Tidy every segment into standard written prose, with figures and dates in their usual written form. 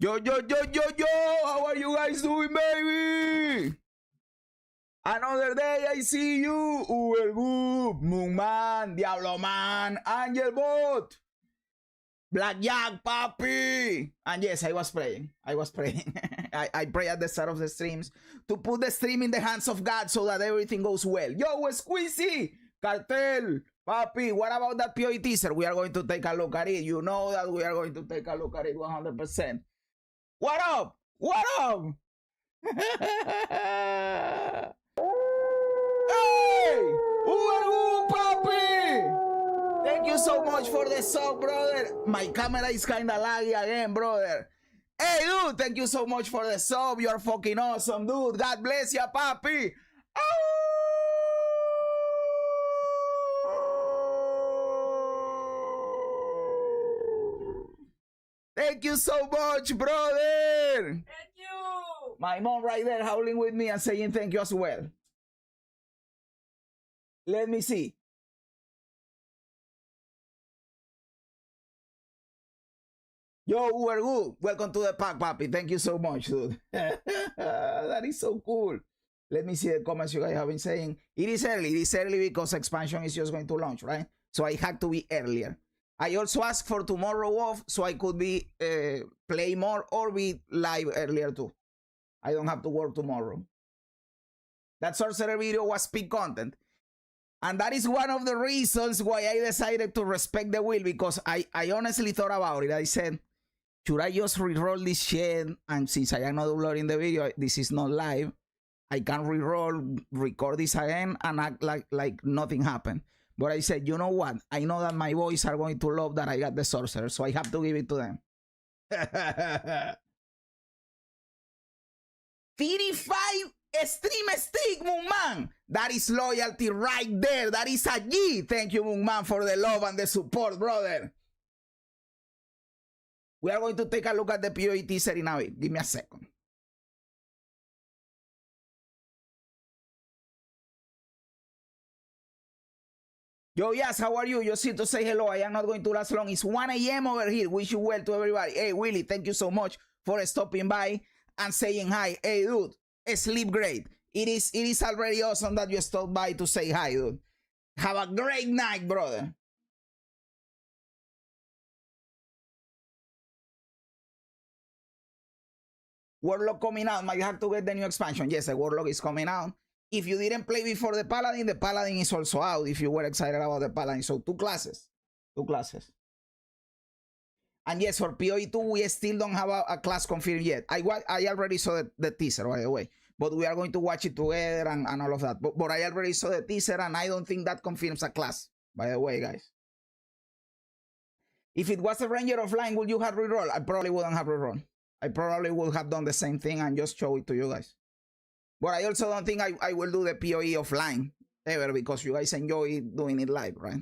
Yo, how are you guys doing, baby? Another day I see you. Uber Goop, Moon Man, Diablo Man, Angel Bot, Blackjack, Papi. And yes, I was praying. I pray at the start of the streams to put the stream in the hands of God so that everything goes well. Yo, Squeezy, Cartel, Papi, what about that POE teaser? We are going to take a look at it. You know that we are going to take a look at it 100%. What up? What up? Hey! Ooh, Papi! Thank you so much for the sub, brother. My camera is kind of laggy again, brother. Hey, dude, thank you so much for the sub. You're fucking awesome, dude. God bless you, Papi. Thank you so much, brother. Thank you. My mom right there howling with me and saying thank you as well. Let me see. Yo, we're good. Welcome to the pack, Papi. Thank you so much, dude. That is so cool. Let me see the comments you guys have been saying. It is early. It is early because expansion is just going to launch, right? So I had to be earlier. I also asked for tomorrow off so I could be play more or be live earlier too. I don't have to work tomorrow. That sorcerer video was peak content. And that is one of the reasons why I decided to respect the will, because I honestly thought about it. I said, should I just re-roll this shit? And since I am not uploading the video, this is not live, I can re-roll, record this again, and act like nothing happened. But I said, you know what? I know that my boys are going to love that I got the sorcerer, so I have to give it to them. 35 stream stick, Moon Man. That is loyalty right there. That is a G. Thank you, Moon Man, for the love and the support, brother. We are going to take a look at the POE teaser in a bit. Give me a second. Yo, yes, how are you? Just here to say hello. I am not going to last long. It's 1 a.m. over here. Wish you well to everybody. Hey, Willie, thank you so much for stopping by and saying hi. Hey, dude, sleep great. It is already awesome that you stopped by to say hi, dude. Have a great night, brother. Warlock coming out. Might have to get the new expansion. Yes, the Warlock is coming out. If you didn't play before the Paladin is also out if you were excited about the Paladin. So two classes. And yes, for PoE2, we still don't have a class confirmed yet. I already saw the teaser, by the way. But we are going to watch it together and all of that. But I already saw the teaser, and I don't think that confirms a class, by the way, guys. If it was a Ranger of Line, would you have reroll? I probably wouldn't have reroll. I probably would have done the same thing and just show it to you guys. But I also don't think I will do the PoE offline ever, because you guys enjoy doing it live, right?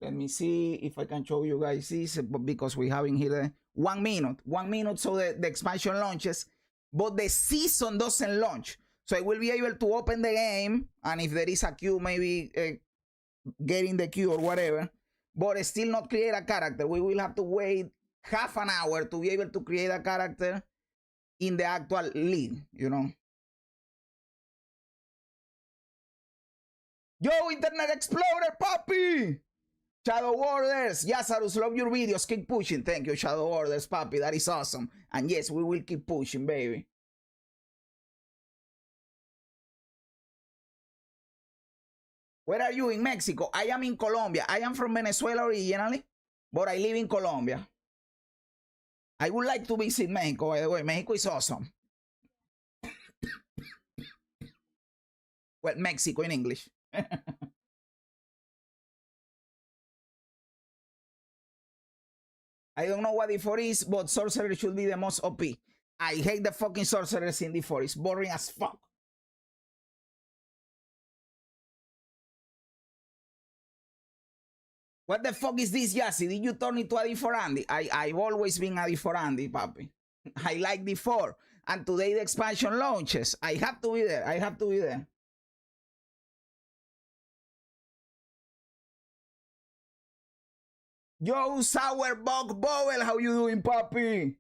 Let me see if I can show you guys this, because we have in here 1 minute. 1 minute so the expansion launches, but the season doesn't launch. So I will be able to open the game, and if there is a queue, maybe get in the queue or whatever, but still not create a character. We will have to wait half an hour to be able to create a character in the actual league, you know. Yo, Internet Explorer, Papi! Shadow Warders, Jazzarus, love your videos, keep pushing. Thank you, Shadow Warders, Papi, that is awesome. And yes, we will keep pushing, baby. Where are you? In Mexico? I am in Colombia. I am from Venezuela originally, but I live in Colombia. I would like to visit Mexico, by the way. Mexico is awesome. Well, Mexico in English. I don't know what D4 is, but sorcerer should be the most OP. I hate the fucking sorcerers in D4. It's boring as fuck. What the fuck is this, Yassi? Did you turn into a D4 Andy? I've always been a D4 Andy, Papi. I like D4. And today the expansion launches. I have to be there. I have to be there. Yo, Sour Bug Bobble, how you doing, papi?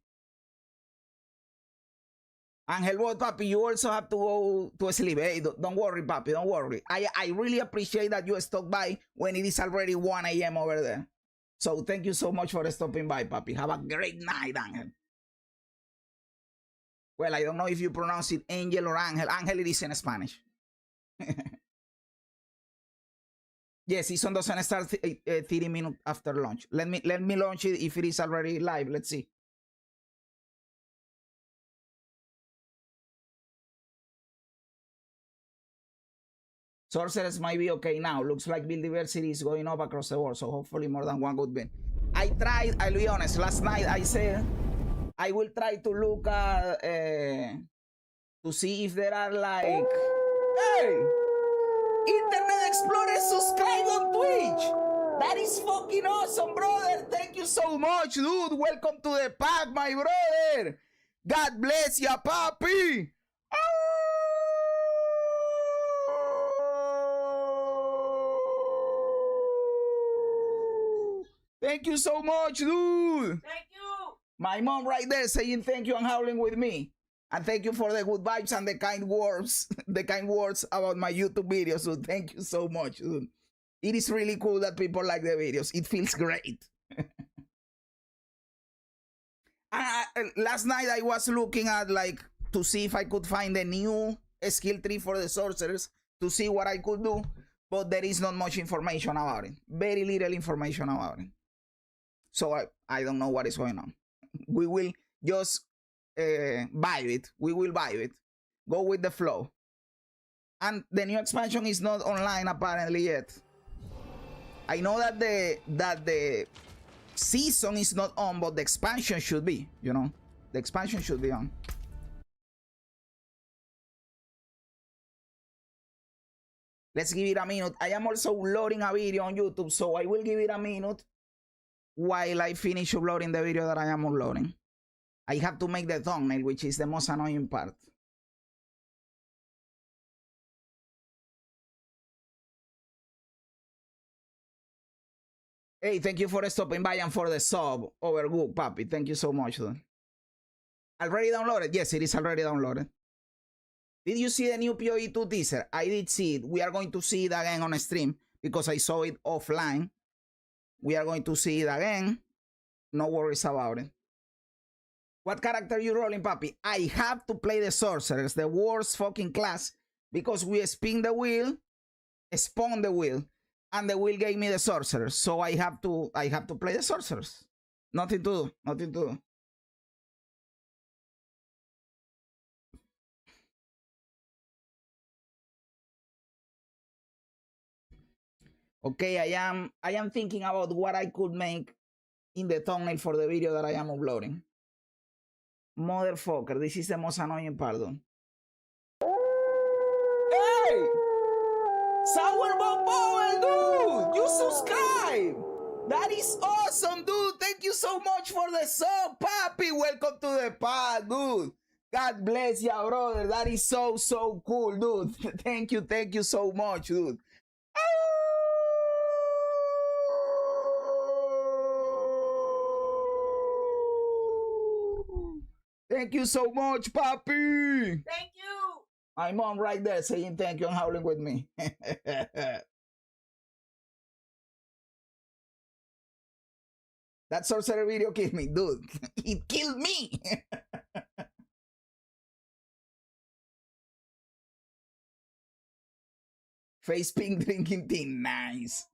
Angel Bot, papi, you also have to go to sleep. Hey, don't worry, papi, don't worry. I really appreciate that you stopped by when it is already 1 a.m. over there. So thank you so much for stopping by, papi. Have a great night, Angel. Well, I don't know if you pronounce it Angel or Angel. Angel it is in Spanish. Yes, season doesn't start 30 minutes after launch. Let me launch it if it is already live. Let's see. Sorcerers might be okay now. Looks like build diversity is going up across the board, so hopefully more than one good win. I tried, I'll be honest, last night I said I will try to look at to see if there are like, hey, Internet Explorer subscribe on Twitch. That is fucking awesome, brother. Thank you so much, dude. Welcome to the pack, my brother. God bless ya, papi. Thank you so much, dude. Thank you. My mom right there saying thank you and howling with me. And thank you for the good vibes and the kind words, about my YouTube videos. So thank you so much, dude. It is really cool that people like the videos. It feels great. Last night I was looking at like to see if I could find a new skill tree for the sorcerers to see what I could do, but there is not much information about it. Very little information about it. So I don't know what is going on. We will just vibe it. We will vibe it. Go with the flow. And the new expansion is not online apparently yet. I know that the season is not on, but the expansion should be, you know. The expansion should be on. Let's give it a minute. I am also loading a video on YouTube, so I will give it a minute while I finish uploading the video that I am uploading. I have to make the thumbnail, which is the most annoying part. Hey, thank you for stopping by and for the sub. Overgood, papi. Thank you so much, dude. Already downloaded? Yes, it is already downloaded. Did you see the new PoE 2 teaser? I did see it. We are going to see it again on stream because I saw it offline. We are going to see it again. No worries about it. What character are you rolling, papi? I have to play the sorcerers, the worst fucking class, because we spin the wheel, spawn the wheel, and the wheel gave me the sorcerers. So I have to play the sorcerers. Nothing to do. Nothing to do. Okay, I am thinking about what I could make in the thumbnail for the video that I am uploading. Motherfucker, this is the most annoying part. Hey! Sour Bobo, dude! You subscribe! That is awesome, dude! Thank you so much for the sub, papi! Welcome to the pod, dude! God bless ya, brother! That is so cool, dude! Thank you so much, dude! Thank you so much, papi. Thank you. My mom right there saying thank you and howling with me. That sorcerer video killed me, dude. It killed me. Face pink drinking tea, nice.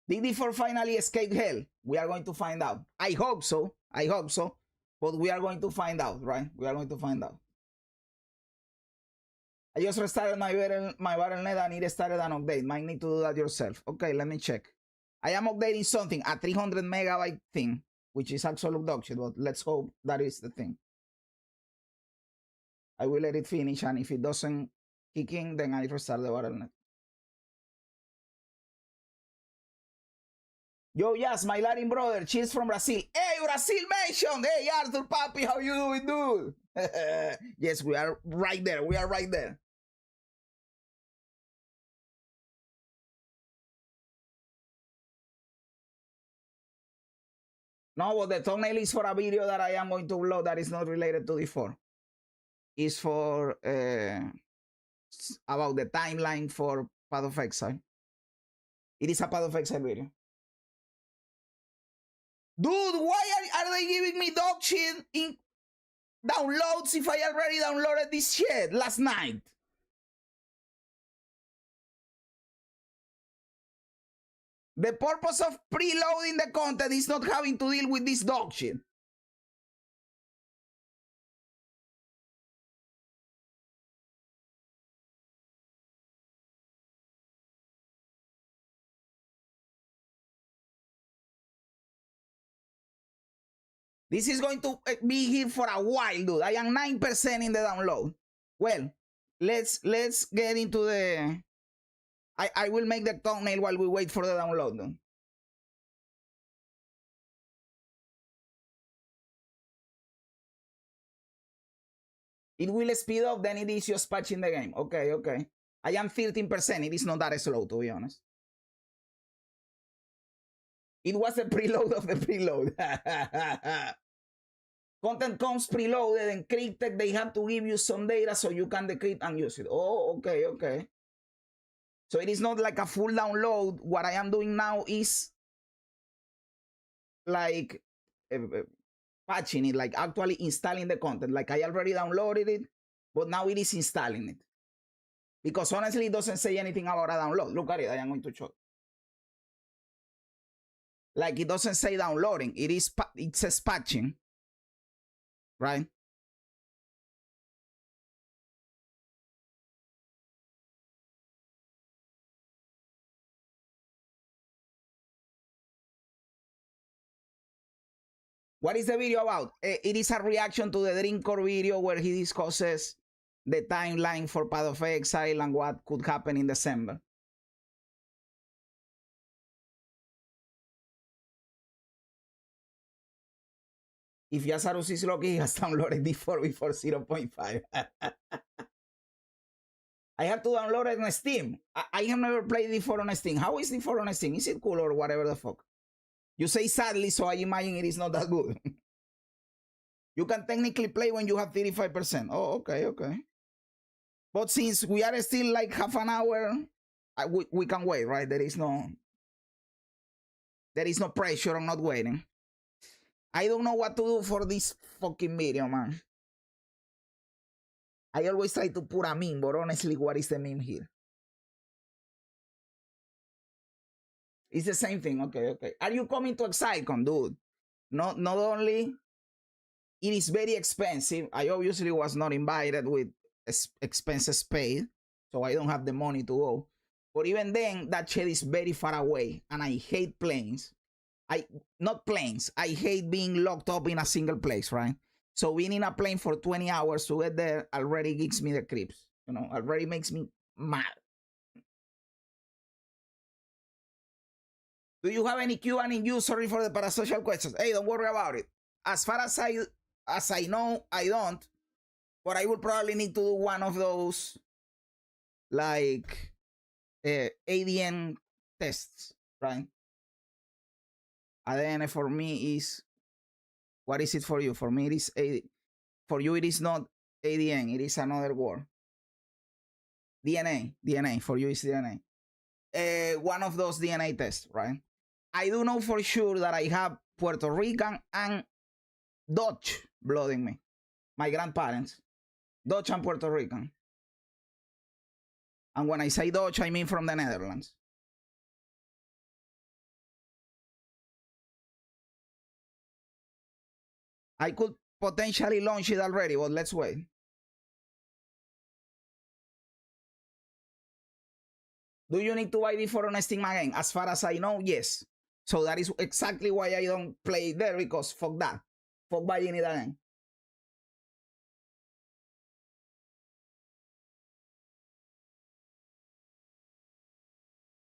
Did D4 finally escape hell? We are going to find out. I hope so. I hope so. But we are going to find out, right? We are going to find out. I just restarted my Battle.net and it started an update. Might need to do that yourself. Okay, let me check. I am updating something, a 300 megabyte thing, which is absolute dog shit, but let's hope that is the thing. I will let it finish, and if it doesn't kick in, then I restart the Battle.net. Yo, yes, my Latin brother, cheers from Brazil. Hey, Brazil mentioned. Hey, Arthur, papi, how you doing, dude? Yes, we are right there. We are right there. No, but the thumbnail is for a video that I am going to upload that is not related to D4. It's for about the timeline for Path of Exile. It is a Path of Exile video. Dude, why are they giving me dog shit in downloads if I already downloaded this shit last night? The purpose of preloading the content is not having to deal with this dog shit. This is going to be here for a while, dude. I am 9% in the download. Well, let's get into the... I will make the thumbnail while we wait for the download, dude. It will speed up, then it is just patching the game. Okay, okay. I am 13%. It is not that slow, to be honest. It was a preload of the preload. Content comes preloaded, encrypted. They have to give you some data so you can decrypt and use it. Oh, okay, okay. So it is not like a full download. What I am doing now is like patching it, like actually installing the content. Like I already downloaded it, but now it is installing it. Because honestly, it doesn't say anything about a download. Look at it. I am going to show. Like it doesn't say downloading. It says patching. Right? What is the video about? It is a reaction to the Dreamcore video where he discusses the timeline for Path of Exile and what could happen in December. If Jazzarus is lucky, he has downloaded D4 before 0.5. I have to download it on Steam. I have never played D4 on Steam. How is D4 on Steam? Is it cool or whatever the fuck? You say sadly, so I imagine it is not that good. You can technically play when you have 35%. Oh, okay, okay. But since we are still like half an hour, we can wait, right? There is no pressure on not waiting. I don't know what to do for this fucking video, man. I always try to put a meme, but honestly, what is the meme here? It's the same thing. Okay, okay. Are you coming to ExileCon, dude? Not only it is very expensive. I obviously was not invited with expenses paid, so I don't have the money to go. But even then, that shit is very far away, and I hate planes. Not planes. I hate being locked up in a single place, right? So being in a plane for 20 hours to get there already gives me the creeps. You know, already makes me mad. Do you have any Q&A in you? Sorry for the parasocial questions. Hey, don't worry about it. As far as I know, I don't. But I would probably need to do one of those, like, ADN tests, right? ADN for me is, what is it for you? For me, it is for you, it is not ADN. It is another word. DNA. For you, is DNA. One of those DNA tests, right? I do know for sure that I have Puerto Rican and Dutch blood in me. My grandparents, Dutch and Puerto Rican. And when I say Dutch, I mean from the Netherlands. I could potentially launch it already, but let's wait. Do you need to buy D4 on Steam again? As far as I know, yes. So that is exactly why I don't play there, because fuck that. Fuck buying it again.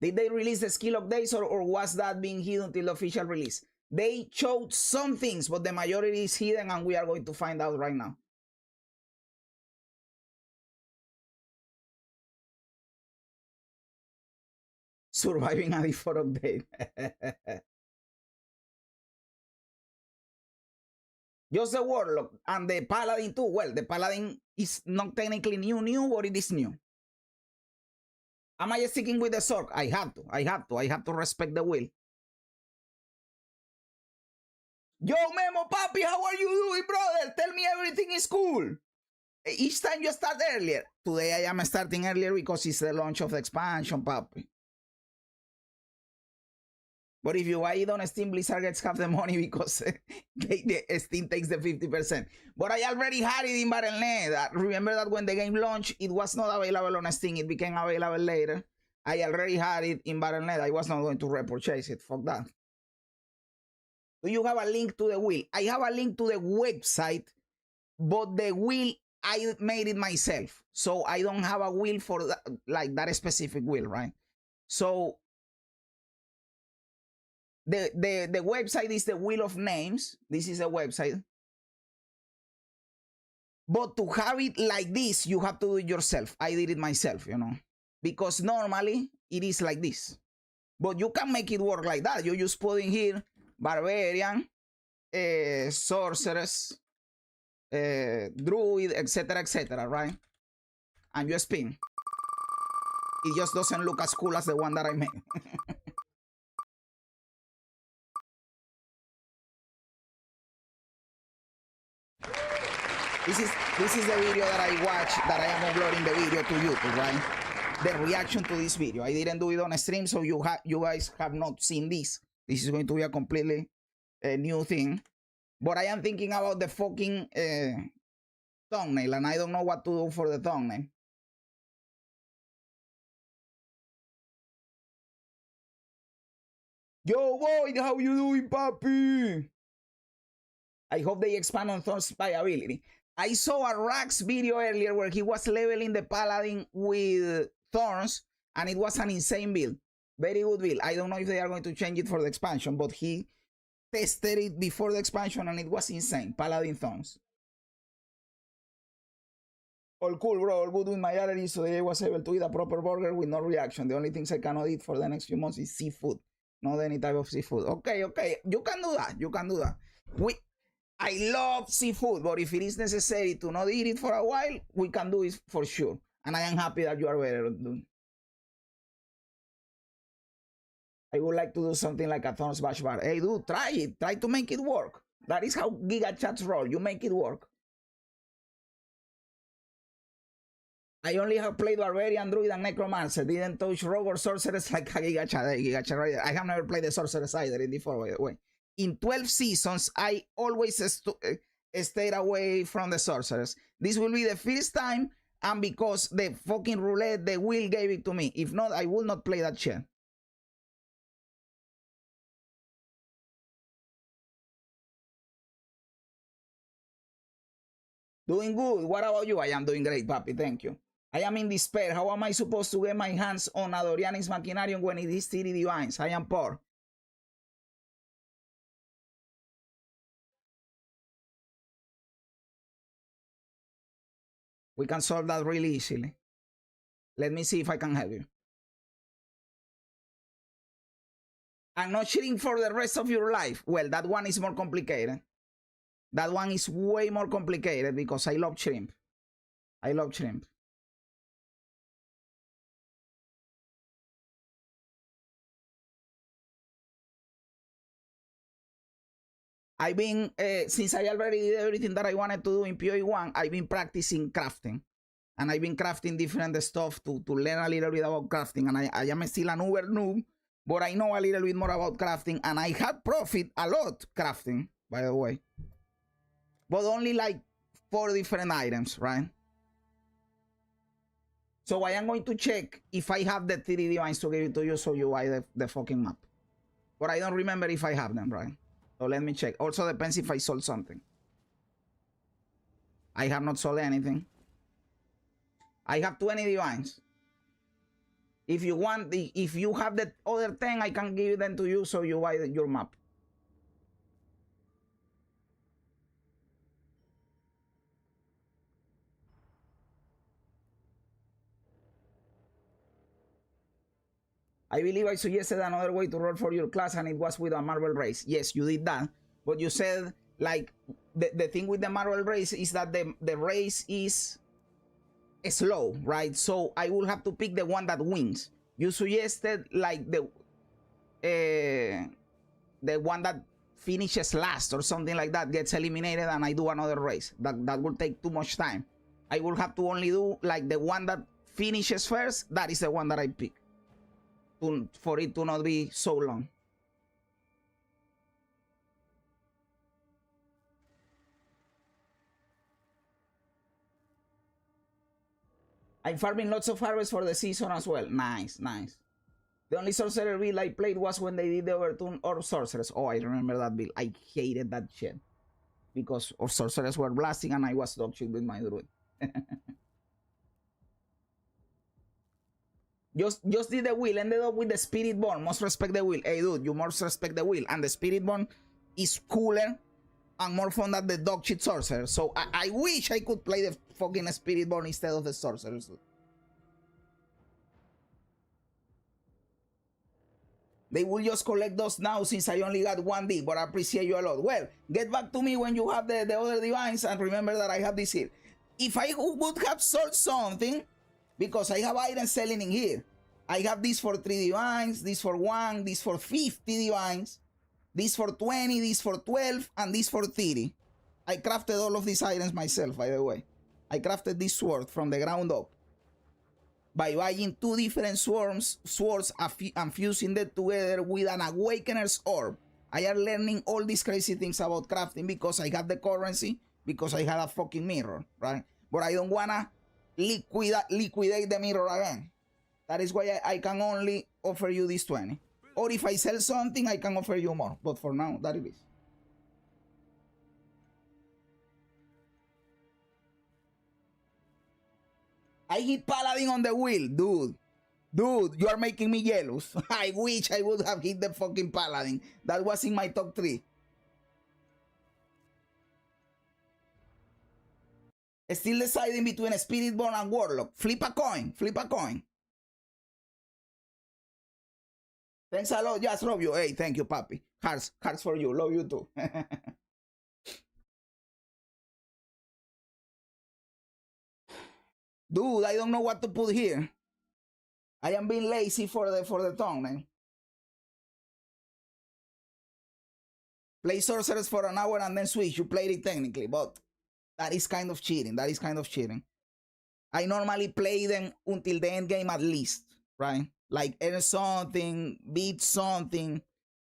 Did they release the skill updates or was that being hidden until the official release? They showed some things, but the majority is hidden, and we are going to find out right now. Surviving a D4 update. Just the warlock and the paladin too. Well, the paladin is not technically new, but it is new. Am I sticking with the sword? I have to respect the will. Yo, Memo Papi, how are you doing, brother? Tell me everything is cool. Each time you start earlier. Today I am starting earlier because it's the launch of the expansion, Papi. But if you buy it on Steam, Blizzard gets half the money because Steam takes the 50%. But I already had it in Battle.net. Remember that when the game launched, it was not available on Steam. It became available later. I already had it in Battle.net. I was not going to repurchase it. Fuck that. Do you have a link to the wheel? I have a link to the website, but the wheel, I made it myself. So I don't have a wheel for that, like that specific wheel, right? So the website is the Wheel of Names. This is a website. But to have it like this, you have to do it yourself. I did it myself, you know, because normally it is like this. But you can make it work like that. You just put in here Barbarian, Sorceress, Druid, etc., right? And you spin. It just doesn't look as cool as the one that I made. This is the video that I watched, that I am uploading the video to YouTube, right? The reaction to this video. I didn't do it on a stream, so you guys have not seen this. This is going to be a completely new thing. But I am thinking about the fucking thumbnail, and I don't know what to do for the thumbnail. Yo, boy, how you doing, papi? I hope they expand on Thorn's viability. I saw a Rax video earlier where he was leveling the paladin with thorns, and it was an insane build. Very good build. I don't know if they are going to change it for the expansion, but he tested it before the expansion and it was insane. Paladin thorns. All cool, bro. All good with my allergies, so I was able to eat a proper burger with no reaction. The only things I cannot eat for the next few months is seafood. Not any type of seafood. Okay. You can do that. I love seafood, but if it is necessary to not eat it for a while, we can do it for sure. And I am happy that you are better, dude. I would like to do something like a Thorns Bash Bar. Hey, dude, try it. Try to make it work. That is how Giga Chats roll. You make it work. I only have played Barbarian, Druid, and Necromancer. Didn't touch Rogue or Sorceress like a Giga Chat. Hey, Giga Chat, right? I have never played the Sorceress either in D4, by the way. In 12 seasons, I always stayed away from the Sorceress. This will be the first time, and because the fucking roulette, the wheel gave it to me. If not, I will not play that shit. Doing good. What about you? I am doing great, papi. Thank you. I am in despair. How am I supposed to get my hands on Adorianis Machinarium when it is 30 divines? I am poor. We can solve that really easily. Let me see if I can help you. I'm not cheating for the rest of your life. Well, that one is more complicated. That one is way more complicated because I love shrimp. I love shrimp. I've been, since I already did everything that I wanted to do in PoE1, I've been practicing crafting. And I've been crafting different stuff to learn a little bit about crafting. And I am still an uber noob, but I know a little bit more about crafting. And I have profit a lot crafting, by the way. But only like 4 different items, right? So I am going to check if I have the 3 divines to give it to you so you buy the fucking map. But I don't remember if I have them, right? So let me check. Also depends if I sold something. I have not sold anything. I have 20 divines. If you want, if you have the other 10, I can give them to you so you buy your map. I believe I suggested another way to roll for your class and it was with a marble race. Yes, you did that. But you said, like, the thing with the Marvel race is that the race is slow, right? So I will have to pick the one that wins. You suggested like the one that finishes last or something like that gets eliminated, and I do another race. That will take too much time. I will have to only do like the one that finishes first. That is the one that I pick for it to not be so long. I'm farming lots of harvest for the season as well. Nice, nice. The only sorcerer build I played was when they did the Overtune Orb Sorcerers. Oh, I remember that build. I hated that shit. Because our sorcerers were blasting and I was dogshit with my druid. just did the wheel, ended up with the Spirit Bond. Must respect the wheel. Hey dude, you must respect the wheel. And the Spirit Bond is cooler and more fun than the dogshit sorcerer. So I wish I could play the fucking Spirit Bond instead of the sorcerers. They will just collect those now since I only got 1D, but I appreciate you a lot. Well, get back to me when you have the other divines, and remember that I have this here. If I would have sold something, because I have items selling in here. I have this for 3 divines, this for 1, this for 50 divines, this for 20, this for 12, and this for 30. I crafted all of these items myself, by the way. I crafted this sword from the ground up by buying 2 different swords and fusing them together with an Awakener's Orb. I am learning all these crazy things about crafting because I have the currency, because I had a fucking mirror, right? But I don't wanna liquidate the mirror again. That is why I can only offer you this 20. Or if I sell something, I can offer you more. But for now, that it is. I hit Paladin on the wheel, dude. Dude, you are making me jealous. I wish I would have hit the fucking Paladin. That was in my top 3. Still deciding between a Spirit Bond and Warlock. Flip a coin. Flip a coin. Thanks a lot. Just love you. Hey, thank you, papi. Hearts for you. Love you too. Dude, I don't know what to put here. I am being lazy for the thumbnail. Play sorcerers for an hour and then switch. You played it technically, but that is kind of cheating. That is kind of cheating. I normally play them until the end game at least, right? Like earn something, beat something.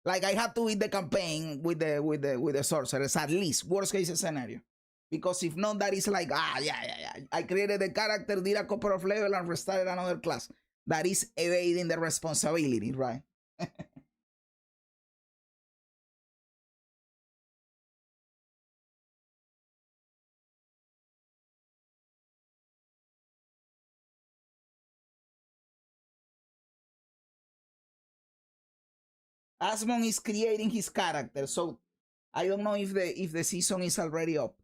Like I have to beat the campaign with the sorcerers at least. Worst case scenario. Because if not, that is like, yeah. I created a character, did a couple of levels, and restarted another class. That is evading the responsibility, right? Asmon is creating his character, so I don't know if the season is already up.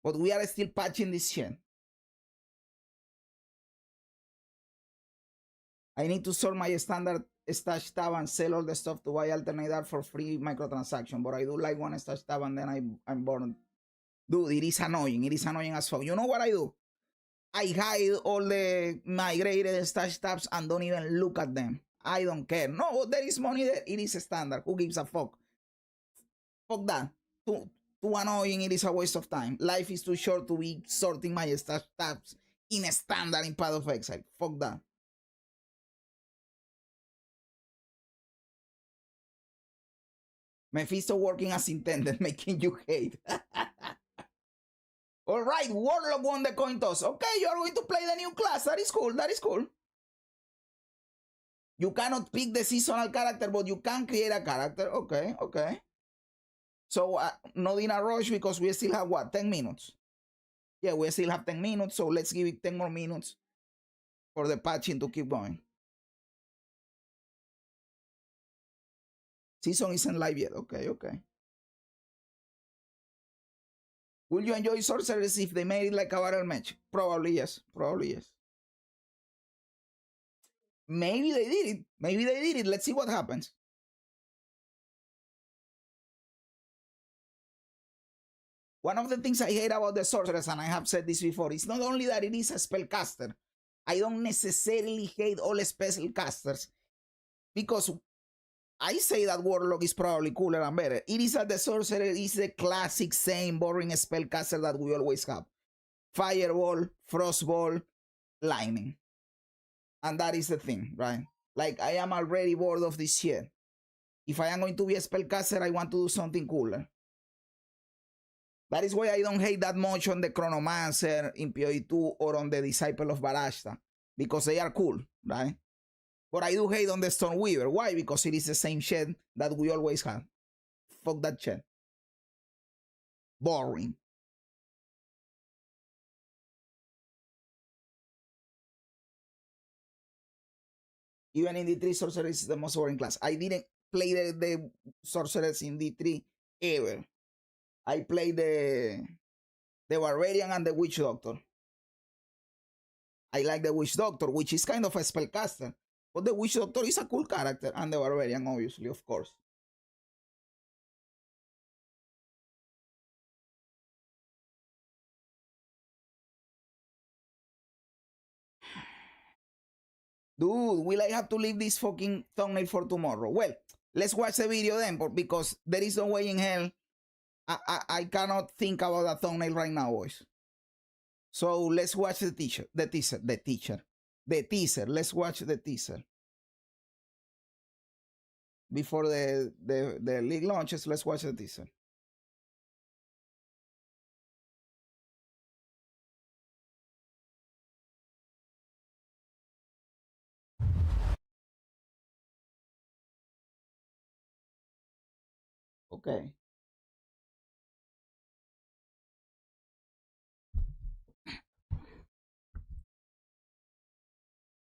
But we are still patching this shit. I need to sort my standard stash tab and sell all the stuff to buy alternate art for free microtransaction. But I do like one stash tab and then I'm bored. Dude, it is annoying. It is annoying as fuck. You know what I do? I hide all the migrated stash tabs and don't even look at them. I don't care. No, there is money there. It is a standard. Who gives a fuck? Fuck that. Too annoying. It is a waste of time. Life is too short to be sorting my stash tabs in a standard in Path of Exile. Fuck that. Mephisto working as intended, making you hate. All right, Warlock won the coin toss. Okay, you are going to play the new class. That is cool. That is cool. You cannot pick the seasonal character, but you can create a character. Okay, okay. So, not in a rush because we still have what? 10 minutes. Yeah, we still have 10 minutes. So, let's give it 10 more minutes for the patching to keep going. Season isn't live yet. Okay, okay. Will you enjoy sorcerers if they made it like a battle match? Probably yes. Probably yes. Maybe they did it. Maybe they did it. Let's see what happens. One of the things I hate about the sorceress, and I have said this before, is not only that it is a spellcaster. I don't necessarily hate all spellcasters, because I say that Warlock is probably cooler and better. It is that the sorcerer is the classic same boring spellcaster that we always have. Fireball, Frostball, Lightning. And that is the thing, right? Like, I am already bored of this shit. If I am going to be a spellcaster, I want to do something cooler. That is why I don't hate that much on the Chronomancer in PoE2 or on the Disciple of Barashta, because they are cool, right? But I do hate on the Stormweaver. Why? Because it is the same shit that we always have. Fuck that shit. Boring. Even in D3, Sorceress is the most boring class. I didn't play the Sorceress in D3 ever. I played the Barbarian and the Witch Doctor. I like the Witch Doctor, which is kind of a spellcaster. But the Witch Doctor is a cool character, and the Barbarian, obviously, of course. Dude, will I have to leave this fucking thumbnail for tomorrow? Well, let's watch the video then, because there is no way in hell I cannot think about a thumbnail right now, boys. So let's watch the teaser. Let's watch the teaser. Before the league launches, let's watch the teaser. Okay.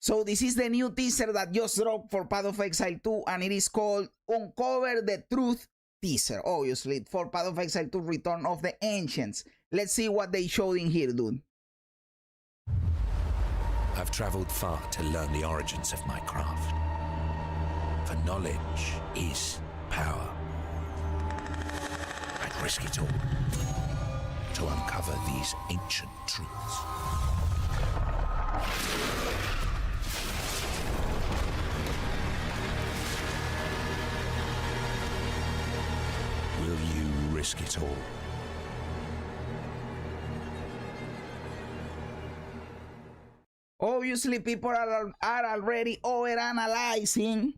So this is the new teaser that just dropped for Path of Exile 2, and it is called Uncover the Truth teaser, obviously, for Path of Exile 2 Return of the Ancients. Let's see what they showed in here, dude. I've traveled far to learn the origins of my craft. For knowledge is power. I'd risk it all to uncover these ancient truths. Will you risk it all? Obviously, people are already overanalyzing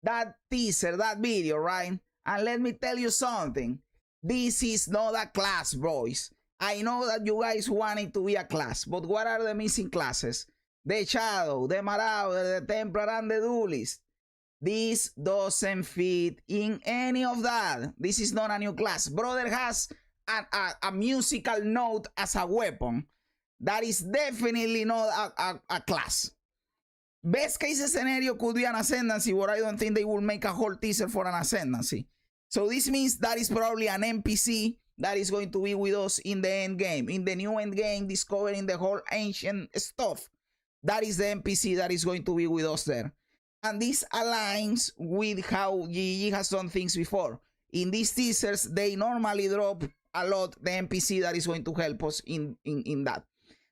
that teaser, that video, right? And let me tell you something. This is not a class, boys. I know that you guys want it to be a class, but what are the missing classes? The Shadow, the Marauder, the Templar, and the Duelist. This doesn't fit in any of that. This is not a new class. Brother has a musical note as a weapon. That is definitely not a class. Best case scenario could be an Ascendancy, but I don't think they will make a whole teaser for an Ascendancy. So this means that is probably an NPC that is going to be with us in the end game. In the new end game, discovering the whole ancient stuff. That is the NPC that is going to be with us there. And this aligns with how GG has done things before. In these teasers, they normally drop a lot the NPC that is going to help us in that.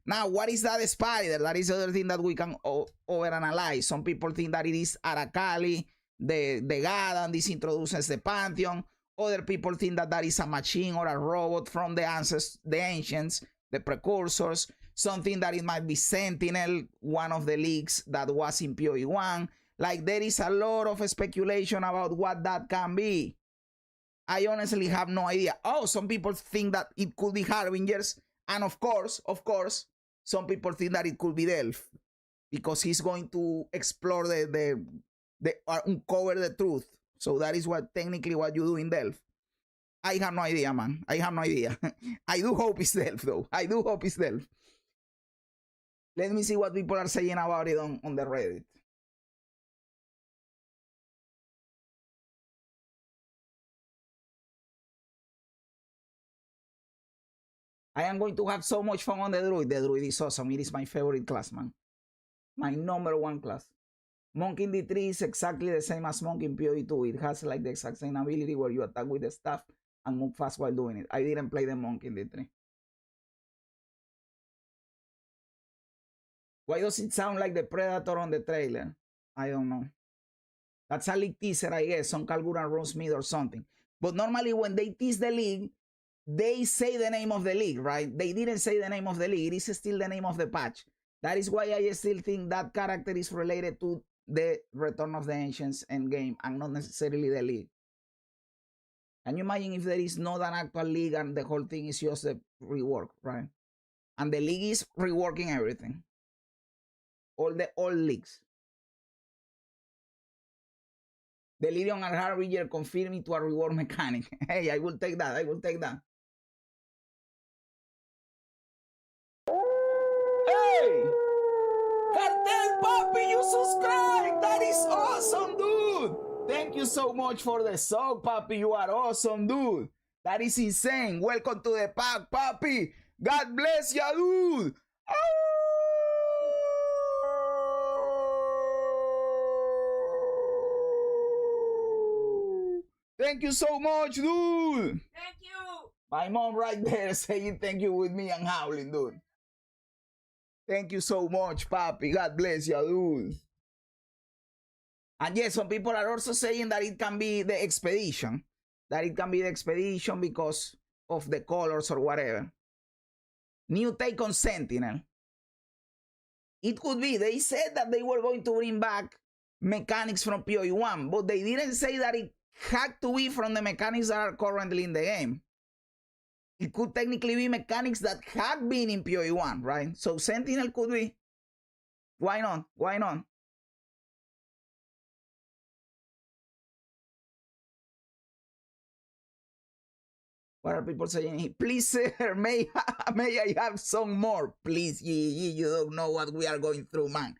Now, what is that spider? That is the other thing that we can overanalyze. Some people think that it is Arakali, the god, and this introduces the Pantheon. Other people think that that is a machine or a robot from the ancestors, the ancients, the precursors. Something that it might be Sentinel, one of the leagues that was in PoE1. Like, there is a lot of speculation about what that can be. I honestly have no idea. Oh, some people think that it could be Harbingers. And of course, some people think that it could be Delph, because he's going to explore uncover the truth. So that is what technically what you do in Delph. I have no idea, man. I have no idea. I do hope it's Delph, though. I do hope it's Delph. Let me see what people are saying about it on the Reddit. I am going to have so much fun on the Druid. The Druid is awesome. It is my favorite class, man. My #1 class. Monk in D3 is exactly the same as Monk in PoE2. It has like the exact same ability where you attack with the staff and move fast while doing it. I didn't play the monkey in the tree. Why does it sound like the Predator on the trailer? I don't know. That's a league teaser, I guess. Some Kalgura runs mid or something. But normally when they tease the league, they say the name of the league, right? They didn't say the name of the league. It is still the name of the patch. That is why I still think that character is related to the Return of the Ancients endgame and not necessarily the league. Can you imagine if there is not an actual league and the whole thing is just a rework, right? And the league is reworking everything. All the old leagues. Delirium and Harbinger confirming to a reward mechanic. Hey, I will take that. I will take that. Hey! Cartel Papi, you subscribe! That is awesome, dude! Thank you so much for the sub, Papi. You are awesome, dude. That is insane. Welcome to the pack, Papi. God bless ya, dude. Oh! Thank you so much, dude. Thank you. My mom right there saying thank you with me and howling, dude. Thank you so much, Papi. God bless you, dude. And yes, some people are also saying that it can be the expedition. That it can be the expedition because of the colors or whatever. New take on Sentinel. It could be. They said that they were going to bring back mechanics from PoE1, but they didn't say that it had to be from the mechanics that are currently in the game. It could technically be mechanics that had been in PoE1, right? So Sentinel could be. Why not? Why not? What are people saying? Please, sir, may I have some more? Please, you don't know what we are going through, man.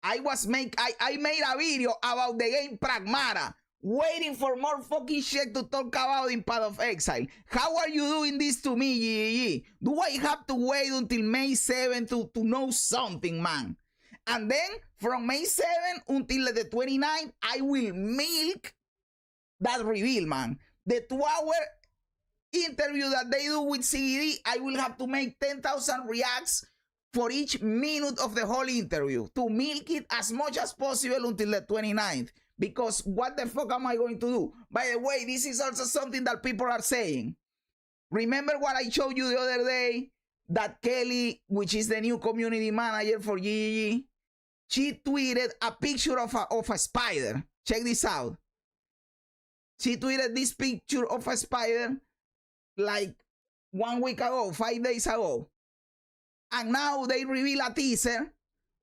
I made a video about the game Pragmata, waiting for more fucking shit to talk about in Path of Exile. How are you doing this to me, Do I have to wait until May 7 to know something, man? And then from May 7 until the 29th, I will milk that reveal, man. The 2-hour interview that they do with CDD, I will have to make 10,000 reacts for each minute of the whole interview to milk it as much as possible until the 29th. Because what the fuck am I going to do? By the way, this is also something that people are saying. Remember what I showed you the other day? That Kelly, which is the new community manager for GGG, she tweeted a picture of a spider. Check this out. She tweeted this picture of a spider like 1 week ago, 5 days ago. And now they reveal a teaser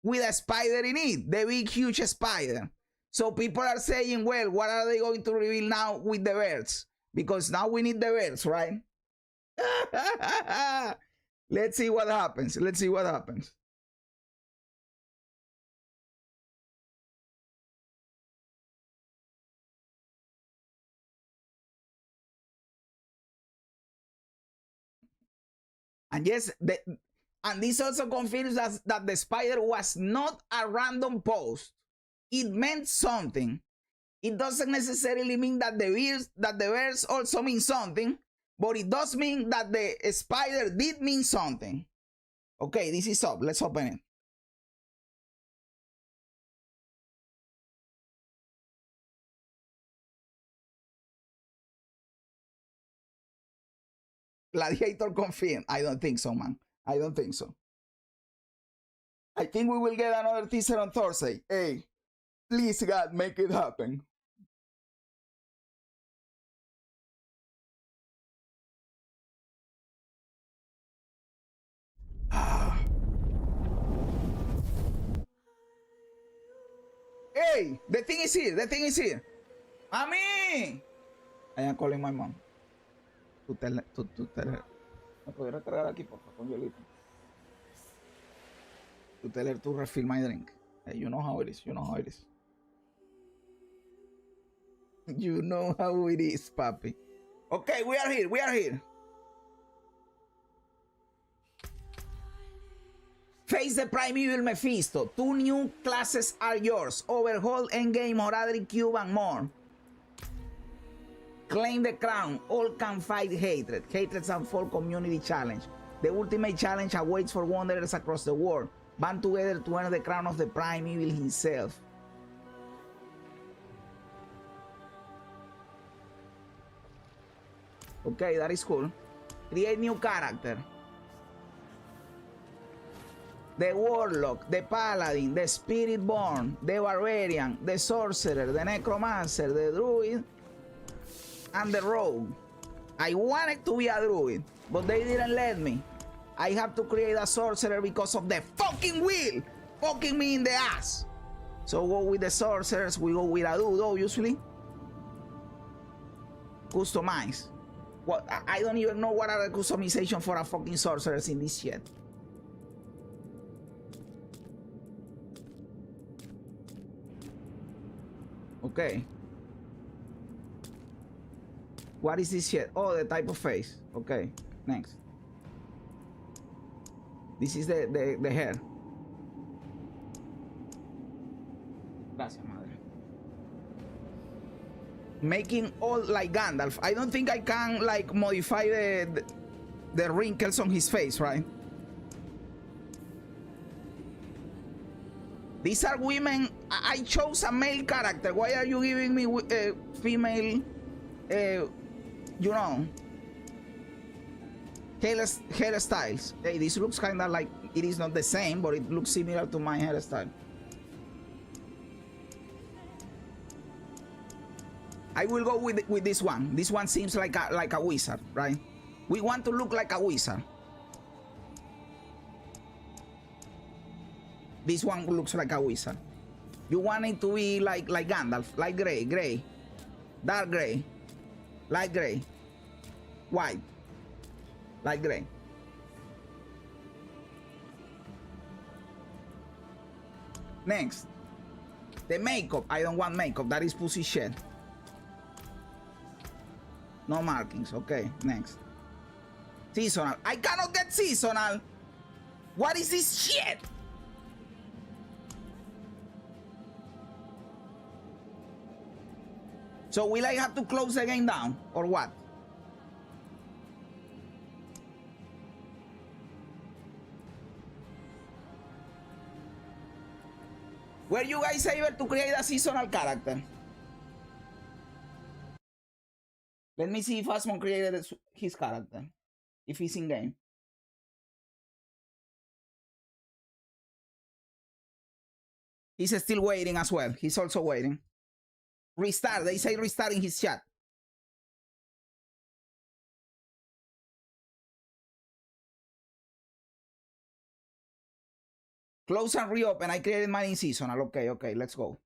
with a spider in it, the big, huge spider. So people are saying, well, what are they going to reveal now with the birds? Because now we need the birds, right? Let's see what happens. Let's see what happens. And yes, and this also confirms that the spider was not a random post. It meant something. It doesn't necessarily mean that the birds also mean something, but it does mean that the spider did mean something. Okay, this is up. Let's open it. Gladiator confirmed. I don't think so, man. I don't think so. I think we will get another teaser on Thursday. Hey, please, God, make it happen. Hey, the thing is here. The thing is here. Mami! I am calling my mom. To tell her. ¿Me pudiera cargar aquí, por favor, con hielito? To tell her to refill my drink. Hey, you know how it is. You know how it is. You know how it is, papi. Okay, we are here. We are here. Face the Primeval Mephisto. 2 new classes are yours. Overhaul, Endgame, Horadric Cube, and more. Claim the crown. All can fight hatred. Hatred's unfold community challenge. The ultimate challenge awaits for wanderers across the world. Band together to earn the crown of the prime evil himself. Okay, that is cool. Create new character. The warlock, the paladin, the spiritborn, the barbarian, the sorcerer, the necromancer, the druid, and the rogue. I wanted to be a druid, but they didn't let me. I have to create a sorcerer because of the fucking wheel fucking me in the ass. So go with the sorcerers, we go with a dude, obviously. Customize. What? I don't even know what are the customization for a fucking sorcerers in this shit. Okay. What is this shit? Oh, the type of face. Okay, next. This is the hair. Gracias, madre. Making all like Gandalf. I don't think I can like modify the wrinkles on his face, right? These are women. I chose a male character. Why are you giving me female, you know, hairstyles? Hey, this looks kind of like, it is not the same, but it looks similar to my hairstyle. I will go with this one. This one seems like a wizard, right? We want to look like a wizard. This one looks like a wizard. You want it to be like Gandalf, like gray, dark gray, light gray, white, light gray. Next, the makeup. I don't want makeup. That is pussy shit. No markings. Okay, next. Seasonal. I cannot get seasonal. What is this shit? So will I have to close the game down or what? Were you guys able to create a seasonal character? Let me see if Asmon created his character. If he's in game. He's still waiting as well. He's also waiting. Restart. They say restart in his chat. Close and reopen. I created mine in seasonal. Okay, okay, let's go.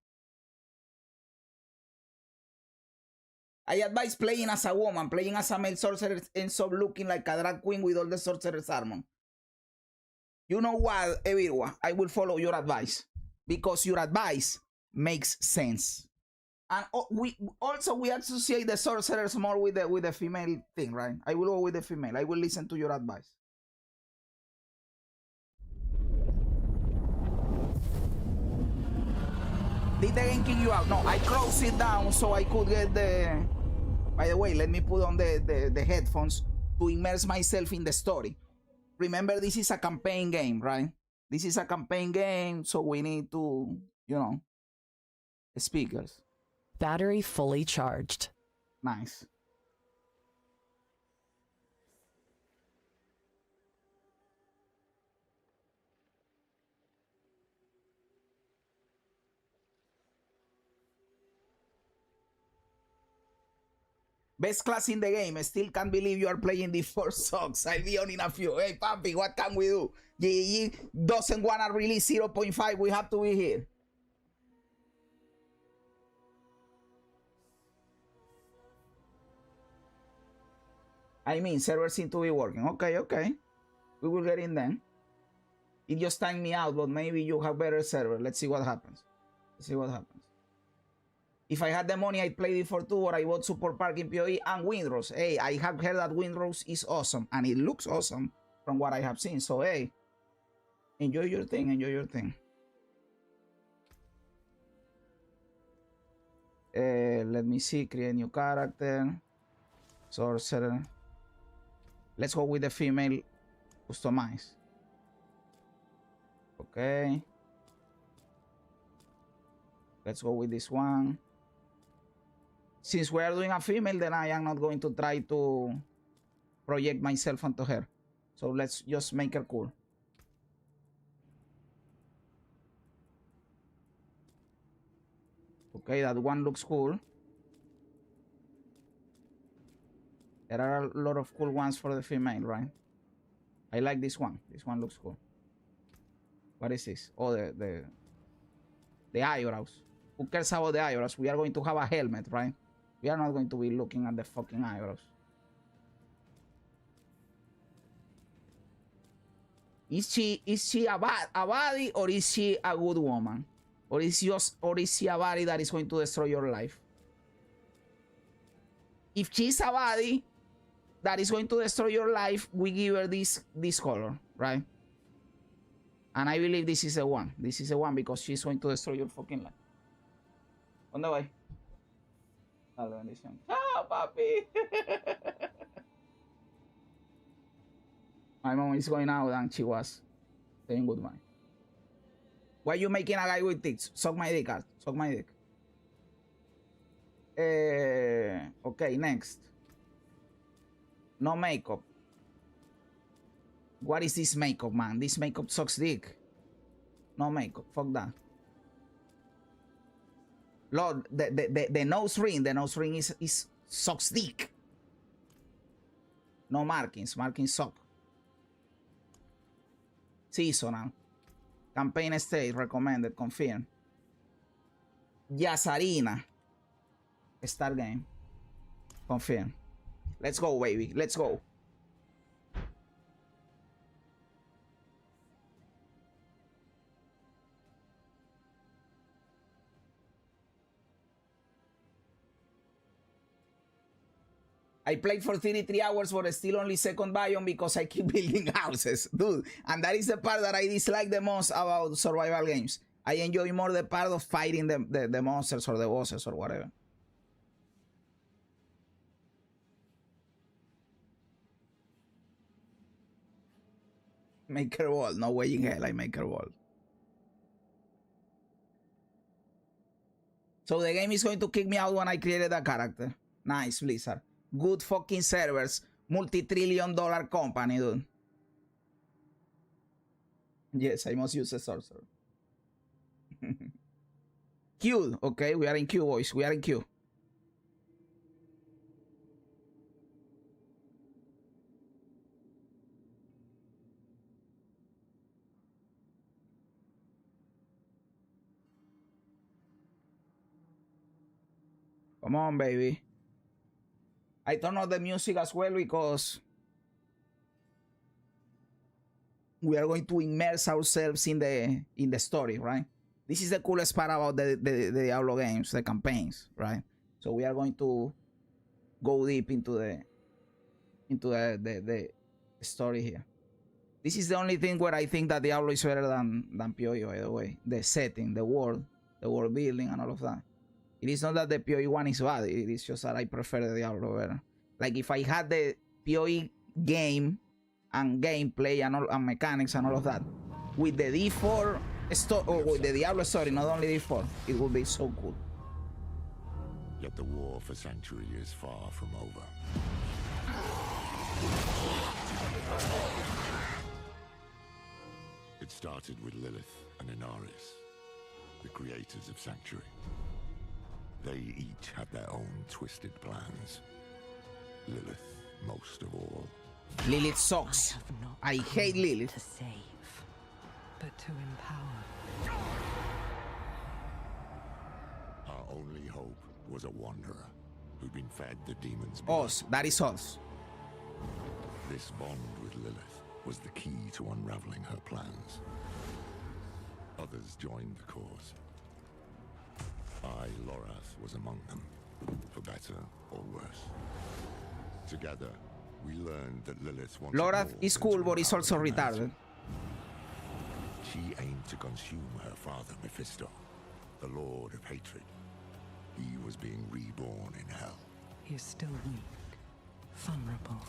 I advise playing as a woman. Playing as a male sorcerer ends up looking like a drag queen with all the sorcerer's armor. You know what, Evirwa? I will follow your advice. Because your advice makes sense. And we associate the sorcerers more with the female thing, right? I will go with the female. I will listen to your advice. Did the game kick you out? No, I closed it down so I could get the... By the way, let me put on the headphones to immerse myself in the story. Remember, this is a campaign game, right? This is a campaign game, so we need to, you know, speakers. Battery fully charged. Nice. Best class in the game. I still can't believe you are playing the 4 socks. I'll be on in a few. Hey, Papi, what can we do? GG doesn't want to release 0.5. We have to be here. I mean, servers seem to be working. Okay, okay. We will get in then. It just timed me out, but maybe you have better server. Let's see what happens. Let's see what happens. If I had the money, I'd play it for 2, or I bought support parking PoE and Windrose. Hey, I have heard that Windrose is awesome, and it looks awesome from what I have seen. So, hey, enjoy your thing, enjoy your thing. Let me see, create new character. Sorcerer. Let's go with the female customize. Okay. Let's go with this one. Since we are doing a female, then I am not going to try to project myself onto her. So let's just make her cool. Okay, that one looks cool. There are a lot of cool ones for the female, right? I like this one. This one looks cool. What is this? Oh, the eyebrows. Who cares about the eyebrows? We are going to have a helmet, right? We are not going to be looking at the fucking eyebrows. Is she a body, or is she a good woman? Or is she a body that is going to destroy your life? If she's a body that is going to destroy your life, we give her this color, right? And I believe this is a one. This is a one because she's going to destroy your fucking life. ¿Dónde voy? Dale, bendición. ¡Chao, papi! My mom is going out and she was saying goodbye. Why are you making a guy with tits? Suck my dick, Art. Suck my dick. Okay, next. No makeup. What is this makeup, man? This makeup sucks dick. No makeup. Fuck that. Lord, the nose ring. The nose ring is sucks dick. No markings. Markings suck. Seasonal. Campaign state. Recommended. Confirm. Jazzarina. Start game. Confirm. Let's go, baby. Let's go. I played for 33 hours for still only second biome because I keep building houses. Dude, and that is the part that I dislike the most about survival games. I enjoy more the part of fighting the monsters or the bosses or whatever. Make her wall. No way in hell I make her wall. So the game is going to kick me out when I created a character. Nice, Blizzard. Good fucking servers. Multi-trillion-dollar company, dude. Yes, I must use a sorcerer. Q. Okay, we are in Q, boys. We are in Q. Come on, baby. I turn off the music as well because we are going to immerse ourselves in the story, right? This is the coolest part about the Diablo games, the campaigns, right? So we are going to go deep into the story here. This is the only thing where I think that Diablo is better than PoE, by the way. The setting, the world building, and all of that. It is not that the PoE one is bad. It is just that I prefer the Diablo better. Like if I had the PoE game and gameplay and all and mechanics and all of that with the D4 story or with the Diablo story, not only D4, it would be so cool. Yet the war for Sanctuary is far from over. It started with Lilith and Inaris, the creators of Sanctuary. They each had their own twisted plans. Lilith, most of all. Lilith sucks. I hate Lilith. To save, but to empower. Our only hope was a wanderer who'd been fed the demon's blood. Us, that is us. This bond with Lilith was the key to unraveling her plans. Others joined the cause. I, Lorath, was among them, for better or worse. Together, we learned that Lilith wanted Lorath is cool, but he's also retarded. She aimed to consume her father, Mephisto, the Lord of Hatred. He was being reborn in hell. He is still weak, vulnerable.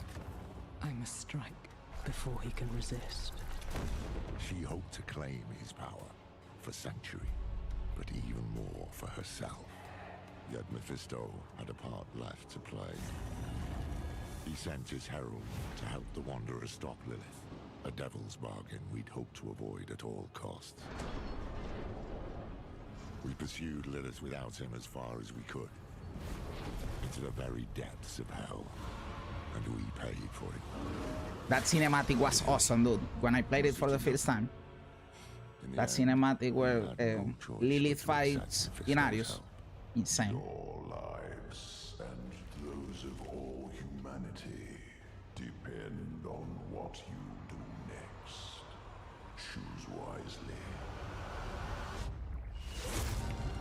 I must strike before he can resist. She hoped to claim his power for Sanctuary, but even more for herself. Yet Mephisto had a part left to play. He sent his herald to help the Wanderer stop Lilith, a devil's bargain we'd hoped to avoid at all costs. We pursued Lilith without him as far as we could, into the very depths of hell, and we paid for it. That cinematic was awesome, dude. When I played it for the first time, that cinematic where Lilith fights Inarius, insane. Your lives and those of all humanity depend on what you do next. Choose wisely.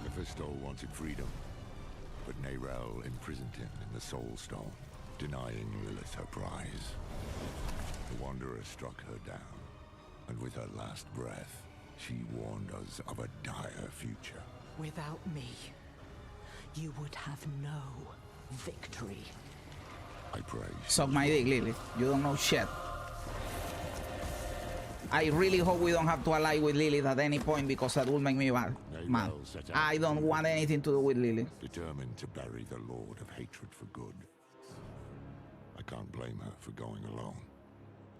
Mephisto wanted freedom, but Nerel imprisoned him in the Soul Stone, denying Lilith her prize. The Wanderer struck her down, and with her last breath, she warned us of a dire future. Without me, you would have no victory. I pray. Suck my dick, Lilith. You don't know shit. I really hope we don't have to ally with Lilith at any point, because that will make me mad. I don't want anything to do with Lilith. Determined to bury the Lord of Hatred for good. I can't blame her for going alone,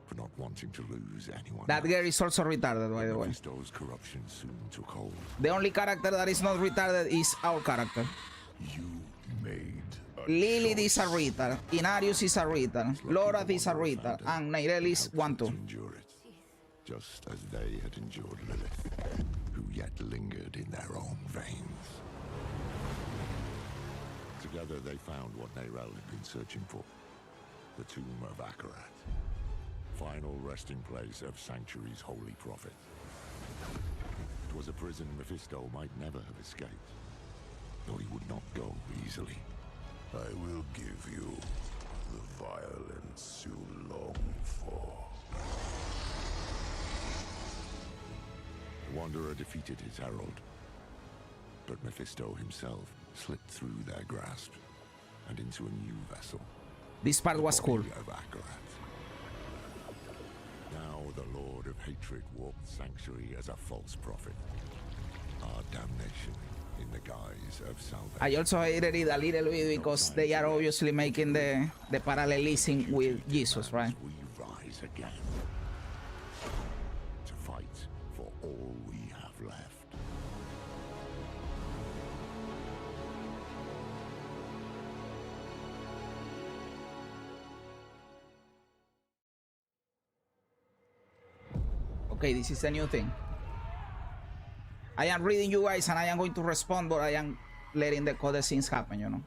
for not wanting to lose anyone. That girl is also retarded, by the way. Mephisto's corruption soon took hold. The only character that is not retarded is our character. You made a Lilith is a choice. retard, Inarius is a retard, Lorath is a retard, and Nerel is one too. Endure it, just as they had endured Lilith, who yet lingered in their own veins. Together they found what Nerel had been searching for, the tomb of Akarat, final resting place of Sanctuary's holy prophet. It was a prison Mephisto might never have escaped, though he would not go easily. I will give you the violence you long for. The Wanderer defeated his herald, but Mephisto himself slipped through their grasp and into a new vessel. This part was cool. Of Akarat. Now the Lord of Hatred walked Sanctuary as a false prophet. Our damnation in the guise of salvation. I also hated it a little bit because they are obviously making the parallelism with Jesus, right? We rise again to fight for all we have left. Okay, this is a new thing. I am reading you guys and I am going to respond, but I am letting the code scenes happen, you know.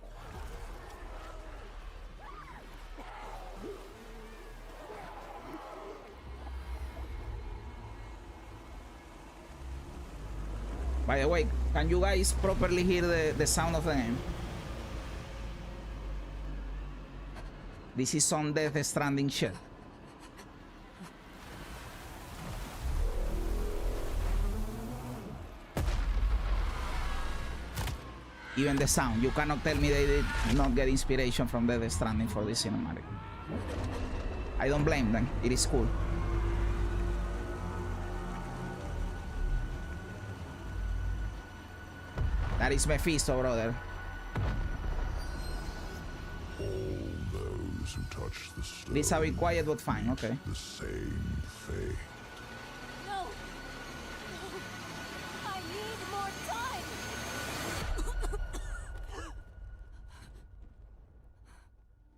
By the way, can you guys properly hear the sound of the game? This is some Death Stranding shit. Even the sound, you cannot tell me they did not get inspiration from Death Stranding for this cinematic. I don't blame them, it is cool. That is Mephisto, brother. All those who touch the stone It is a bit quiet, but fine, okay. the same fate. No! No! I need more time!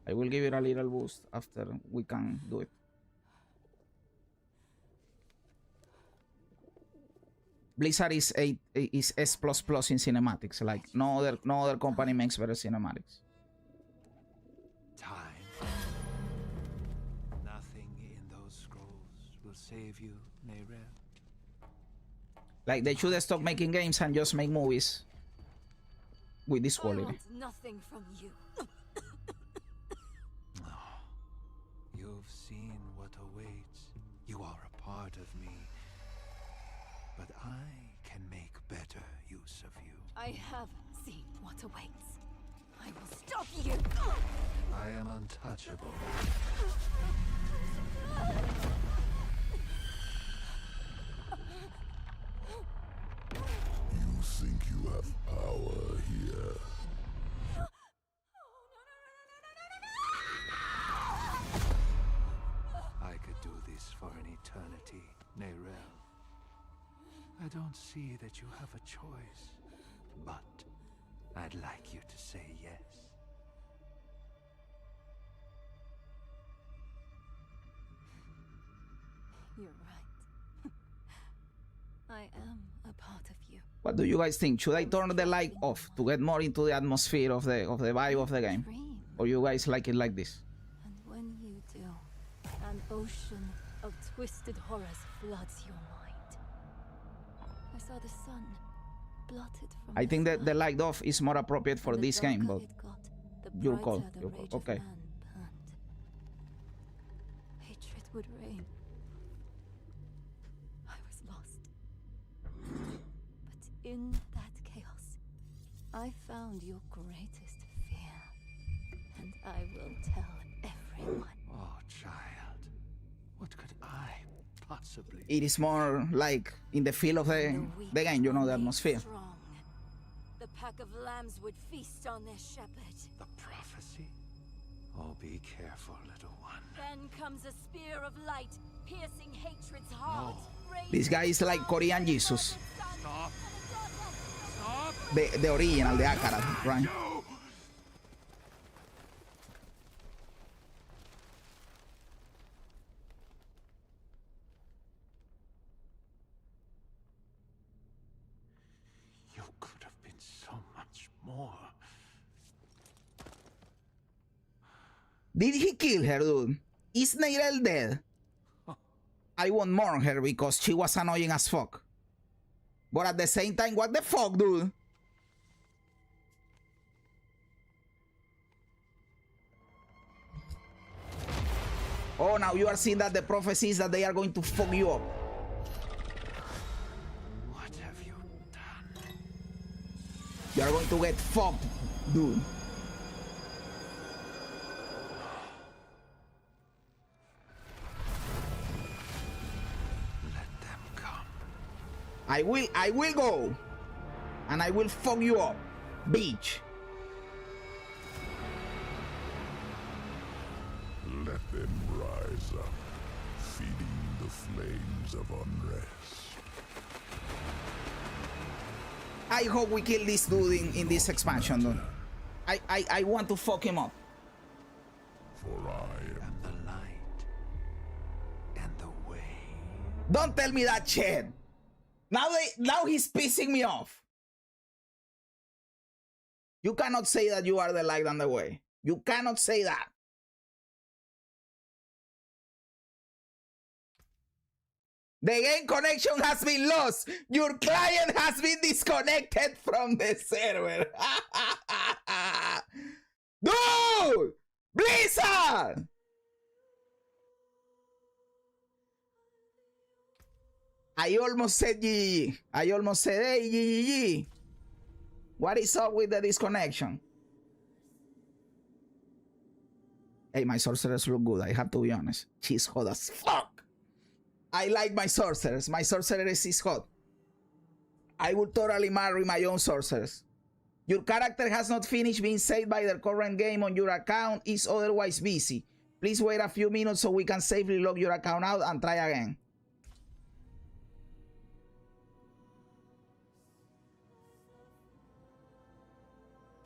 I will give it a little boost after we can do it. Blizzard is S++ in cinematics. Like no other company makes better cinematics. Time. Nothing in those scrolls will save you, Nerel. Like they should stop making games and just make movies with this I quality. want nothing from you. You've seen what awaits. You are a part of me. But I can make better use of you. I have seen what awaits. I will stop you! I am untouchable. You think you have power here? I could do this for an eternity, Neyrel. I don't see that you have a choice, but I'd like you to say yes. You're right. I am a part of you. What do you guys think? Should I turn the light off to get more into the atmosphere of the vibe of the game? Dream. Or you guys like it like this? And when you do, an ocean of twisted horrors floods your mind. I saw the sun blotted from I think that the light off is more appropriate for this game, but your call. Your call. Okay. Hatred would reign. I was lost. But in that chaos, I found your greatest fear. And I will tell everyone. Oh, child. What could I possibly... It is more like in the feel of the game, you know, the atmosphere. Strong. The pack of lambs would feast on their shepherd. The prophecy? Oh, be careful, little one. Then comes a spear of light, piercing hatred's heart. This guy is like Korean Jesus. Stop! Stop! The original, the Akara, right? You could have been so much more. Did he kill her, dude? Is Neyrel dead? I won't mourn her because she was annoying as fuck. But at the same time, what the fuck, dude? Oh, now you are seeing that the prophecy is that they are going to fuck you up. What have you done? You are going to get fucked, dude. Let them come. I will go. And I will fuck you up, bitch. Let them rise up, feeding the flames of unrest. I hope we kill this dude in this expansion, dude. I want to fuck him up. For I am And the light. And the way. Don't tell me that shit. Now he's pissing me off. You cannot say that you are the light and the way. You cannot say that. The game connection has been lost. Your client has been disconnected from the server. Dude! Blizzard! I almost said GG. I almost said, hey, GG. What is up with the disconnection? Hey, my sorcerers look good. I have to be honest. She's hot as fuck. I like my sorcerers. My sorceress is hot. I would totally marry my own sorceress. Your character has not finished being saved by the current game on your account. Is otherwise busy. Please wait a few minutes so we can safely log your account out and try again.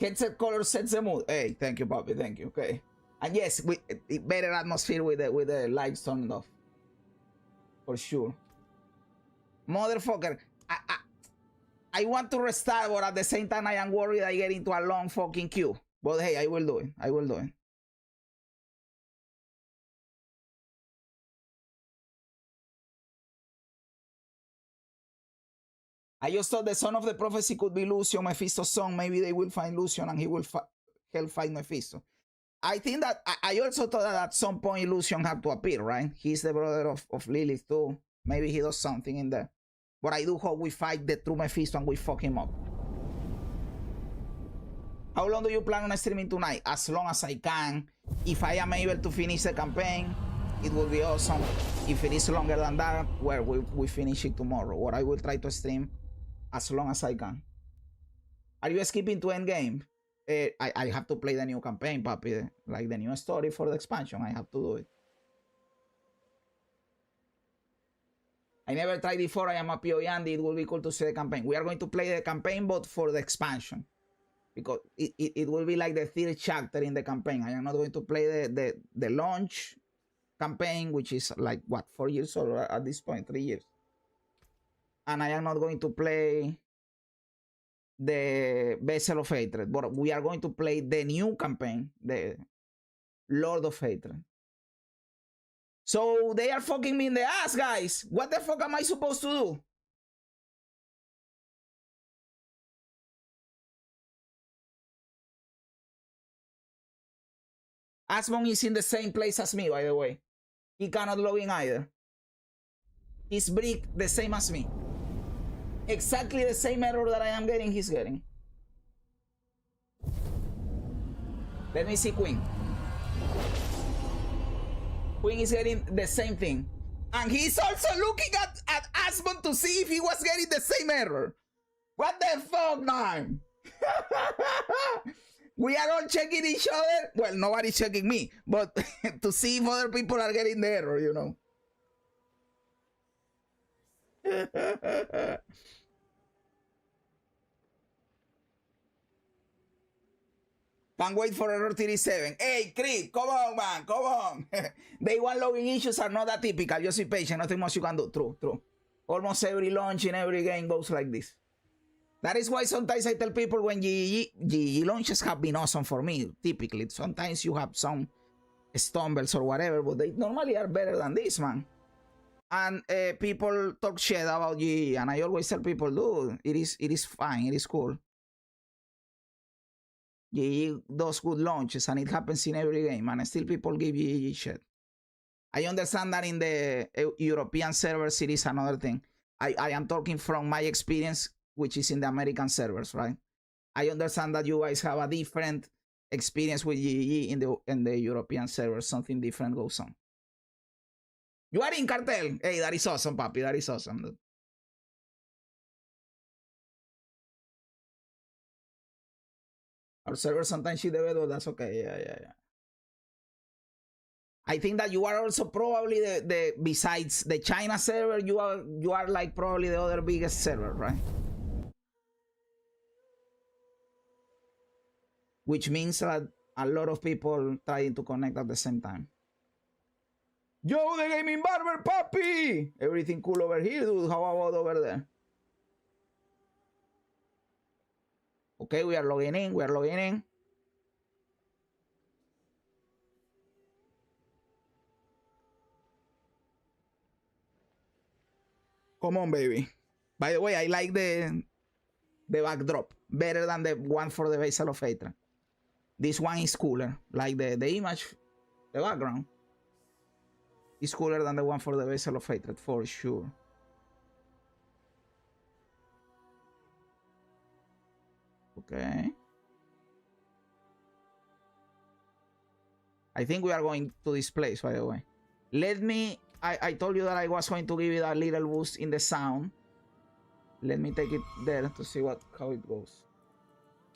Headset color sets the mood. Hey, thank you, Bobby. Thank you. Okay. And yes, better atmosphere with the lights turned off. For sure. Motherfucker. I want to restart, but at the same time, I am worried I get into a long fucking queue. But hey, I will do it. I will do it. I just thought the son of the prophecy could be Lucian, Mephisto's son. Maybe they will find Lucian and he will help fight Mephisto. I think that I also thought that at some point Lucian had to appear, right? He's the brother of Lilith too. Maybe he does something in there. But I do hope we fight the true Mephisto and we fuck him up. How long do you plan on streaming tonight? As long as I can. If I am able to finish the campaign, it will be awesome. If it is longer than that, well, we finish it tomorrow. Or I will try to stream as long as I can. Are you skipping to endgame? I have to play the new campaign, papi. Like the new story for the expansion. I have to do it. I never tried before. I am a PoE Andy. It will be cool to see the campaign. We are going to play the campaign, but for the expansion. Because it will be like the third chapter in the campaign. I am not going to play the launch campaign, which is like, what, 4 years old at this point, 3 years. And I am not going to play the Vessel of Hatred. But we are going to play the new campaign, the Lord of Hatred. So they are fucking me in the ass, guys. What the fuck am I supposed to do? Asmon is in the same place as me, by the way. He cannot log in either. He's brick the same as me. Exactly the same error that I am getting, he's getting. Let me see Queen. Queen is getting the same thing. And he's also looking at Asmon to see if he was getting the same error. What the fuck, man? We are all checking each other. Well, nobody's checking me, but to see if other people are getting the error, you know. Can't wait for error 37. Hey, Creed, come on, man, come on. Day one logging issues are not that typical. Just be patient, nothing much you can do. True, true. Almost every launch in every game goes like this. That is why sometimes I tell people when GG launches have been awesome for me, typically. Sometimes you have some stumbles or whatever, but they normally are better than this, man. And people talk shit about GG, and I always tell people, dude, it is fine, it is cool. GG does good launches, and it happens in every game, and still people give GG shit. I understand that in the European servers, it is another thing. I am talking from my experience, which is in the American servers, right? I understand that you guys have a different experience with GG in the European servers. Something different goes on. You are in cartel. Hey, that is awesome, papi. That is awesome, dude. Our server sometimes she debe, that's okay. Yeah. I think that you are also probably the besides the China server, you are like probably the other biggest server, right? Which means that a lot of people trying to connect at the same time. Yo, the gaming barber, papi! Everything cool over here, dude. How about over there? Okay, we are logging in. We are logging in. Come on, baby. By the way, I like the backdrop better than the one for the Vessel of Hatred. This one is cooler. Like the image, the background is cooler than the one for the Vessel of Hatred, for sure. Okay. I think we are going to this place, by the way. Let me... I told you that I was going to give it a little boost in the sound. Let me take it there to see how it goes.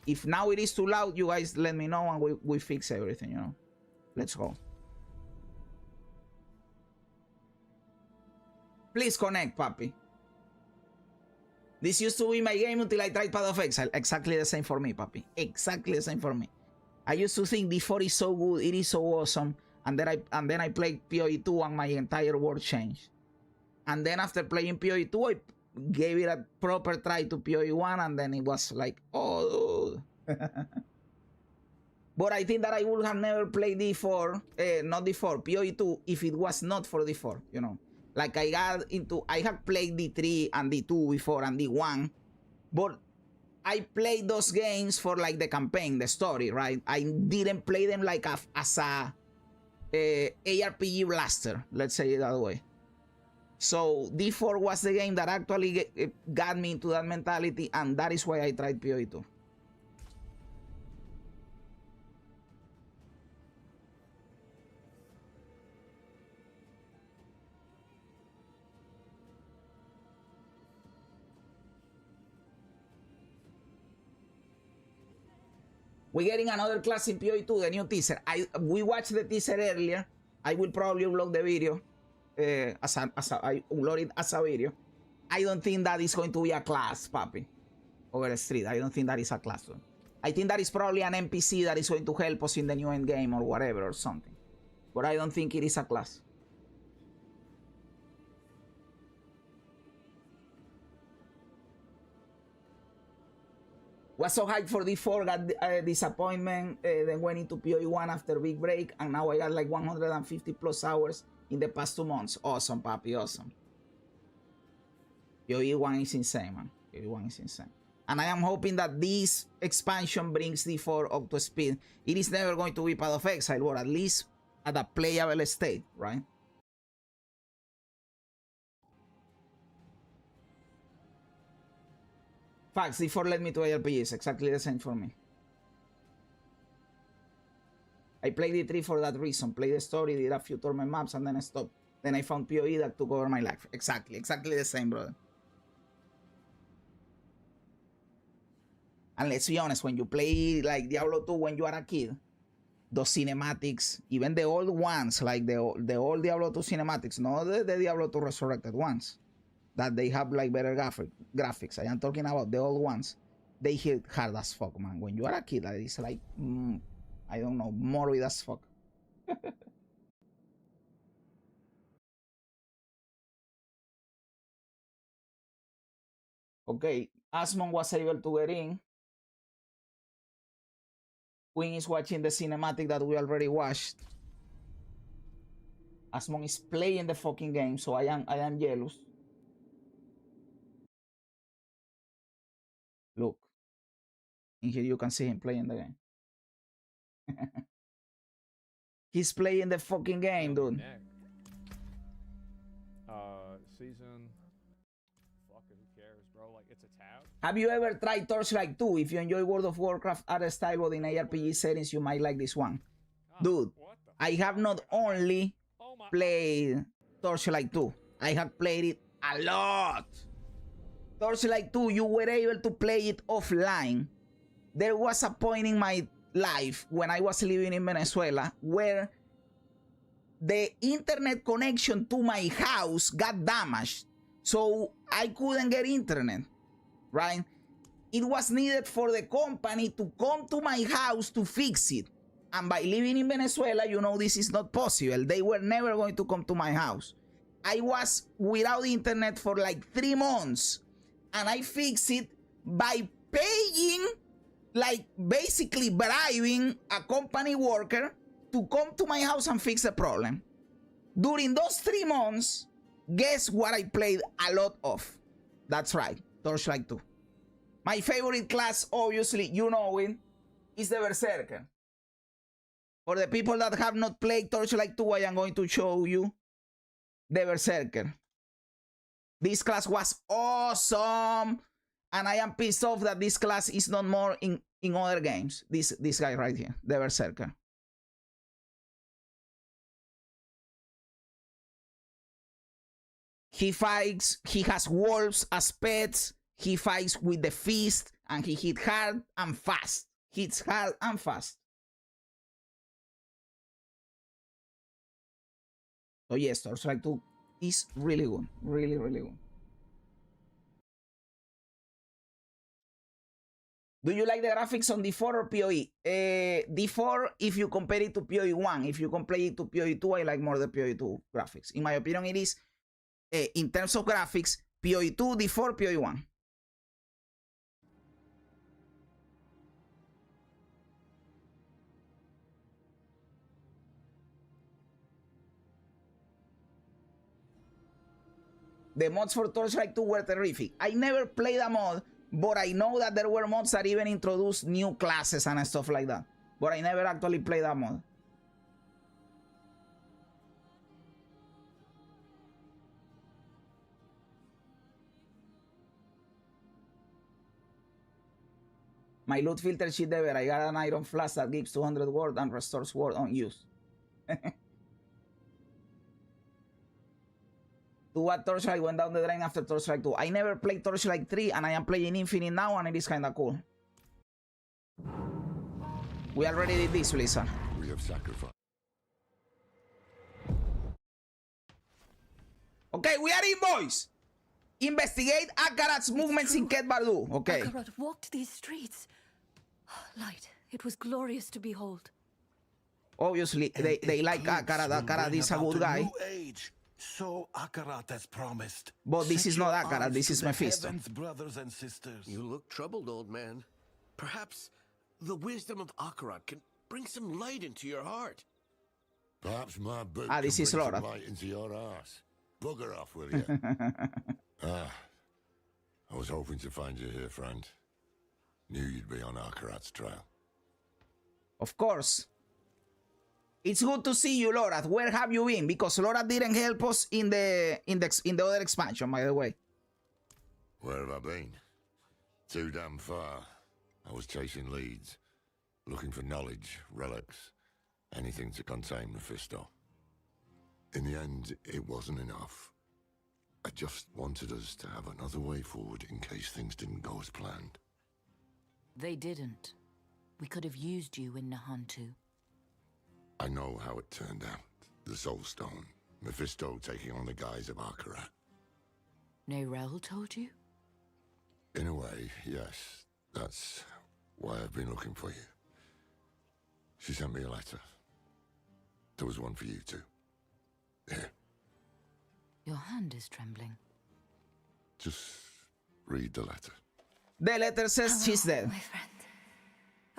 If now it is too loud, you guys let me know and we fix everything, you know. Let's go. Please connect, papi. This used to be my game until I tried Path of Exile. Exactly the same for me, papi. Exactly the same for me. I used to think D4 is so good, it is so awesome. And then I played PoE 2 and my entire world changed. And then after playing PoE 2, I gave it a proper try to PoE 1 and then it was like, oh, dude. But I think that I would have never played D4, not D4, PoE 2 if it was not for D4, you know. Like I have played D3 and D2 before and D1, but I played those games for like the campaign, the story, right? I didn't play them like as a ARPG blaster, let's say it that way. So D4 was the game that actually got me into that mentality, and that is why I tried PoE 2. We're getting another class in PoE2, the new teaser. We watched the teaser earlier. I will probably upload the video I upload it as a video. I don't think that is going to be a class, papi, over the street. I don't think that is a class. I think that is probably an NPC that is going to help us in the new end game or whatever or something. But I don't think it is a class. Was so hyped for D4, got disappointment, then went into PoE1 after big break, and now I got like 150 plus hours in the past 2 months. Awesome, papi, awesome. PoE1 is insane, man. PoE1 is insane. And I am hoping that this expansion brings D4 up to speed. It is never going to be Path of Exile, but at least at a playable state, right? Facts, D4 led me to ARPGs, exactly the same for me. I played D3 for that reason, played the story, did a few tournament maps, and then I stopped. Then I found PoE that took over my life. Exactly the same, brother. And let's be honest, when you play like Diablo 2 when you are a kid, those cinematics, even the old ones, like the old Diablo 2 cinematics, not the Diablo 2 resurrected ones, that they have like better graphics. I am talking about the old ones. They hit hard as fuck, man. When you are a kid, that is like, I don't know, morbid as fuck. Okay, Asmon was able to get in. Queen is watching the cinematic that we already watched. Asmon is playing the fucking game, so I am jealous. Look. In here you can see him playing the game. He's playing the fucking game, dude. Season. Fuck it, who cares, bro? Like, it's a tab. Have you ever tried Torchlight 2? If you enjoy World of Warcraft art style but in ARPG settings, you might like this one. Dude, I have not only played Torchlight 2, I have played it a lot. Torchlight 2, you were able to play it offline. There was a point in my life when I was living in Venezuela where the internet connection to my house got damaged. So I couldn't get internet, right? It was needed for the company to come to my house to fix it. And by living in Venezuela, you know this is not possible. They were never going to come to my house. I was without internet for like 3 months. And I fixed it by paying, like basically bribing a company worker to come to my house and fix the problem. During those 3 months, guess what I played a lot of? That's right, Torchlight 2. My favorite class, obviously, you know it, is the Berserker. For the people that have not played Torchlight 2, I am going to show you the Berserker. This class was awesome, and I am pissed off that this class is not more in other games. This guy right here, the Berserker. He fights, he has wolves as pets, he fights with the fist, and he hits hard and fast. Hits hard and fast. So yes, Torchlight 2 is really good. Really, really good. Do you like the graphics on D4 or PoE? D4, if you compare it to PoE1. If you compare it to PoE2, I like more the PoE2 graphics. In my opinion, it is, in terms of graphics, PoE2, D4, PoE1. The mods for Torchlight 2 were terrific. I never played a mod, but I know that there were mods that even introduced new classes and stuff like that. But I never actually played that mod. My loot filter shit there. I got an iron flask that gives 200 word and restores word on use. To what Torchlight went down the drain after Torchlight 2. I never played Torchlight 3 and I am playing Infinite now and it is kinda cool. We already did this, Blizzard. We have sacrificed. Okay, we are in, boys. Investigate Akarat's movements in Ket Bardu. Okay. Akarat walked these streets. Light. It was glorious to behold. Obviously, they like Akarat. Akarat is a good guy. So Akarat has promised. But this is not Akarat. This is Mephisto. Brothers and sisters. You look troubled, old man. Perhaps the wisdom of Akarat can bring some light into your heart. Perhaps my book this can is bring Laura. some light into your ass. Bugger off, will you? I was hoping to find you here, friend. Knew you'd be on Akarat's trail. Of course. It's good to see you, Laura. Where have you been? Because Laura didn't help us in the other expansion, by the way. Where have I been? Too damn far. I was chasing leads, looking for knowledge, relics, anything to contain Mephisto. In the end, it wasn't enough. I just wanted us to have another way forward in case things didn't go as planned. They didn't. We could have used you in Nahantu. I know how it turned out. The Soul Stone, Mephisto taking on the guise of Akarat. Nerel told you? In a way, yes. That's why I've been looking for you. She sent me a letter. There was one for you too. Here. Your hand is trembling. Just read the letter. The letter says she's dead. My friend.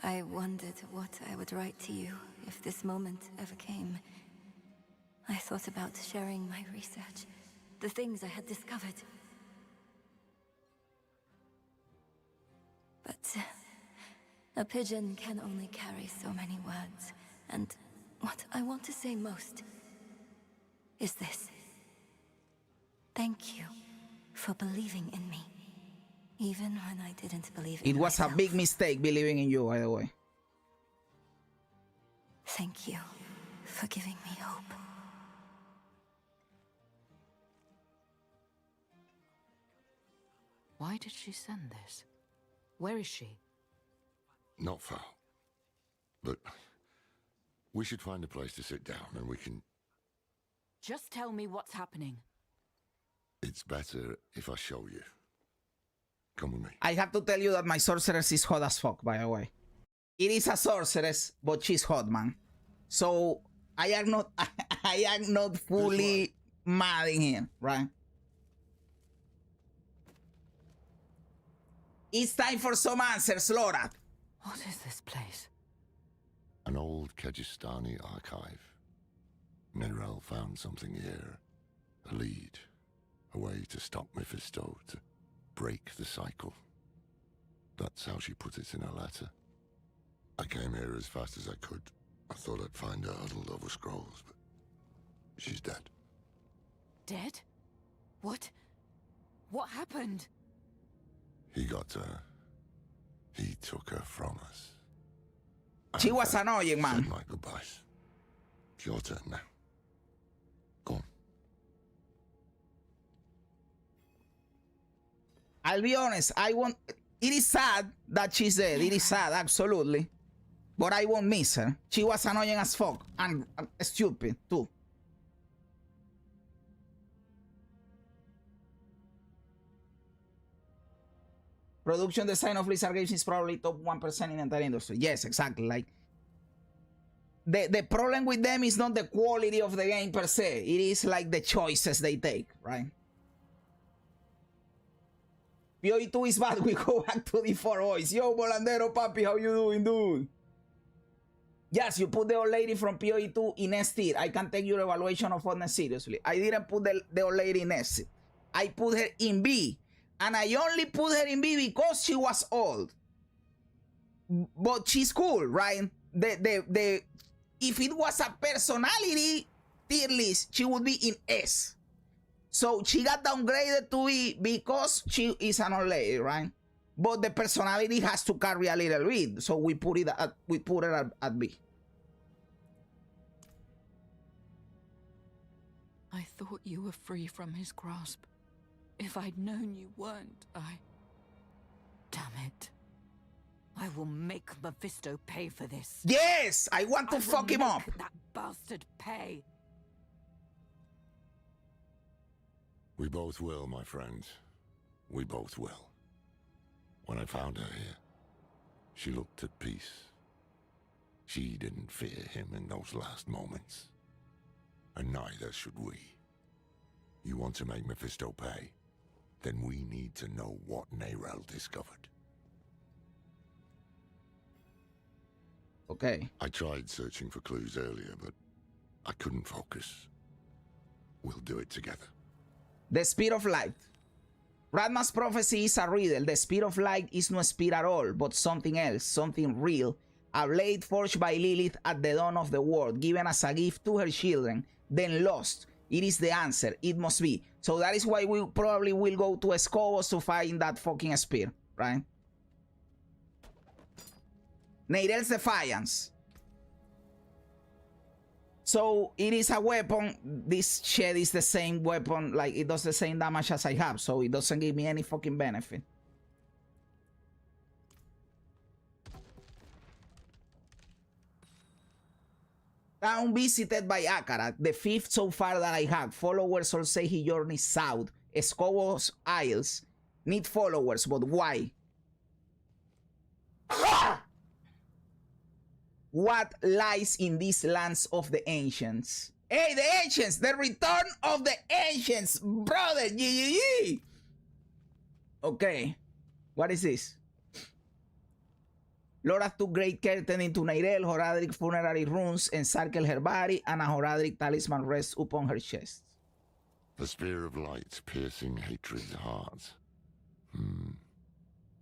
I wondered what I would write to you if this moment ever came. I thought about sharing my research, the things I had discovered. But a pigeon can only carry so many words, and what I want to say most is this. Thank you for believing in me, even when I didn't believe in It was myself. a big mistake believing in you, by the way. Thank you for giving me hope. Why did she send this? Where is she? Not far. But we should find a place to sit down and we can... Just tell me what's happening. It's better if I show you. Come with me. I have to tell you that my sorceress is hot as fuck, by the way. It is a sorceress, but she's hot, man. So I am not fully mad in here, right? It's time for some answers, Laura. What is this place? An old Kegistani archive. Nerel found something here. A lead. A way to stop Mephisto, to break the cycle. That's how she put it in her letter. I came here as fast as I could. I thought I'd find her huddled over scrolls, but she's dead. Dead? What? What happened? He got her. He took her from us. She was annoying, man. Said my goodbyes. It's your turn now. Go on. I'll be honest, it is sad that she's dead. It is sad, absolutely. But I won't miss her. She was annoying as fuck and stupid too. Production design of Blizzard Games is probably top 1% in the entire industry. Yes, exactly. Like the problem with them is not the quality of the game per se. It is like the choices they take, right? PoE2 is bad. We go back to the 4 boys. Yo, Volandero Papi, how you doing, dude? Yes, you put the old lady from PoE2 in S tier. I can take your evaluation of honest seriously. I didn't put the old lady in S. I put her in B. And I only put her in B because she was old. But she's cool, right? If it was a personality tier list, she would be in S. So she got downgraded to E because she is an old lady, right? But the personality has to carry a little bit. So we put her at B. I thought you were free from his grasp. If I'd known you weren't, Damn it. I will make Mephisto pay for this. Yes! I want to fuck him up! That bastard pay. We both will, my friend. We both will. When I found her here, she looked at peace. She didn't fear him in those last moments. And neither should we. You want to make Mephisto pay? Then we need to know what Neyrelle discovered. Okay. I tried searching for clues earlier, but I couldn't focus. We'll do it together. The Spear of Light. Radma's prophecy is a riddle. The Spear of Light is no spear at all, but something else, something real. A blade forged by Lilith at the dawn of the world, given as a gift to her children, then lost. It is the answer. It must be. So that is why we probably will go to Escobos to find that fucking spear, right? Neyrelle's Defiance. So it is a weapon. This shed is the same weapon, like it does the same damage as I have, so it doesn't give me any fucking benefit. Town visited by Akarat, the fifth so far that I have. Followers all say he journeys south. Escobos Isles need followers, but why? What lies in these lands of the ancients? Hey, the ancients! The return of the ancients! Brother! Yee. Okay. What is this? Laura took great care tending to Neyrelle. Horadric funerary runes encircle her body, and a Horadric talisman rests upon her chest. The Spear of Light piercing hatred's heart.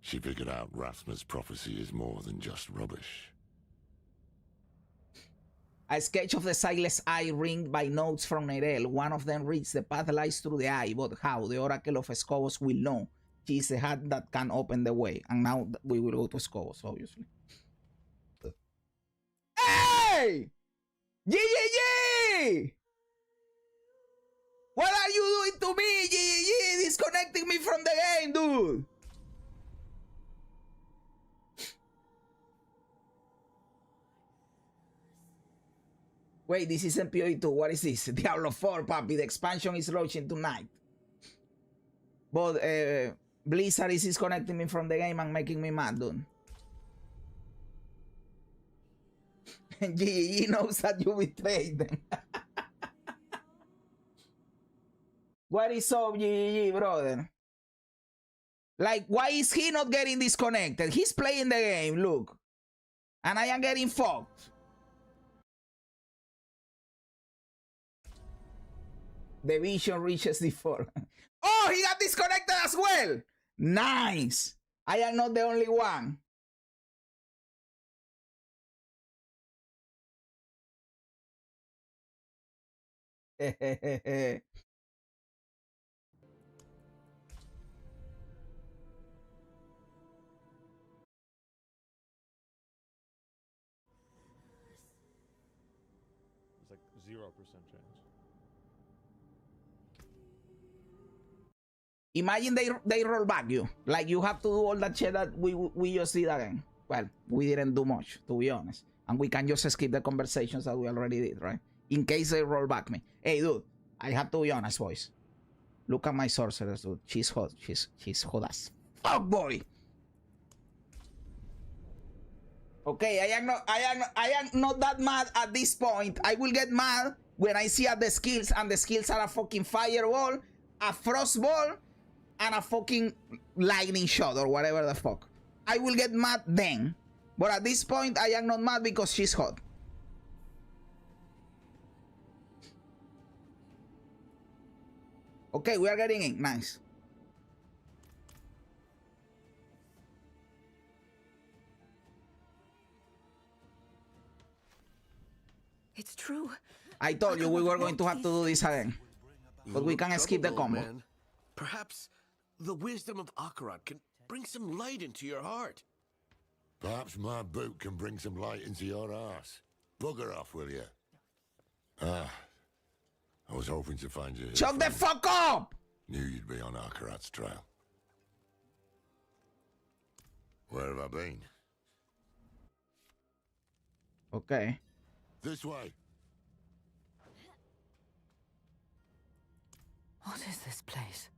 She figured out Rathma's prophecy is more than just rubbish. A sketch of the sightless eye ringed by notes from Neyrelle. One of them reads, the path lies through the eye, but how? The Oracle of Escobos will know. She is the hat that can open the way. And now we will go to Escobos, obviously. Hey! Yee! What are you doing to me, Yee? Disconnecting me from the game, dude! Wait, this isn't PoE2. What is this? Diablo 4, papi. The expansion is launching tonight. But Blizzard is disconnecting me from the game and making me mad, dude. And GG knows that you betrayed them. What is up, GG, brother? Like, why is he not getting disconnected? He's playing the game, look. And I am getting fucked. The vision reaches the floor. Oh, he got disconnected as well. Nice. I am not the only one. It's like 0% chance. Imagine they roll back you. Like you have to do all that shit that we just did again. Well, we didn't do much, to be honest. And we can just skip the conversations that we already did, right? In case they roll back me. Hey, dude, I have to be honest, boys. Look at my sorceress, dude. She's hot. She's hot as fuck, boy. Okay, I am not that mad at this point. I will get mad when I see the skills, and the skills are a fucking fireball, a frostball, and a fucking lightning shot or whatever the fuck. I will get mad then. But at this point, I am not mad because she's hot. Okay, we are getting in. Nice. It's true. I told you we were going to have to do this again. But we can skip the combo. Man. Perhaps the wisdom of Akarat can bring some light into your heart. Perhaps my boot can bring some light into your arse. Bugger off, will you? I was hoping to find you here. Shut the fuck up! Knew you'd be on Akarat's trail. Where have I been? Okay. This way. What is this place?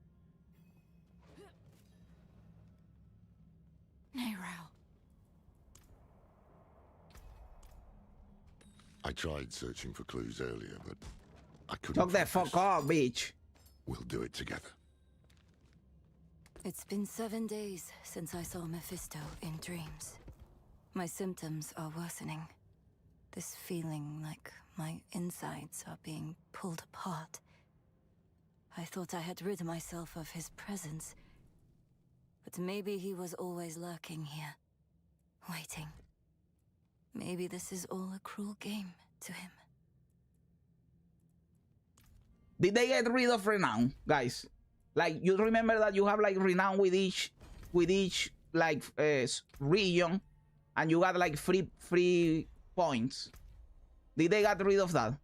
Nerel. I tried searching for clues earlier, but I couldn't. Talk the fuck off, bitch. We'll do it together. It's been 7 days since I saw Mephisto in dreams. My symptoms are worsening. This feeling like my insides are being pulled apart. I thought I had rid myself of his presence. But maybe he was always lurking here, waiting. Maybe this is all a cruel game to him. Did they get rid of renown, guys? Like, you remember that you have like renown with each like region, and you got like free points. Did they get rid of that?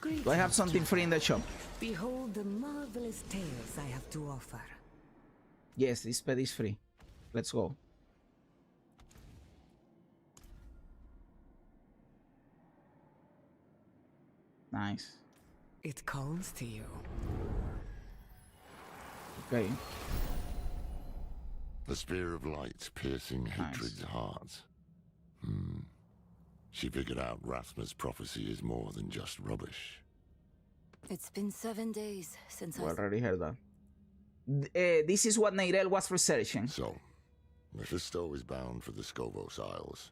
Do I have something free in the shop? Behold the marvelous tales I have to offer. Yes, this pet is free. Let's go. Nice. It calls to you. Okay. The spear of light piercing hatred's heart. She figured out Rathma's prophecy is more than just rubbish. It's been 7 days since I already heard that. This is what Neyrelle was researching. So, Mephisto is bound for the Scovos Isles.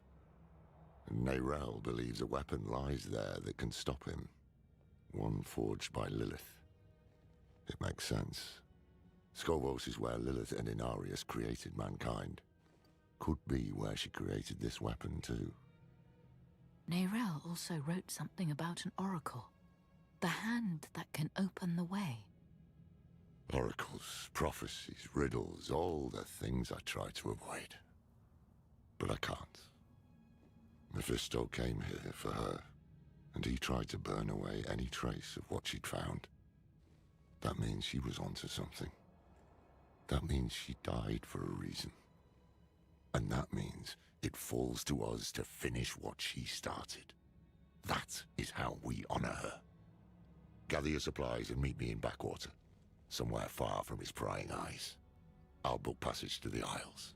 And Neyrelle believes a weapon lies there that can stop him. One forged by Lilith. It makes sense. Scovos is where Lilith and Inarius created mankind. Could be where she created this weapon too. Neyrelle also wrote something about an oracle. The hand that can open the way. Oracles, prophecies, riddles, all the things I try to avoid. But I can't. Mephisto came here for her, and he tried to burn away any trace of what she'd found. That means she was onto something. That means she died for a reason. And that means it falls to us to finish what she started. That is how we honor her. Gather your supplies and meet me in Backwater, somewhere far from his prying eyes. I'll book passage to the Isles.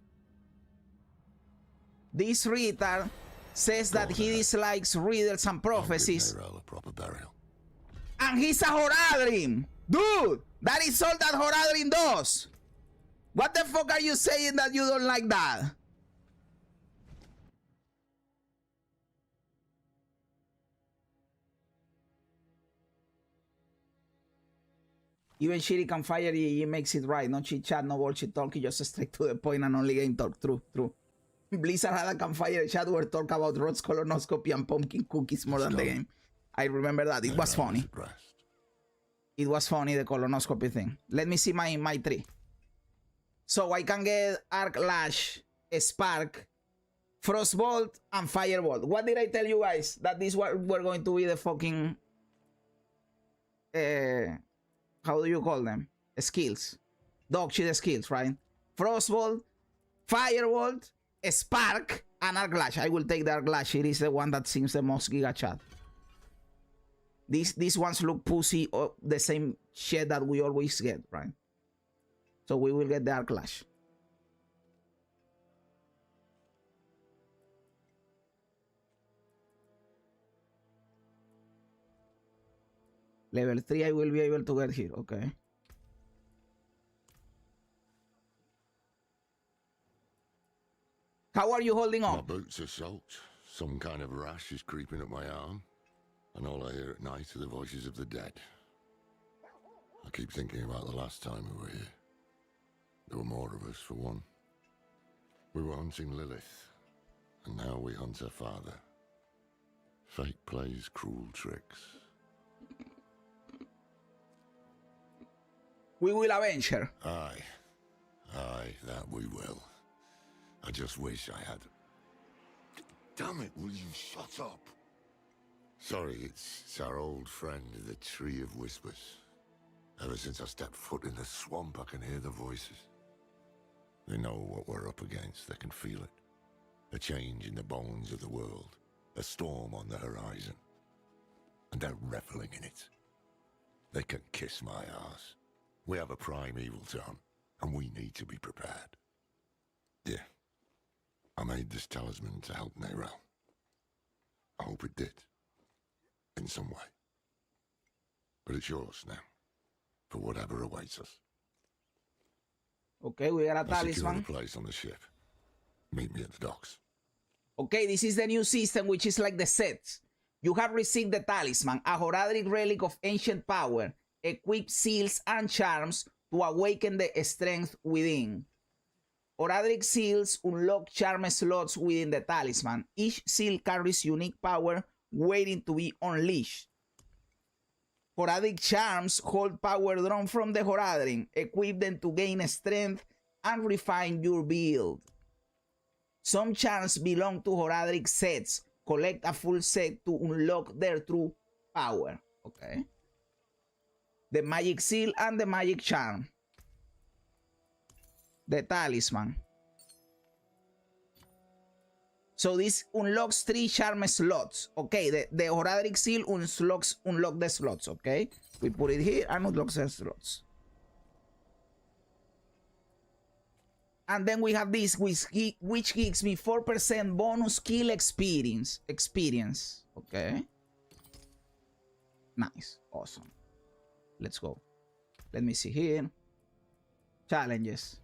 This retard says that he dislikes riddles and prophecies. I'll give Neyrelle a proper burial. And he's a Horadrim! Dude! That is all that Horadrim does! What the fuck are you saying that you don't like that? Even Shiri can fire you, he makes it right. No chit chat, no bullshit talking, just straight to the point and only game talk. True. Blizzard had a campfire chat where talk about Rod's colonoscopy and pumpkin cookies more than the game. I remember that. It was funny. It was funny, the colonoscopy thing. Let me see my tree. So I can get Arc Lash, Spark, Frostbolt, and Firebolt. What did I tell you guys? That these were going to be the fucking... how do you call them? Skills. Dog shit skills, right? Frostbolt, Firebolt, Spark, and Arc Lash. I will take the Arc Lash. It is the one that seems the most giga chat. These ones look pussy, or the same shit that we always get, right? So we will get the Arc Lash. Level 3 I will be able to get here, okay. How are you holding on? My boots are soaked. Some kind of rash is creeping up my arm. And all I hear at night are the voices of the dead. I keep thinking about the last time we were here. There were more of us, for one. We were hunting Lilith, and now we hunt her father. Fate plays cruel tricks. We will avenge her. Aye, that we will. I just wish I had... Damn it, will you shut up? Sorry, it's our old friend, the Tree of Whispers. Ever since I stepped foot in the swamp, I can hear the voices. They know what we're up against, they can feel it. A change in the bones of the world. A storm on the horizon. And they're reveling in it. They can kiss my ass. We have a primeval town, and we need to be prepared. Yeah. I made this talisman to help Neyrelle. I hope it did. In some way. But it's yours now. For whatever awaits us. Okay, we got a I'll secure talisman. the place on the ship. Meet me at the docks. Okay, this is the new system, which is like the sets. You have received the talisman, a Horadric relic of ancient power. Equip seals and charms to awaken the strength within. Horadric seals unlock charm slots within the talisman. Each seal carries unique power waiting to be unleashed. Horadric charms hold power drawn from the Horadric. Equip them to gain strength and refine your build. Some charms belong to Horadric sets. Collect a full set to unlock their true power. Okay. The magic seal and the magic charm. The talisman. So this unlocks 3 charm slots. Okay, the Horadric seal unlock the slots. Okay, we put it here and unlocks the slots. And then we have this, which gives me 4% bonus skill experience. Okay. Nice. Awesome. Let's go. Let me see here. Challenges.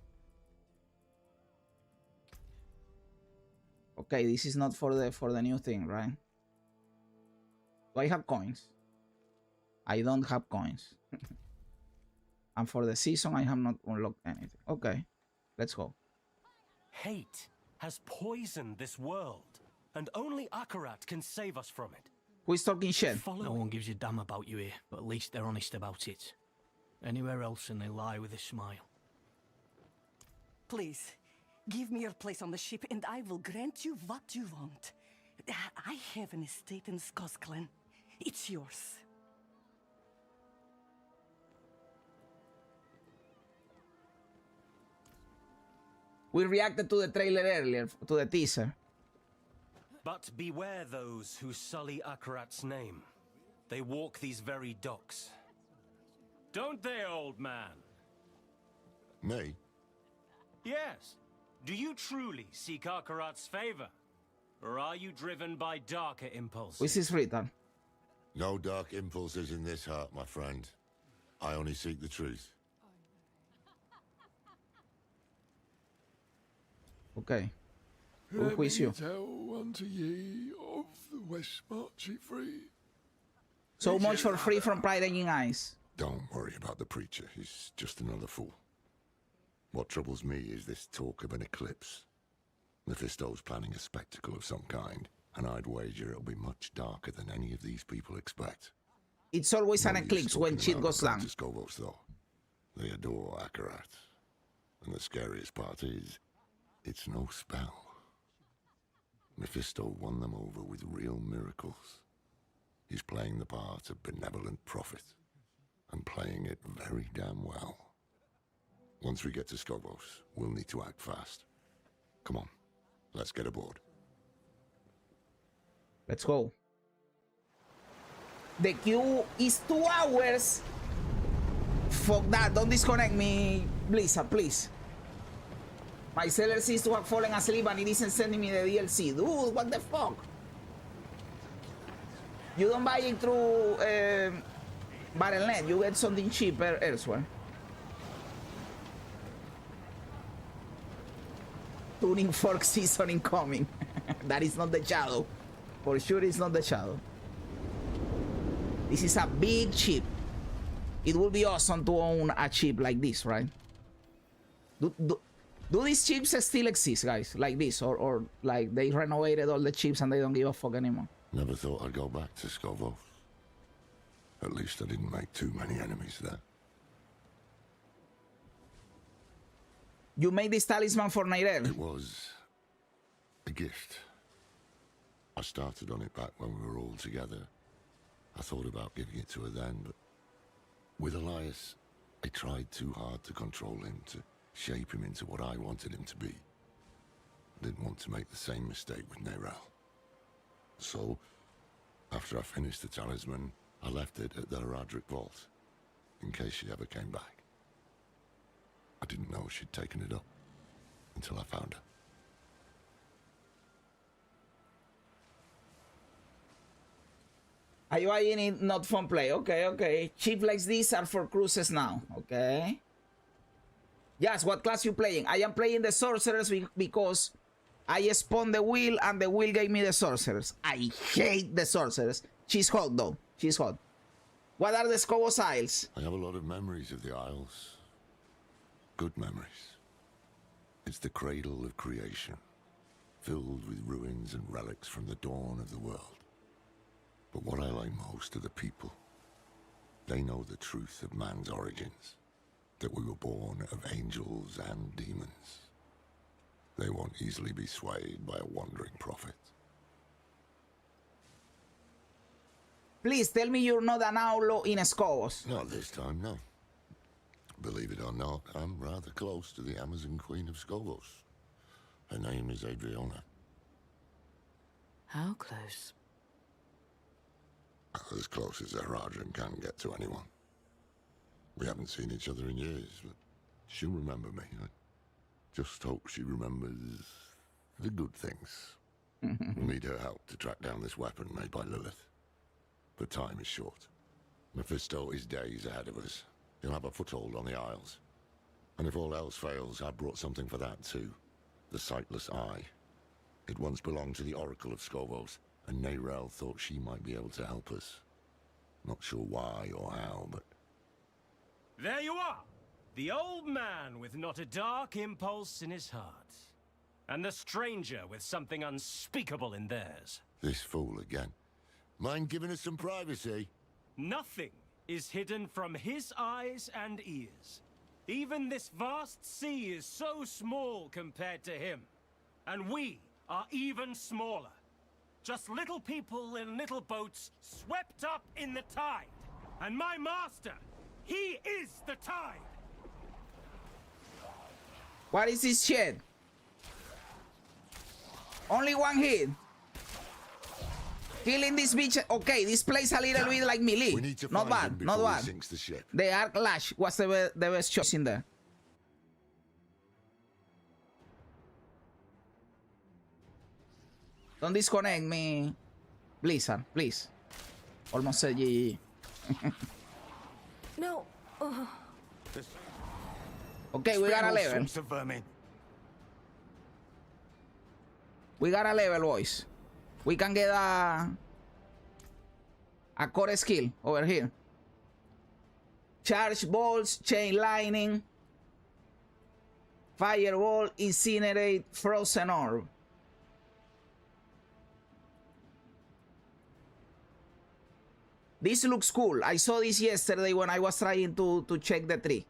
Okay, this is not for the new thing, right? Do I have coins? I don't have coins. And for the season, I have not unlocked anything. Okay, let's go. Hate has poisoned this world, and only Akarat can save us from it. Who is talking shit? No one gives a damn about you here, but at least they're honest about it. Anywhere else and they lie with a smile. Please, give me your place on the ship and I will grant you what you want. I have an estate in Skosklen. It's yours. We reacted to the trailer earlier, to the teaser. But beware those who sully Akarat's name. They walk these very docks. Don't they, old man? Me? Yes. Do you truly seek Akarat's favor? Or are you driven by darker impulses? Which is written? No dark impulses in this heart, my friend. I only seek the truth. Okay. Who Let me is you? tell unto ye of the West Marchy free. So much for free from Pride in Eyes. Don't worry about the preacher. He's just another fool. What troubles me is this talk of an eclipse. Mephisto's planning a spectacle of some kind, and I'd wager it'll be much darker than any of these people expect. It's always an eclipse when shit goes down. Scovos, though. They adore Akarat. And the scariest part is, it's no spell. Mephisto won them over with real miracles. He's playing the part of benevolent prophet, and playing it very damn well. Once we get to Scovos, we'll need to act fast. Come on, let's get aboard. Let's go. The queue is 2 hours. Fuck that, don't disconnect me, Blizzard, please. My seller seems to have fallen asleep and it isn't sending me the DLC. Dude, what the fuck? You don't buy it through Battle.net, you get something cheaper elsewhere. Tuning fork season incoming. That is not the shadow. For sure it's not the shadow. This is a big chip. It would be awesome to own a chip like this, right? Do these chips still exist, guys? Like this? Or like they renovated all the chips and they don't give a fuck anymore? Never thought I'd go back to Scovos. At least I didn't make too many enemies there. You made this talisman for Neyrelle? It was a gift. I started on it back when we were all together. I thought about giving it to her then, but with Elias, I tried too hard to control him, to shape him into what I wanted him to be. didn't want to make the same mistake with Nerel. So, after I finished the talisman, I left it at the Heradric Vault, in case she ever came back. I didn't know she'd taken it up until I found her. Are you buying it? Not fun play. Okay, okay. Cheap like these are for cruises now. Okay. Yes, what class you playing? I am playing the sorcerers because I spawned the wheel and the wheel gave me the sorcerers. I hate the sorcerers. She's hot though. She's hot. What are the Scobos Isles? I have a lot of memories of the Isles. Good memories. It's the cradle of creation, filled with ruins and relics from the dawn of the world. But what I like most are the people. They know the truth of man's origins, that we were born of angels and demons. They won't easily be swayed by a wandering prophet. Please tell me you're not an outlaw in Scobos. Not this time, no. Believe it or not, I'm rather close to the Amazon Queen of Scobos. Her name is Adriana. How close? As close as a Heradrian can get to anyone. We haven't seen each other in years, but she'll remember me. I just hope she remembers the good things. We'll need her help to track down this weapon made by Lilith. But time is short. Mephisto is days ahead of us. He'll have a foothold on the Isles. And if all else fails, I brought something for that too. The Sightless Eye. It once belonged to the Oracle of Scobos, and Nerel thought she might be able to help us. Not sure why or how, but... There you are! The old man with not a dark impulse in his heart. And the stranger with something unspeakable in theirs. This fool again. Mind giving us some privacy? Nothing is hidden from his eyes and ears. Even this vast sea is so small compared to him. And we are even smaller. Just little people in little boats swept up in the tide. And my master, he is the tide. What is this shit? Only one hit. Killing this bitch. Okay, this plays a little bit like melee. Not bad, not bad. The Arc Lash was the best choice in there. Don't disconnect me, Blizzard, please. Almost said GG. No. Okay, we got a level. We got a level, boys. We can get a core skill over here. Charge bolts, chain lightning, fireball, incinerate, frozen orb. This looks cool. I saw this yesterday when I was trying to check the tree.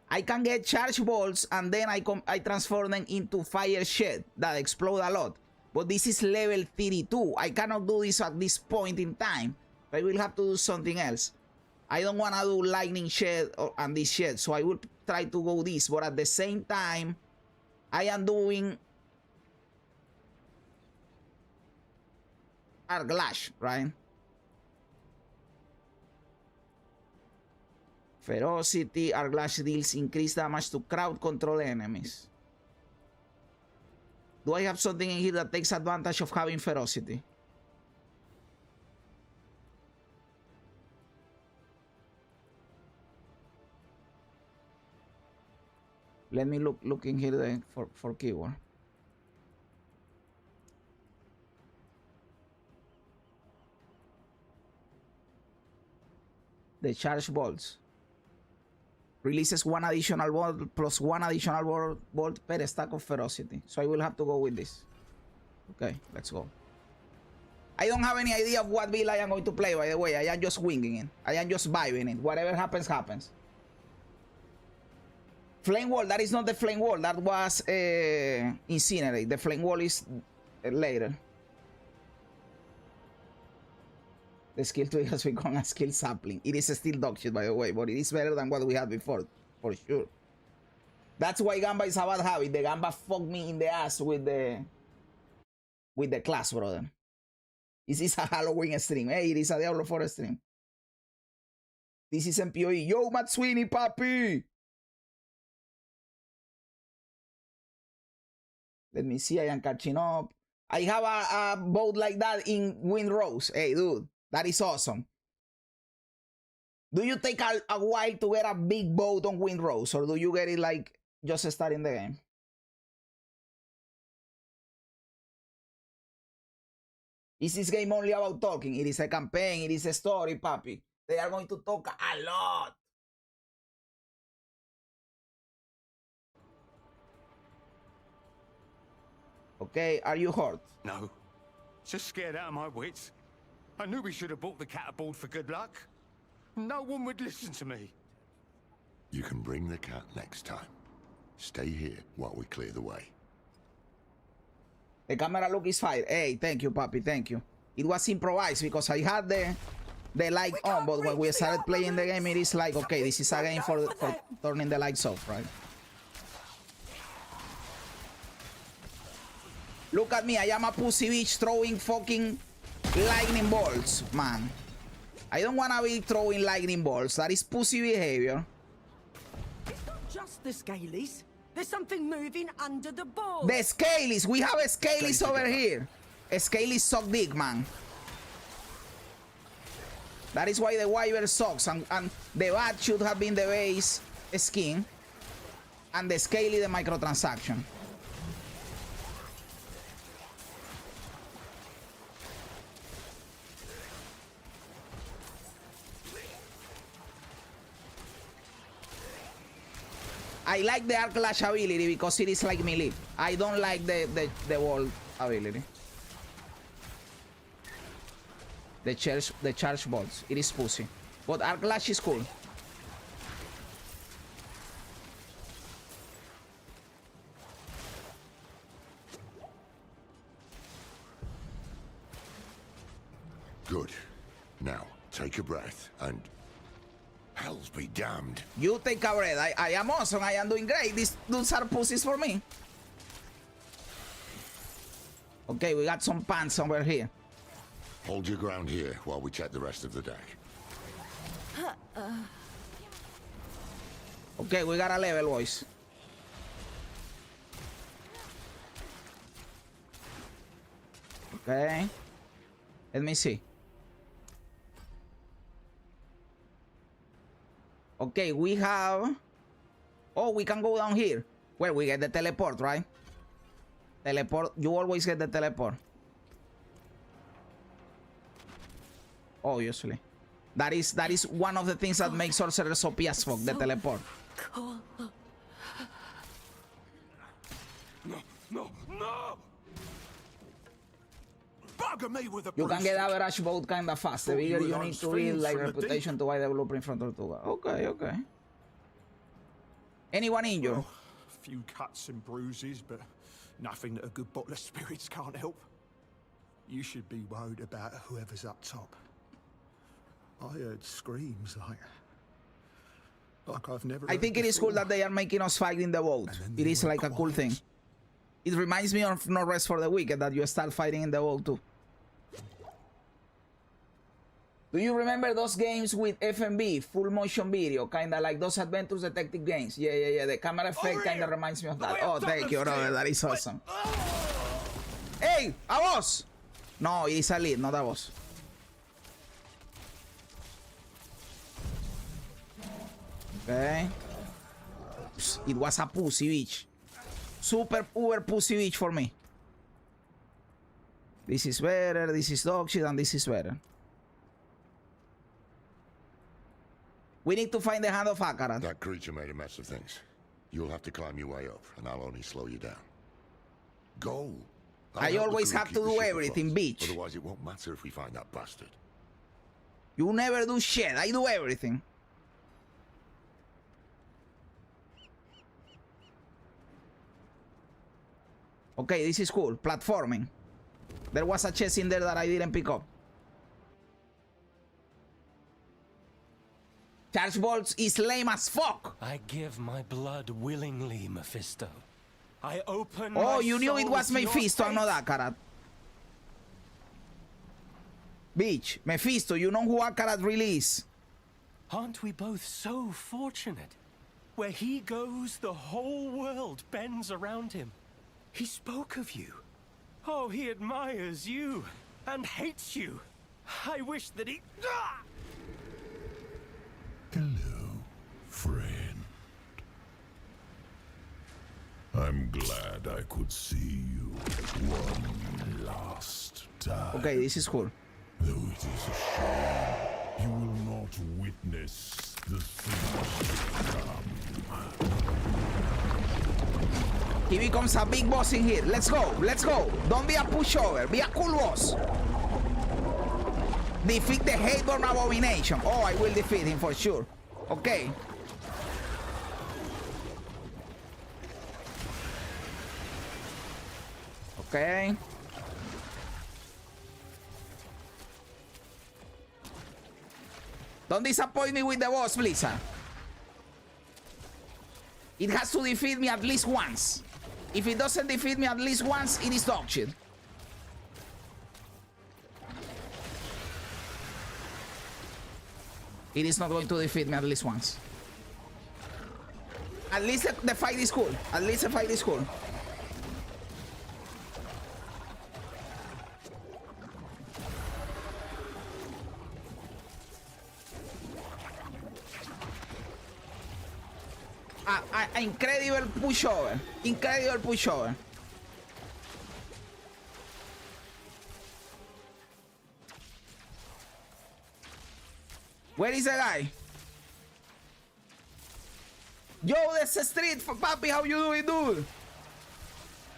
I can get charge bolts and then I transform them into fire shed that explode a lot. But this is level 32. I cannot do this at this point in time. I will have to do something else. I don't want to do lightning shed and this shed, so I will try to go this. But at the same time, I am doing Arc Lash, right? Ferocity, Arc Lash deals increased damage to crowd control enemies. Do I have something in here that takes advantage of having ferocity? Let me look in here for keyword. The charge bolts. Releases one additional bolt plus one additional bolt per stack of ferocity. So I will have to go with this. Okay, let's go. I don't have any idea of what build I am going to play, by the way. I am just winging it. I am just vibing it. Whatever happens, happens. Flame wall, that is not the flame wall. That was incinerate. The flame wall is later. The skill tree has become a skill sapling. It is still dog shit, by the way, but it is better than what we had before, for sure. That's why Gamba is a bad habit. The Gamba fucked me in the ass with the with the class, brother. This is a Halloween stream. Hey, it is a Diablo 4 stream. This is MPOE. Yo, Matt Sweeney, papi. Let me see. I am catching up. I have a boat like that in Windrose. Hey, dude, that is awesome. Do you take a while to get a big boat on Windrose, or do you get it like just starting the game? Is this game only about talking? It is a campaign. It is a story, papi. They are going to talk a lot. Okay, are you hurt? No. Just scared out of my wits. I knew we should have bought the cat aboard for good luck. No one would listen to me. You can bring the cat next time. Stay here while we clear the way. The camera look is fine. Hey, thank you, papi, thank you. It was improvised because I had the light on, but when we started playing the game, it is like, okay, this is a game for turning the lights off, right? Look at me, I am a pussy bitch throwing fucking lightning bolts, man. I don't want to be throwing lightning bolts. That is pussy behavior. It's not just the Scalies. There's something moving under the board. The Scalies. We have a Scalies over here. A Scalies suck dick, man. That is why the Wyvern sucks. And the bat should have been the base skin. And the Scaly the microtransaction. I like the arc lash ability because it is like melee. I don't like the wall ability. The charge bolts. It is pussy. But arc lash is cool. Good. Now, take a breath and... Hells be damned. You take a breath. I am awesome. I am doing great. These dudes are pussies for me. Okay, we got some pants over here. Hold your ground here while we check the rest of the deck. Okay, we got a level, boys. Okay. Let me see. Okay, we have... Oh, we can go down here. Well, we get the teleport, right? Teleport. You always get the teleport. Obviously. That is one of the things that makes sorcerers OP as fuck, the teleport. No! Bugger me with a You can get average boat kinda fast. The bigger you need to build like reputation to buy the blueprint from Tortuga. Okay. Anyone injured? Well, a few cuts and bruises, but nothing that a good bottle of spirits can't help. You should be worried about whoever's up top. I heard screams like I've never. I think it is cool that they are making us fight in the boat. It is like a cool thing. It reminds me of No Rest for the Wicked that you start fighting in the boat too. Do you remember those games with FMV, full motion video, kinda like those Adventures Detective games? Yeah. The camera effect kinda reminds me of that. Oh, thank you, brother. That is awesome. Hey, a boss! No, it is a lead, not a boss. Okay. It was a pussy bitch. Super uber pussy bitch for me. This is better, this is dog shit, and this is better. We need to find the hand of Akarat. That creature made a mess of things. You'll have to climb your way up, and I'll only slow you down. Go. I always have to do everything, bitch. Otherwise, it won't matter if we find that bastard. You never do shit. I do everything. Okay, this is cool. Platforming. There was a chest in there that I didn't pick up. Charge bolts is lame as fuck. I give my blood willingly, Mephisto. I open Oh, my you knew it soul was to your Mephisto and fate. not Akarat. Bitch, Mephisto, you know who Akarat release. Aren't we both so fortunate? Where he goes, the whole world bends around him. He spoke of you. Oh, he admires you and hates you. I wish that he... Ah! Hello, friend. I'm glad I could see you one last time. Okay, this is cool. Though it is a shame you will not witness the things to come. He becomes a big boss in here. Let's go. Let's go. Don't be a pushover. Be a cool boss. Defeat the Hateborn Abomination. Oh, I will defeat him for sure. Okay. Okay. Don't disappoint me with the boss, Blizzard. It has to defeat me at least once. If it doesn't defeat me at least once, it is dog shit. It is not going to defeat me at least once. At least the fight is cool. At least the fight is cool. Incredible pushover. Incredible pushover. Where is the guy? Yo, that's the street for Papi. How you doing, dude?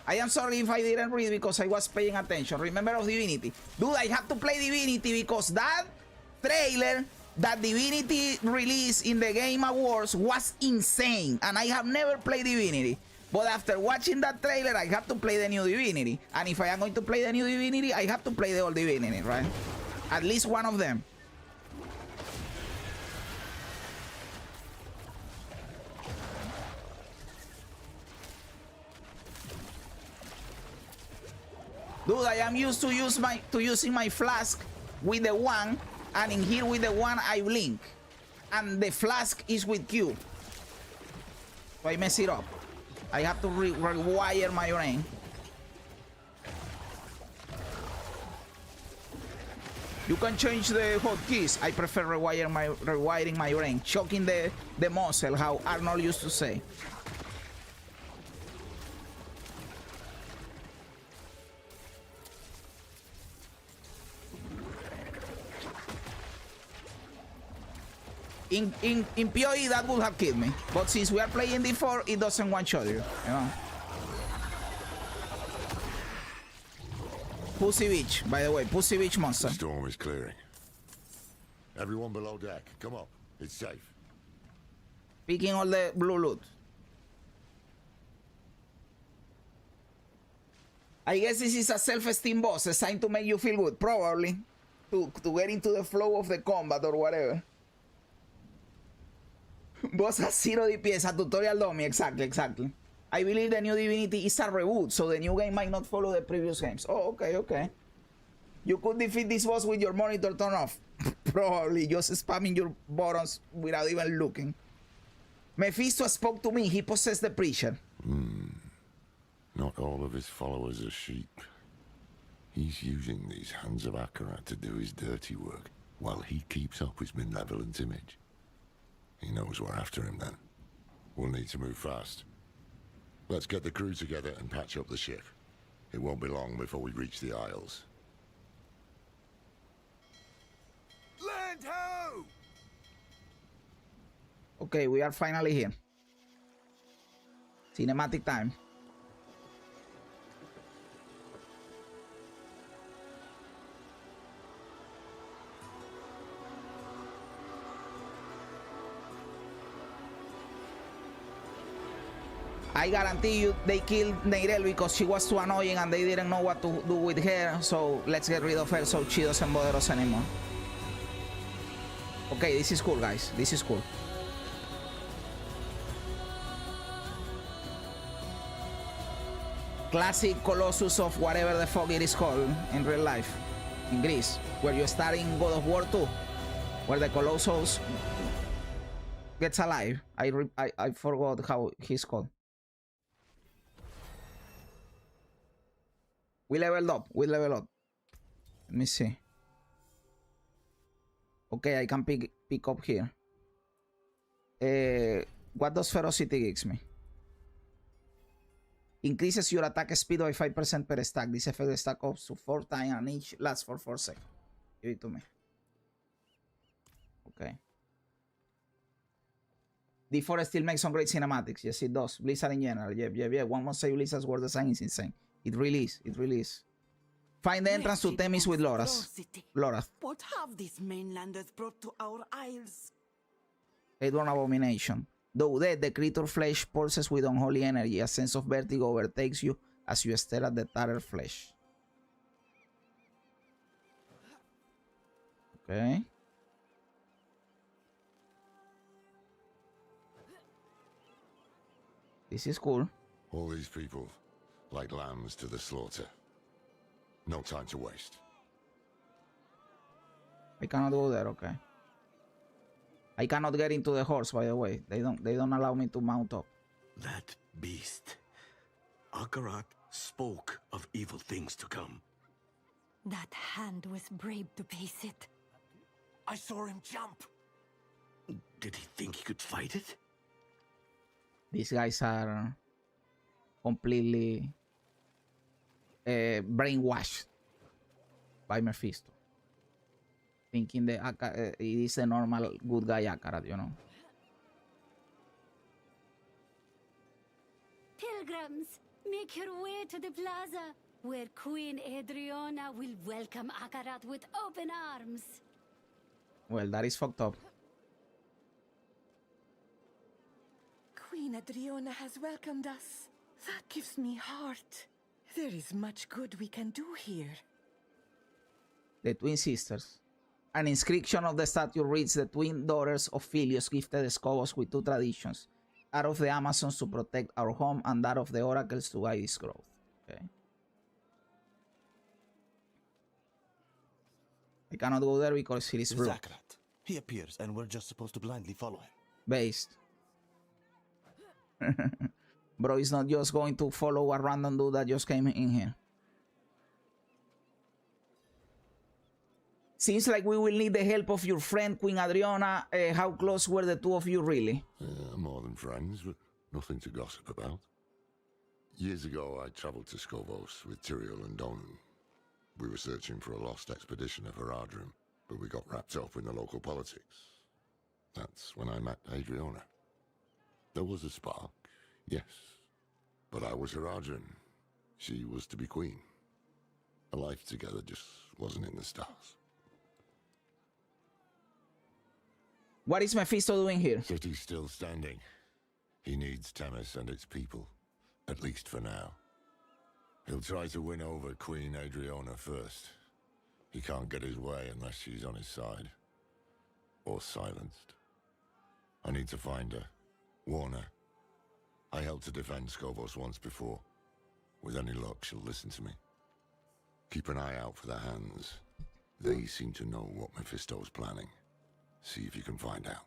I am sorry if I didn't read because I was paying attention. Remember of Divinity. Dude, I have to play Divinity because that trailer that Divinity released in the Game Awards was insane. And I have never played Divinity. But after watching that trailer, I have to play the new Divinity. And if I am going to play the new Divinity, I have to play the old Divinity, right? At least one of them. Dude, I am used to using my flask with the one, and in here with the one I blink, and the flask is with Q. So I mess it up. I have to rewire my brain. You can change the hotkeys. I prefer rewiring my brain, choking the muscle, how Arnold used to say. In PoE that would have killed me, but since we are playing D4, it doesn't one-shot you, know. Pussy Beach, by the way, Pussy Beach monster. The storm is clearing. Everyone below deck, come up. It's safe. Picking all the blue loot. I guess this is a self-esteem boss assigned to make you feel good, probably, to get into the flow of the combat or whatever. Boss has 0 DPS, a tutorial dummy, exactly. I believe the new Divinity is a reboot, so the new game might not follow the previous games. Oh, okay. You could defeat this boss with your monitor turned off. Probably, just spamming your buttons without even looking. Mephisto spoke to me, he possessed the preacher. Not all of his followers are sheep. He's using these hands of Akarat to do his dirty work, while he keeps up his malevolent image. He knows we're after him then. We'll need to move fast. Let's get the crew together and patch up the ship. It won't be long before we reach the Isles. Land ho! Okay, we are finally here. Cinematic time. I guarantee you they killed Neyrel because she was too annoying and they didn't know what to do with her, so let's get rid of her so she doesn't bother us anymore. Okay, this is cool, guys. This is cool. Classic Colossus of whatever the fuck it is called in real life, in Greece. where you start in God of War 2, where the Colossus gets alive. I forgot how he's called. We leveled up. We leveled up. Let me see. Okay, I can pick up here. What does Ferocity gives me? Increases your attack speed by 5% per stack. This effect stack up to 4 times and each lasts for 4 seconds. Give it to me. Okay. D4 still makes some great cinematics. Yes, it does. Blizzard in general. Yeah. One must say Blizzard's world design is insane. It really is. It really is. Find the entrance to Themis with Lorath. What have these mainlanders brought to our isles? Edward Abomination. Though dead, the creature flesh pulses with unholy energy. A sense of vertigo overtakes you as you stare at the tattered flesh. Okay. This is cool. All these people, like lambs to the slaughter. No time to waste. I cannot go there, okay. I cannot get into the horse, by the way. They don't allow me to mount up. That beast. Akarat spoke of evil things to come. That hand was brave to face it. I saw him jump. Did he think he could fight it? These guys are completely brainwashed by Mephisto, thinking that it is a normal good guy Akarat, you know. Pilgrims, make your way to the plaza, where Queen Adriana will welcome Akarat with open arms. Well, that is fucked up. Queen Adriana has welcomed us. That gives me heart. There is much good we can do here. The twin sisters. An inscription of the statue reads, the twin daughters of Philios gifted Scobos with 2 traditions. That of the Amazons to protect our home and that of the oracles to guide its growth. Okay. I cannot go there because it is blocked. Akarat. He appears and we're just supposed to blindly follow him. Based. Bro, it's not just going to follow a random dude that just came in here. Seems like we will need the help of your friend, Queen Adriana. How close were the two of you, really? More than friends, but nothing to gossip about. Years ago, I traveled to Scovos with Tyrael and Donan. We were searching for a lost expedition of Haradrim, but we got wrapped up in the local politics. That's when I met Adriana. There was a spark, yes, but I was Haradrim. She was to be queen. A life together just wasn't in the stars. What is Mephisto doing here? City's still standing. He needs Themis and its people, at least for now. He'll try to win over Queen Adriana first. He can't get his way unless she's on his side. Or silenced. I need to find her. Warn her. I helped to defend Scovos once before. With any luck, she'll listen to me. Keep an eye out for the hands. They seem to know what Mephisto's planning. See if you can find out.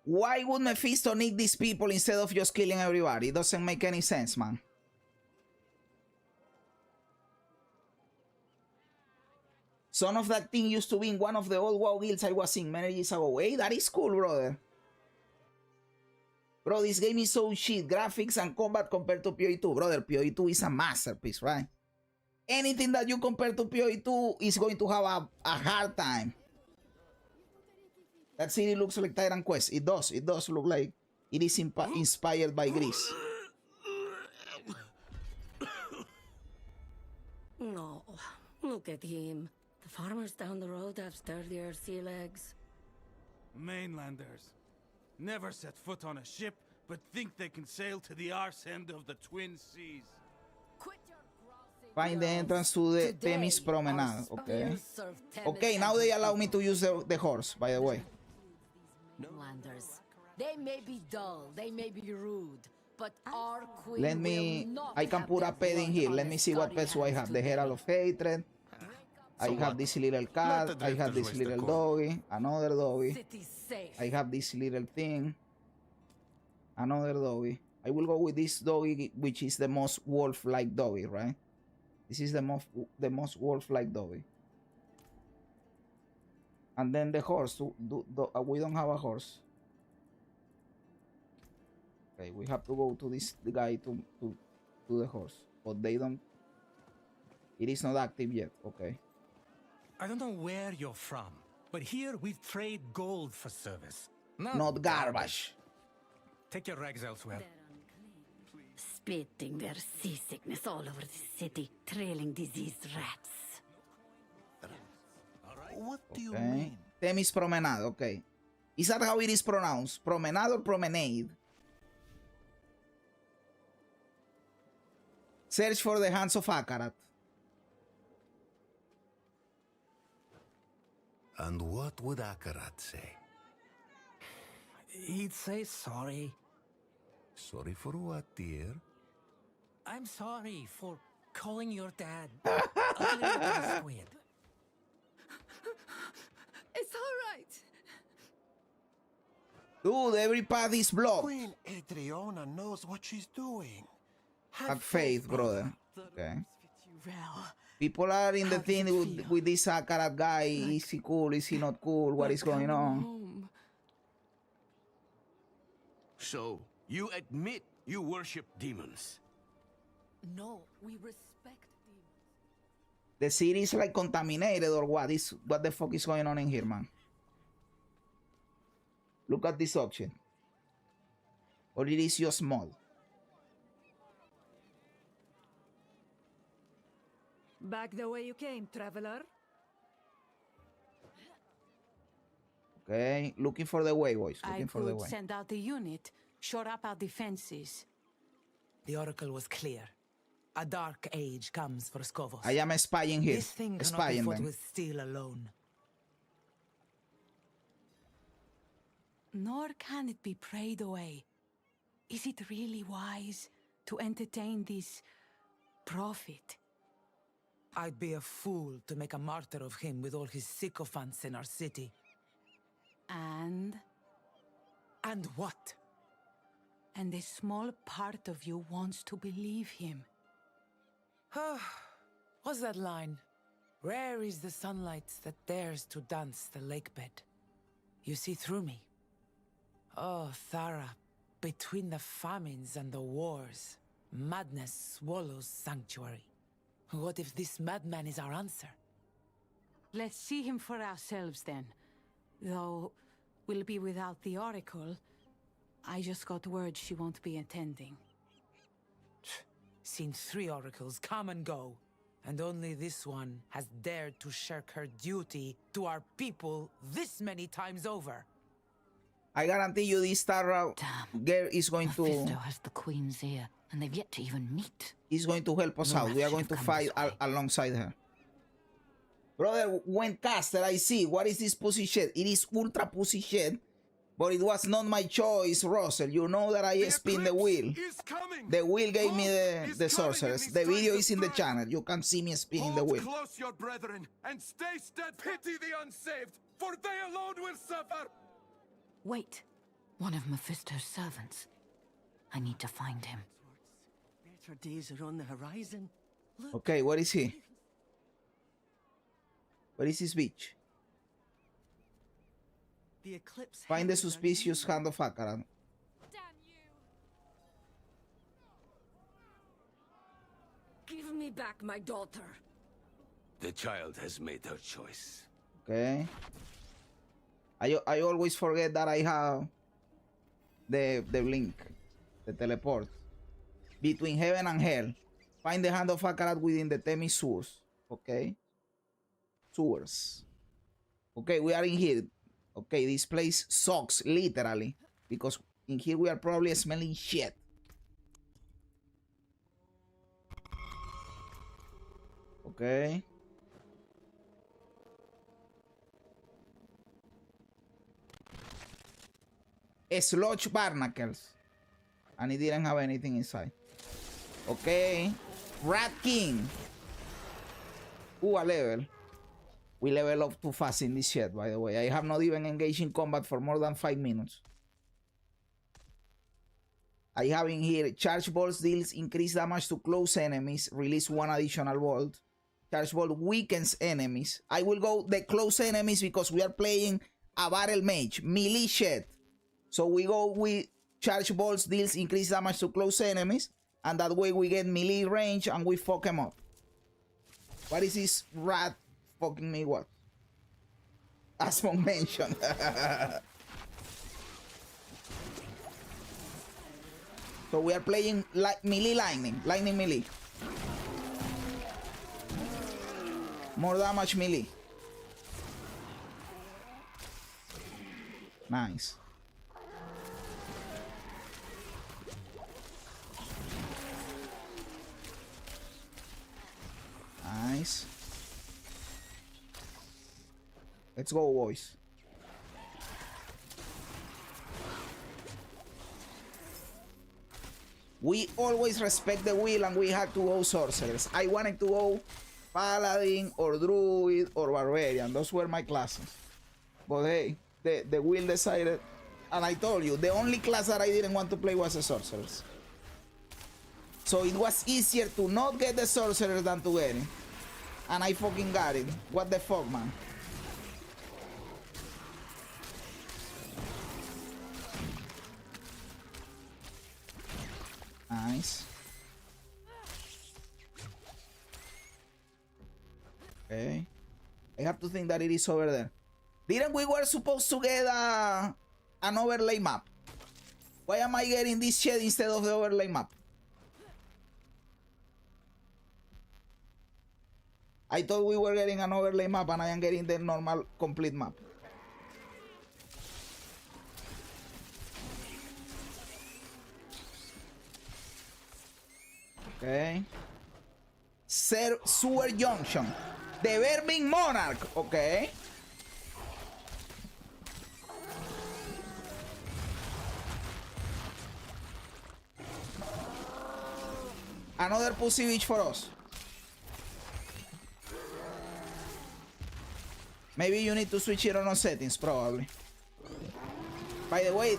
Why would Mephisto need these people instead of just killing everybody? It doesn't make any sense, man. Son of that thing used to be in one of the old WoW guilds I was in many years ago. Hey, that is cool, brother. Bro, this game is so shit. Graphics and combat compared to PoE2. Brother, PoE2 is a masterpiece, right? Anything that you compare to PoE2 is going to have a hard time. That city looks like Titan Quest. It does. It does look like it is inspired by Greece. No, look at him. The farmers down the road have sturdier sea legs. Mainlanders. Never set foot on a ship, but think they can sail to the arse end of the Twin Seas. Find the entrance to the Themis Promenade. Okay. Okay, now they allow me to use the horse, by the way. Landers. They may be dull, they may be rude, but our queen Let me... I can put a pet in here. Let me see what pets do I have. The Herald of Hatred. I have this little cat. I have this little doggy. Another doggy. I have this little thing. Another doggy. I will go with this doggy, which is the most wolf-like doggy, right? This is the most wolf-like doggy. And then the horse. We don't have a horse. Okay, we have to go to this guy to the horse, but they don't. It is not active yet. Okay. I don't know where you're from, but here we trade gold for service. Not garbage. Take your rags elsewhere. Spitting their seasickness all over the city, trailing diseased rats. What do you Okay. mean? Themis Promenade. Okay. Is that how it is pronounced? Promenade or promenade? Search for the hands of Akarat. And what would Akarat say? He'd say sorry. Sorry for what, dear? I'm sorry for calling your dad ugly little squid. It's all right. Dude, every path is blocked. Queen Adriana knows what she's doing. Have faith, brother. Okay. Well, People are in the thing with this Akarat guy. Is he cool? Is he not cool? What is going on? So, you admit you worship demons? No, we respect demons. The city is like contaminated or what? What the fuck is going on in here, man? Look at this option. Or it is just small. Back the way you came, traveler. Okay, looking for the way, boys. I Looking for the could way. send out the unit, shore up our defenses. The oracle was clear. A dark age comes for Skovos. I am spying here. This thing cannot be Spying fought them. with steel alone. Nor can it be prayed away. Is it really wise to entertain this prophet? I'd be a fool to make a martyr of him with all his sycophants in our city. And? And what? And a small part of you wants to believe him. What's that line? Rare is the sunlight that dares to dance the lakebed. You see through me. Oh, Thara, between the famines and the wars, madness swallows sanctuary. What if this madman is our answer? Let's see him for ourselves then. Though we'll be without the Oracle. I just got word she won't be attending. Seen 3 oracles come and go, and only this one has dared to shirk her duty to our people this many times over. I guarantee you this Tara girl is going Mephisto to... has the Queen's ear, and they've yet to even meet. Is going to help us No out. We are match going to have come fight alongside her. Brother, when caster, I see. What is this pussy shit? It is ultra pussy shit. But it was not my choice, Russell. You know that I spin the wheel. The wheel gave me the sorceress. The video is in the channel. You can see me spinning the wheel. Close your brethren and stay stead. Pity the unsaved, for they alone will suffer. Wait. One of Mephisto's servants. I need to find him. better days are on the horizon. Look, Okay, what is he? What is this bitch? the eclipse. Find the heralds are suspicious hand of Akarat. Give me back my daughter. The child has made her choice. Okay. I always forget that I have the link, the teleport between heaven and hell. Find the hand of Akarat within the Themis sewers. Okay. Sewers. Okay, we are in here. Okay, this place sucks literally because in here we are probably smelling shit. Okay. Sludge barnacles. And it didn't have anything inside. Okay. Rat King. A level. We level up too fast in this shit, by the way. I have not even engaged in combat for more than 5 minutes. I have in here, charge balls deals increased damage to close enemies, release 1 additional bolt. Charge ball weakens enemies. I will go the close enemies because we are playing a battle mage, melee shit. So we go with charge balls deals increased damage to close enemies, and that way we get melee range and we fuck them up. What is this rat fucking me what? As Monk mentioned. So we are playing like melee lightning melee. More damage melee. Nice. Nice. Let's go, boys. We always respect the wheel and we had to go sorcerers. I wanted to go paladin or druid or barbarian. Those were my classes. But hey, the wheel decided, and I told you, the only class that I didn't want to play was the sorcerers. So it was easier to not get the sorcerers than to get it. And I fucking got it. What the fuck, man? Nice. Okay. I have to think that it is over there. Didn't we were supposed to get an overlay map? Why am I getting this shit instead of the overlay map? I thought we were getting an overlay map and I am getting the normal complete map. Okay. Sewer Junction. The Vermin Monarch. Okay. Another pussy bitch for us. Maybe you need to switch it on settings, probably. By the way,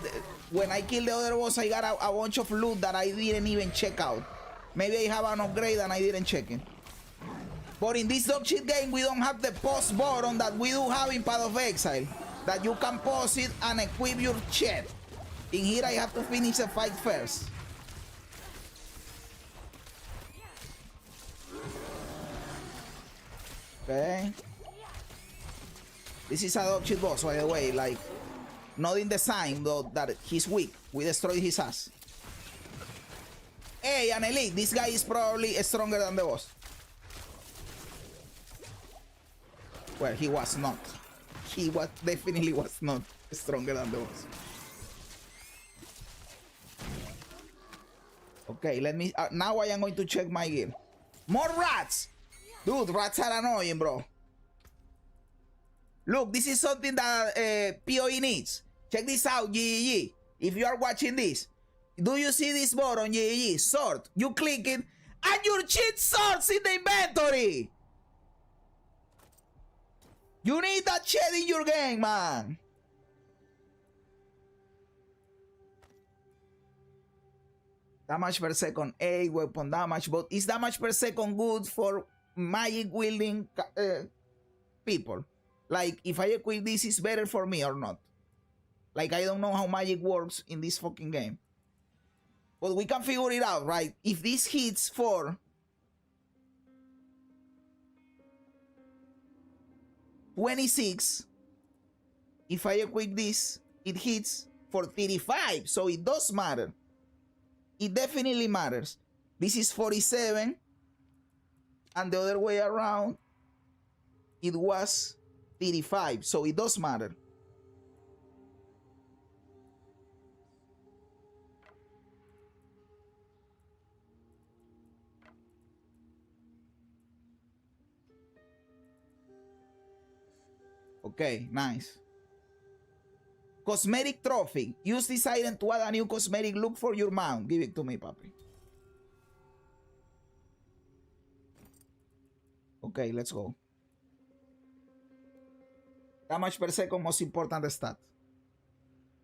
when I killed the other boss, I got a bunch of loot that I didn't even check out. Maybe I have an upgrade and I didn't check it. But in this dog shit game, we don't have the pause button that we do have in Path of Exile. That you can pause it and equip your shit. In here, I have to finish the fight first. Okay. This is a dog shit boss, by the way. Like, not in the sign, though, that he's weak. We destroyed his ass. Hey, an elite. This guy is probably stronger than the boss. Well, he was not. He definitely was not stronger than the boss. Okay, let me... now I am going to check my gear. More rats! Dude, rats are annoying, bro. Look, this is something that PoE needs. Check this out, GGG. If you are watching this, do you see this button, GGG? Sort. You click it, and your shit sorts in the inventory. You need that shit in your game, man. Damage per second, 8 weapon damage, but is damage per second good for magic wielding people? Like, if I equip this, is better for me or not? Like, I don't know how magic works in this fucking game. But we can figure it out, right? If this hits for 26, if I equip this, it hits for 35. So it does matter. It definitely matters. This is 47. And the other way around, it was 35. So it does matter. Okay, nice. Cosmetic trophy. Use this item to add a new cosmetic look for your mount. Give it to me, papi. Okay, let's go. Damage per second, most important stat.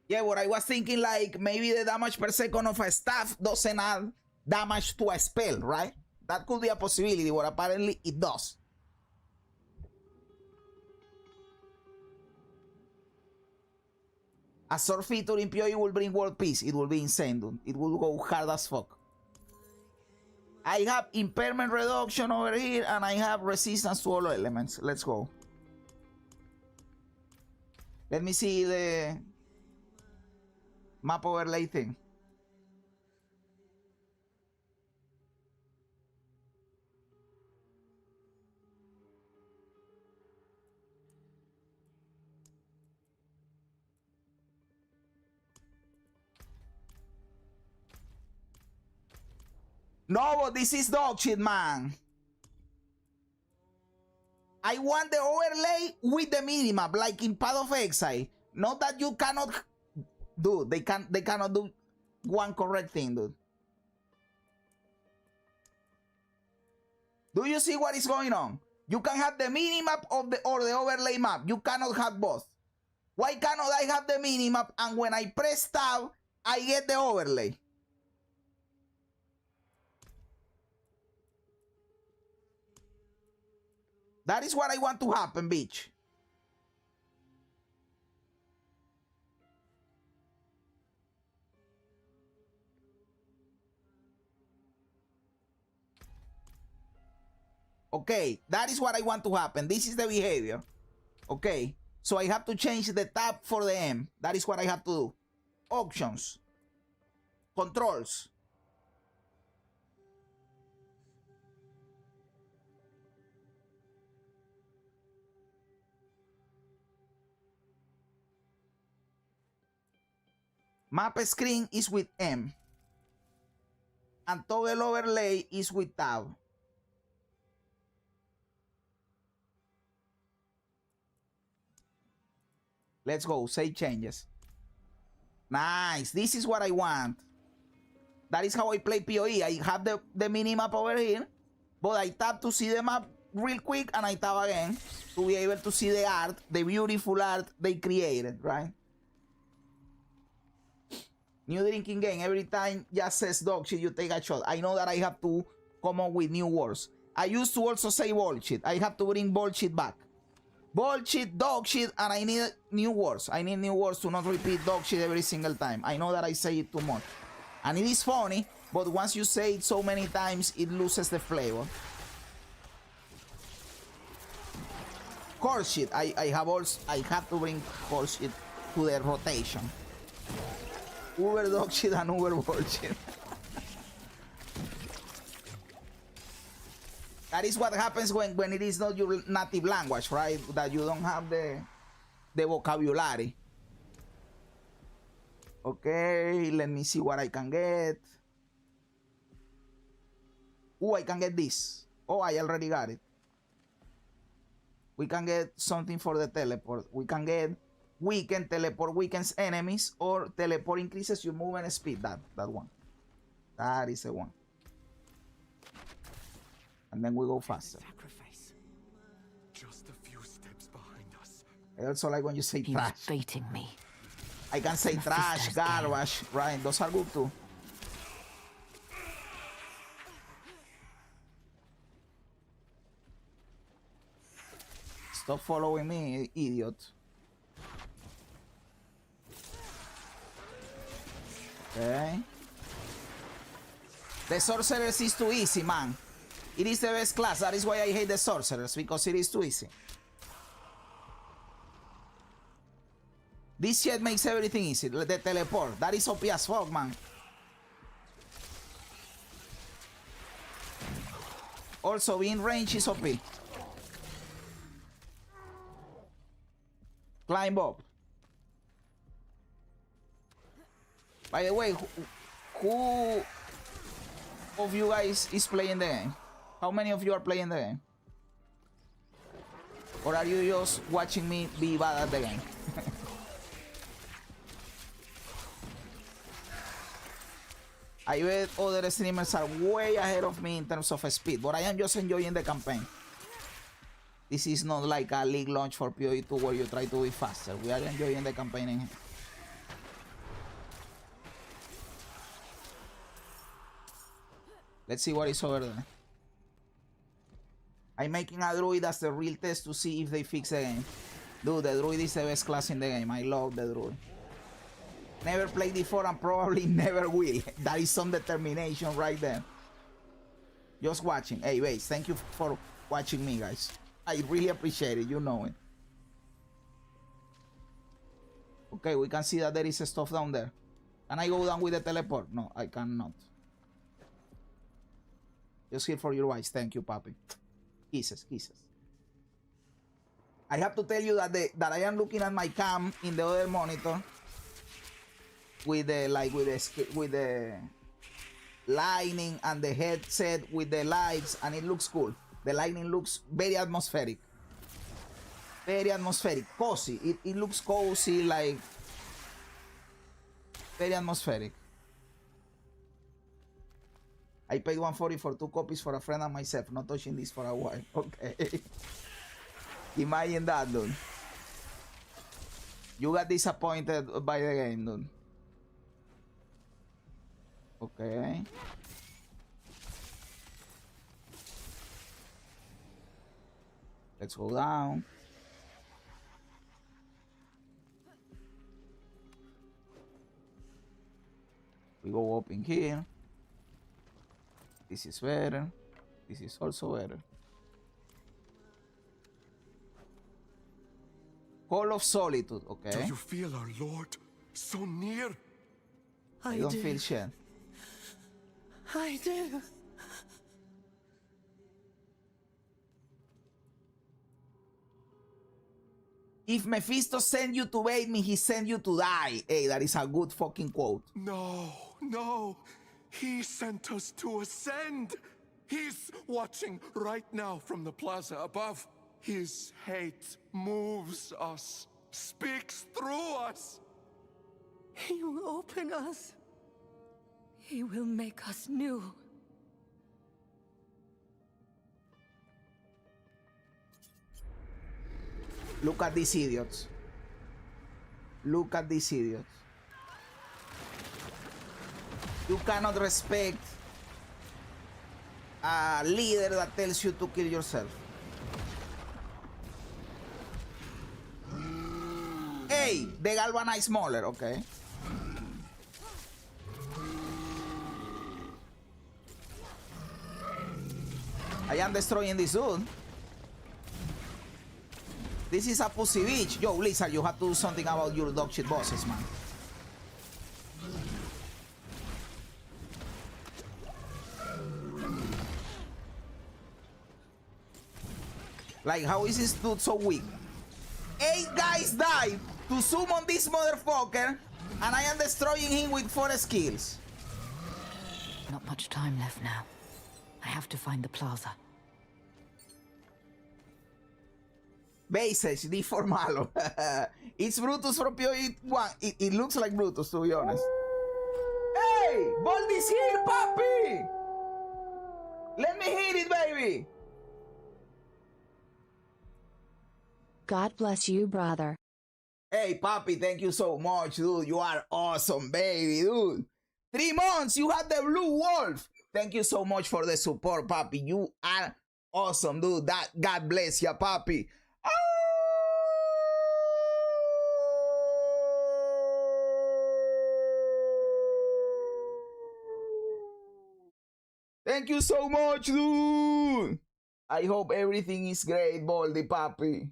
Yeah, what I was thinking, like, maybe the damage per second of a staff doesn't add damage to a spell, right? That could be a possibility, but apparently it does. A sword feature in PoE will bring world peace. It will be insane, dude. It will go hard as fuck. I have impairment reduction over here, and I have resistance to all elements. Let's go. Let me see the map overlay thing. No, but this is dog shit, man. I want the overlay with the minimap, like in Path of Exile. Not that you cannot do. They cannot do one correct thing, dude. Do you see what is going on? You can have the minimap of the overlay map. You cannot have both. Why cannot I have the minimap and when I press tab, I get the overlay? That is what I want to happen, bitch. Okay, that is what I want to happen. This is the behavior. Okay, so I have to change the tab for the M. That is what I have to do. Options. Controls. Map screen is with M. And toggle overlay is with tab. Let's go, save changes. Nice, this is what I want. That is how I play PoE. I have the minimap over here, but I tap to see the map real quick and I tap again to be able to see the art, the beautiful art they created, right? New drinking game. Every time just says dog shit, you take a shot. I know that I have to come up with new words. I used to also say bullshit. I have to bring bullshit back. Bullshit, dog shit, and I need new words. I need new words to not repeat dog shit every single time. I know that I say it too much. And it is funny, but once you say it so many times, it loses the flavor. Horse shit. I have to bring horse shit to the rotation. Uber dog shit and Uber bullshit. That is what happens when it is not your native language, right? That you don't have the vocabulary. Okay, let me see what I can get. Oh, I can get this. Oh, I already got it. We can get something for the teleport. We can get weaken, teleport weakens enemies, or teleport increases your movement speed. That one. That is the one. And then we go faster. Sacrifice. Just a few steps behind us. I also like when you say He trash. was baiting me. I can say trash, garbage, right? Those are good too. Stop following me, idiot. Okay. The sorcerers is too easy, man. It is the best class. That is why I hate the sorcerers, because it is too easy. This shit makes everything easy. The teleport. That is OP as fuck, man. Also, being range is OP. Climb up. By the way, who of you guys is playing the game? How many of you are playing the game? Or are you just watching me be bad at the game? I bet other streamers are way ahead of me in terms of speed, but I am just enjoying the campaign. This is not like a league launch for PoE2 where you try to be faster. We are enjoying the campaign in here. Let's see what is over there. I'm making a druid as the real test to see if they fix the game. Dude, the druid is the best class in the game. I love the druid. Never played before and probably never will. That is some determination right there. Just watching. Hey, Base, thank you for watching me, guys. I really appreciate it. You know it. Okay, we can see that there is stuff down there. Can I go down with the teleport? No, I cannot. Just here for your eyes. Thank you, Papi. Kisses, kisses. I have to tell you that that I am looking at my cam in the other monitor with the with the lighting and the headset with the lights, and it looks cool. The lighting looks very atmospheric. Very atmospheric. Cozy. It looks cozy, like very atmospheric. I paid $140 for 2 copies for a friend and myself. Not touching this for a while. Okay. Imagine that, dude. You got disappointed by the game, dude. Okay. Let's go down. We go up in here. This is better. This is also better. Call of Solitude, okay. Do you feel our Lord so near? I don't feel shit. I do. If Mephisto sent you to bait me, he sent you to die. Hey, that is a good fucking quote. No, no. He sent us to ascend. He's watching right now from the plaza above. His hate moves us, speaks through us. He will open us. He will make us new. Look at these idiots. Look at these idiots. You cannot respect a leader that tells you to kill yourself. Hey, the galvanized mauler, okay. I am destroying this dude. This is a pussy bitch. Yo, Lizard, you have to do something about your dog shit bosses, man. Like, how is this dude so weak? 8 guys died to summon this motherfucker, and I am destroying him with 4 skills. Not much time left now. I have to find the plaza. Bases, D4 malo. It's Brutus from PoE1. It looks like Brutus, to be honest. Hey! Baldi's here, papi! Let me hit it, baby! God bless you, brother. Hey, papi, thank you so much, dude. You are awesome, baby, dude. 3 months, you had the blue wolf. Thank you so much for the support, papi. You are awesome, dude. God bless ya, papi. Thank you so much, dude. I hope everything is great, Baldi, papi.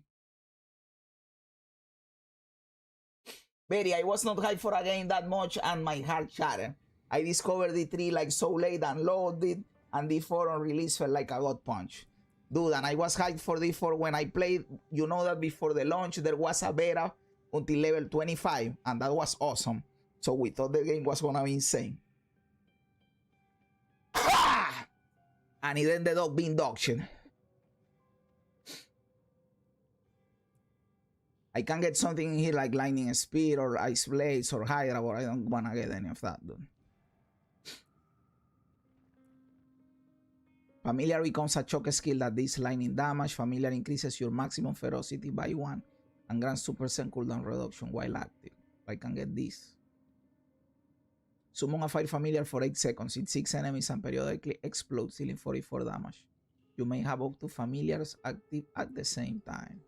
Betty, I was not hyped for a game that much and my heart shattered. I discovered D3 like so late and loaded, and D4 on release felt like a gut punch. Dude, and I was hyped for D4 when I played. You know that before the launch there was a beta until level 25, and that was awesome. So we thought the game was gonna be insane. Ah! And it ended up being dog shit. I can get something in here like lightning speed or ice blades or hydra, but I don't wanna get any of that, dude. Familiar becomes a choke skill that deals lightning damage. Familiar increases your maximum ferocity by 1 and grants 2% cooldown reduction while active. I can get this. Summon a fire familiar for 8 seconds. It 6 enemies and periodically explodes, dealing 44 damage. You may have up to familiars active at the same time.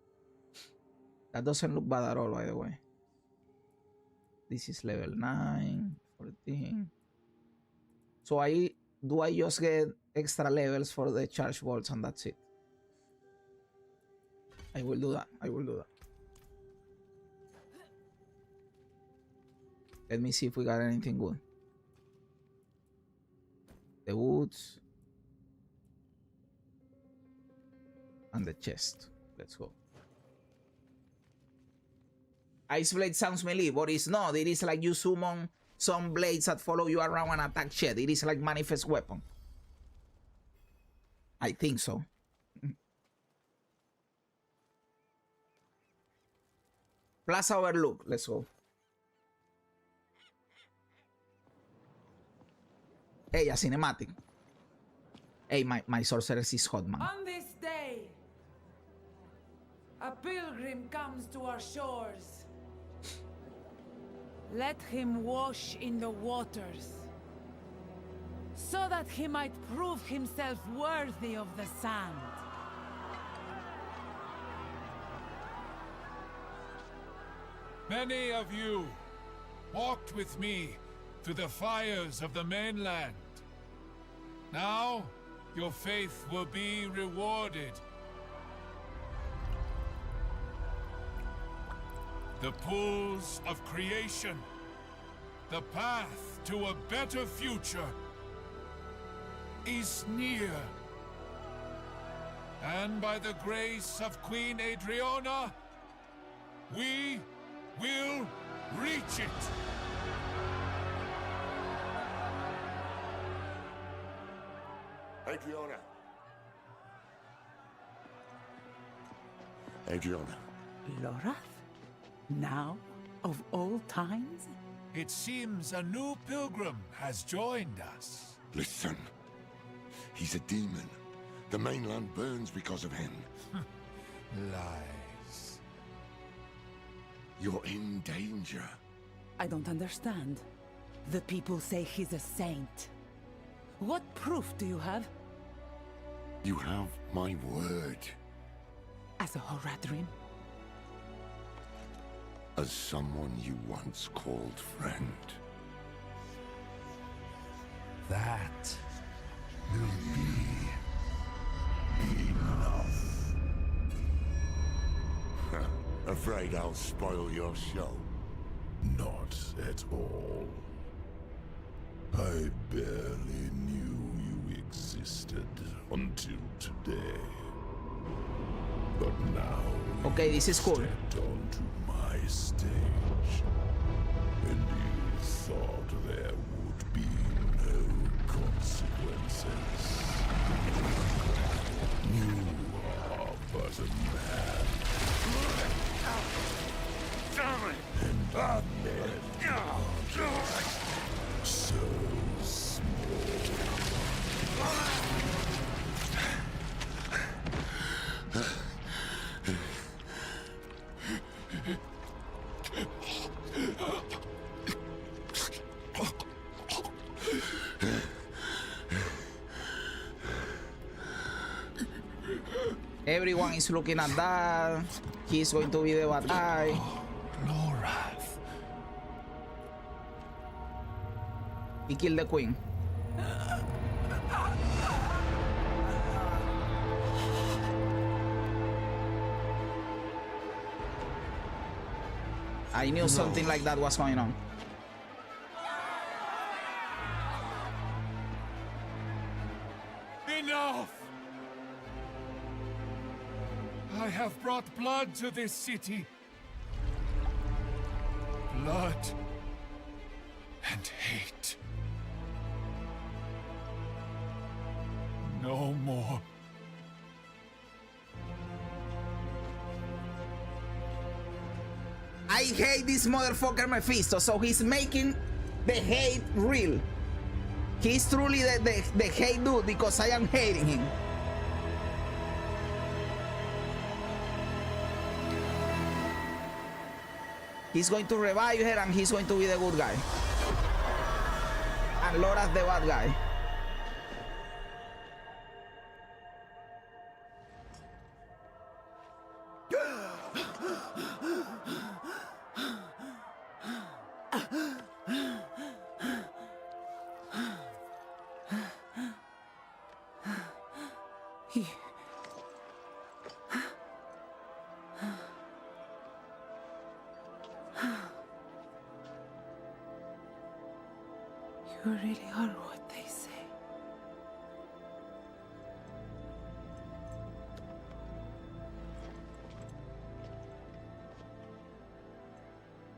That doesn't look bad at all, by the way. This is level 9, 14. So do I just get extra levels for the charge bolts and that's it? I will do that. I will do that. Let me see if we got anything good. The woods. And the chest. Let's go. Ice Blade sounds melee, but it's not. It is like you summon some blades that follow you around and attack shit. It is like manifest weapon. I think so. Plaza Overlook. Let's go. Hey, a cinematic. Hey, my sorceress is hot, man. On this day, a pilgrim comes to our shores. Let him wash in the waters, so that he might prove himself worthy of the sand. Many of you walked with me to the fires of the mainland. Now, your faith will be rewarded. The pools of creation, the path to a better future, is near. And by the grace of Queen Adriana, we will reach it. Adriana. Adriana. Lorath? Now, of all times? It seems a new pilgrim has joined us. Listen. He's a demon. The mainland burns because of him. Lies. You're in danger. I don't understand. The people say he's a saint. What proof do you have? You have my word. As a Horadrim? As someone you once called friend. That will be enough. Afraid I'll spoil your show? Not at all. I barely knew you existed until today. But now okay, this is cool. Stepped onto my stage, and you thought there would be no consequences. You are but a man. And men are so small. Everyone is looking at that. He's going to be the bad guy. Lorath. He killed the queen. I knew something like that was going on. Enough! I have brought blood to this city. Blood and hate. No more. I hate this motherfucker Mephisto, so he's making the hate real. He's truly the hate dude because I am hating him. He's going to revive her and he's going to be the good guy. And Laura's the bad guy. You really are what they say.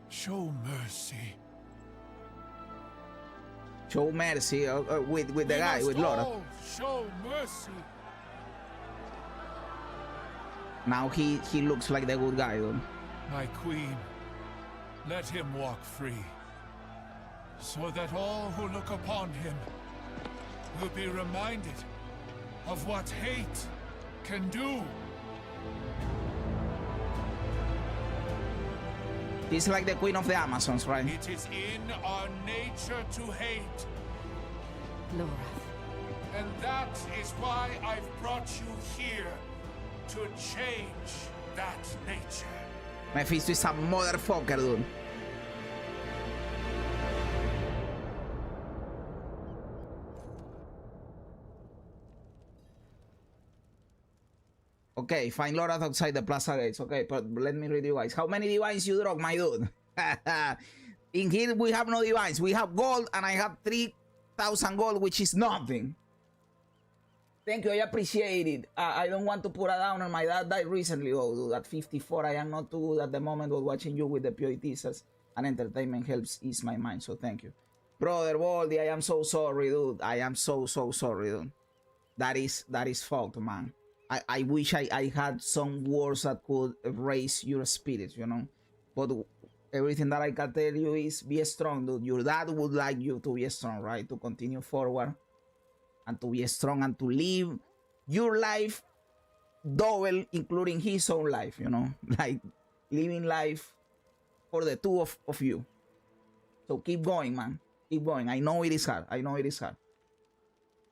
Show mercy. Show mercy with the guy, with Laura. Show mercy. Now he looks like the good guy, though. My queen, let him walk free, so that all who look upon him will be reminded of what hate can do. He's like the queen of the Amazons, right? It is in our nature to hate. Laura. And that is why I've brought you here, to change that nature. Mephisto is a motherfucker, dude. Okay, find Laura outside the plaza gates. Okay, but let me read you guys. How many divines you drop, my dude? In here, we have no divines. We have gold, and I have 3,000 gold, which is nothing. Thank you, I appreciate it. I don't want to put a downer. My dad died recently, though, dude. At 54, I am not too good at the moment, but watching you with the POE teasers and entertainment helps ease my mind, so thank you. Brother Baldy, I am so sorry, dude. I am so sorry, dude. That is fault, man. I wish I had some words that could raise your spirit, you know? But everything that I can tell you is be strong, dude. Your dad would like you to be strong, right? To continue forward. And to be strong and to live your life double, including his own life, you know, like living life for the two of you. So keep going, man. Keep going. I know it is hard. I know it is hard.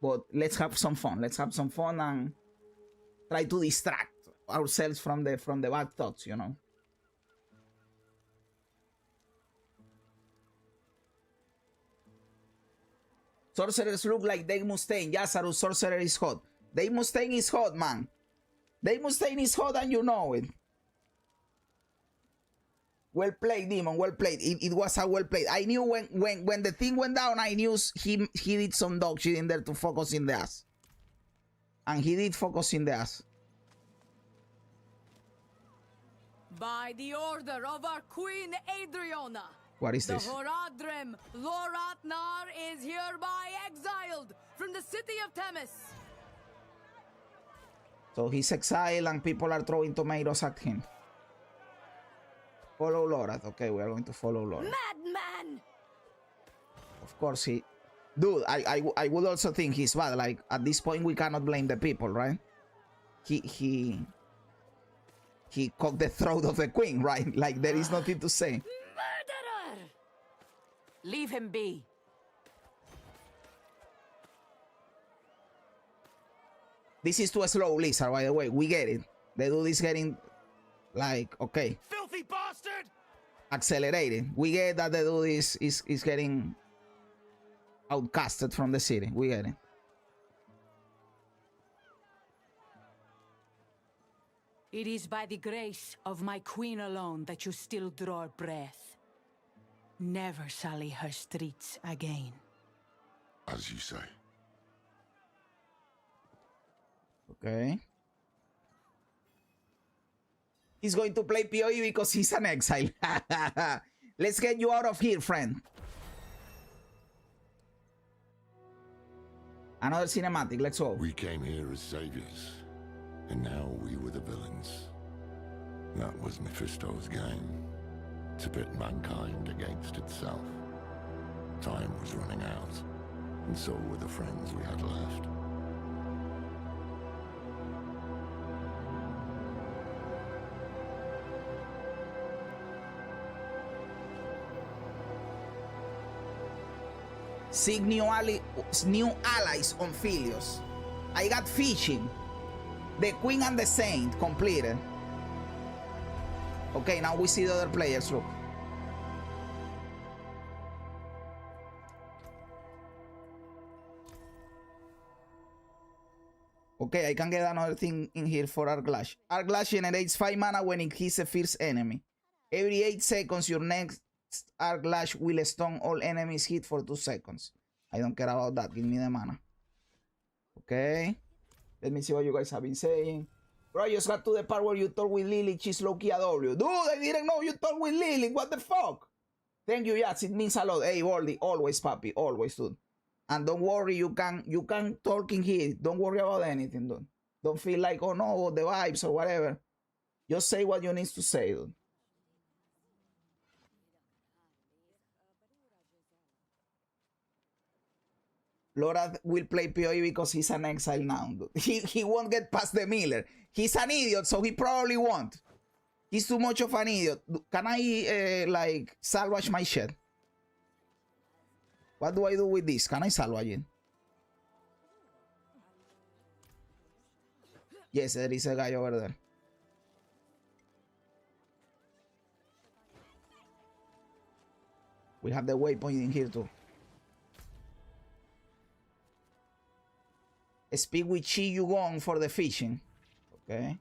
But let's have some fun. Let's have some fun and try to distract ourselves from the bad thoughts, you know. Sorcerers look like Dave Mustaine. Jazzarus, sorcerer is hot. Dave Mustaine is hot, man. Dave Mustaine is hot and you know it. Well played, Demon. Well played. It was a well played. I knew when the thing went down, I knew he did some dog shit in there to focus in the ass. And he did focus in the ass. By the order of our Queen Adriana. What is this? The Horadrim Loratnar is hereby exiled from the city of Themis. So he's exiled and people are throwing tomatoes at him. Follow Laura. Okay, we are going to follow Laura. Madman! Of course he... Dude, I would also think he's bad. Like, at this point, we cannot blame the people, right? He cut the throat of the queen, right? Like, there is nothing to say. Leave him be. This is too slow, Lizard, by the way. We get it. The dude is getting, like, okay. Filthy bastard! Accelerated. We get that the dude is getting outcasted from the city. We get it. It is by the grace of my queen alone that you still draw breath. Never sully her streets again. As you say. Okay. He's going to play PoE because he's an exile. Let's get you out of here, friend. Another cinematic, let's go. We came here as saviors, and now we were the villains. That was Mephisto's game. To pit mankind against itself. Time was running out. And so were the friends we had left. Seek new allies on Philios. I got fishing. The Queen and the Saint completed. Okay, now we see the other players, look. Okay, I can get another thing in here for Arglash. Arglash generates 5 mana when it hits a fierce enemy. Every 8 seconds, your next Arglash will stun all enemies hit for 2 seconds. I don't care about that. Give me the mana. Okay. Let me see what you guys have been saying. Bro, I just got to the part where you talk with Lily. She's low-key a W. Dude, I didn't know you talk with Lily. What the fuck? Thank you, Yats. It means a lot. Hey, Baldy. Always, papi. Always, dude. And don't worry, you can talk in here. Don't worry about anything, dude. Don't feel like, oh no, the vibes or whatever. Just say what you need to say, dude. Laura will play PoE because he's an exile now, dude. He won't get past the Miller. He's an idiot, so he probably won't. He's too much of an idiot. Can I, like, salvage my shit? What do I do with this? Can I salvage it? Yes, there is a guy over there. We have the waypoint in here too. Speak with Chi Yugong for the fishing. Okay.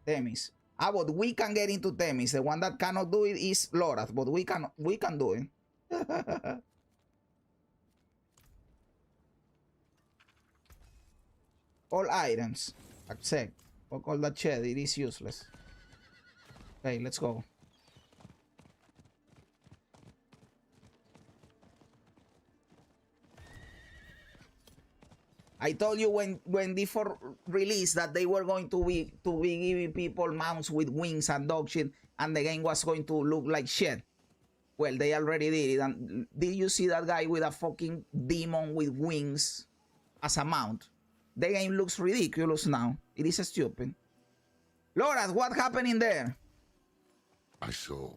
Themis. Ah, but we can get into Themis. The one that cannot do it is Lorath, but we can do it. All items. Accept. Fuck all that shit. It is useless. Okay, let's go. I told you when D4 released that they were going to be giving people mounts with wings and dog shit, and the game was going to look like shit. Well, they already did it. And did you see that guy with a fucking demon with wings as a mount? The game looks ridiculous now. It is stupid. Laura, what happened in there? I saw.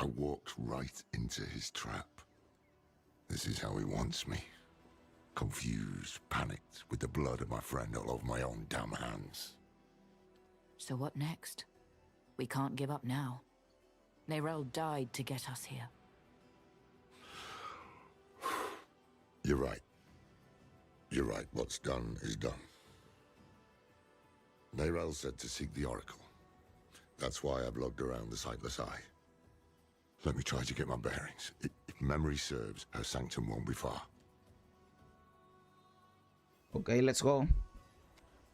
I walked right into his trap. This is how he wants me. Confused, panicked, with the blood of my friend all over my own damn hands. So what next? We can't give up now. Nerel died to get us here. You're right. You're right. What's done is done. Nerel said to seek the Oracle. That's why I've logged around the Sightless Eye. Let me try to get my bearings. If memory serves, her sanctum won't be far. Okay, let's go.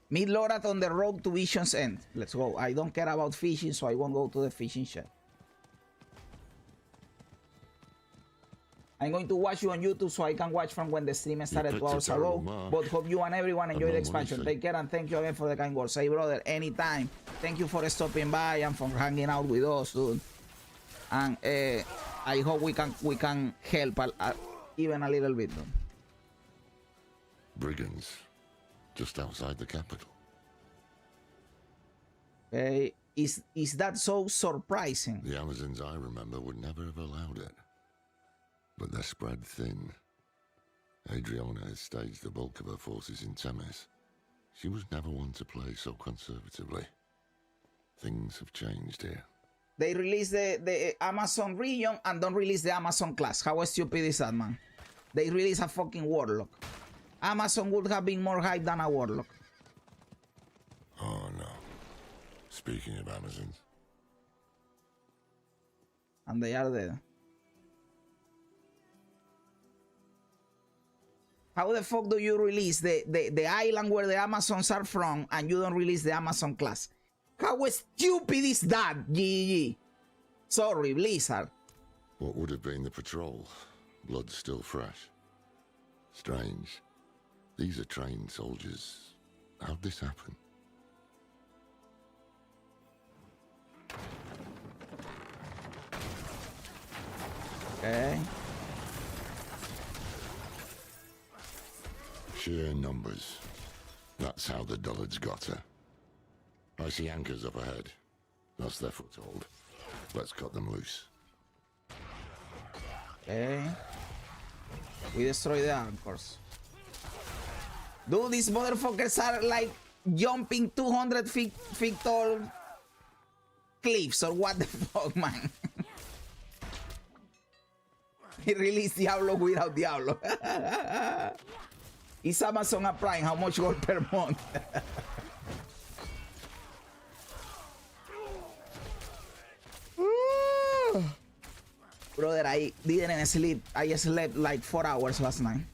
Meet Lorath on the road to Vision's End. Let's go. I don't care about fishing, so I won't go to the fishing shed. I'm going to watch you on YouTube so I can watch from when the stream started 2 hours ago. But hope you and everyone enjoy the expansion. Take care and thank you again for the kind words. Hey, brother, anytime. Thank you for stopping by and for hanging out with us, dude. And I hope we can help even a little bit, dude. Brigands, just outside the capital. Okay, is that so surprising? The Amazons I remember would never have allowed it. But they're spread thin. Adriana has staged the bulk of her forces in Themis. She was never one to play so conservatively. Things have changed here. They release the Amazon region and don't release the Amazon class. How stupid is that, man? They release a fucking warlock. Amazon would have been more hype than a warlock. Oh no. Speaking of Amazons. And they are dead. How the fuck do you release the island where the Amazons are from and you don't release the Amazon class? How stupid is that, GG? Sorry, Blizzard. What would have been the patrol? Blood still fresh. Strange. These are trained soldiers. How'd this happen? Okay. Sheer numbers. That's how the dullards got her. I see anchors up ahead. That's their foothold. Let's cut them loose. Okay. We destroy the anchors. Dude, these motherfuckers are like jumping 200 feet tall cliffs, or what the fuck, man? He released Diablo without Diablo. Is Amazon applying how much gold per month? Brother, I didn't sleep. I slept like 4 hours last night.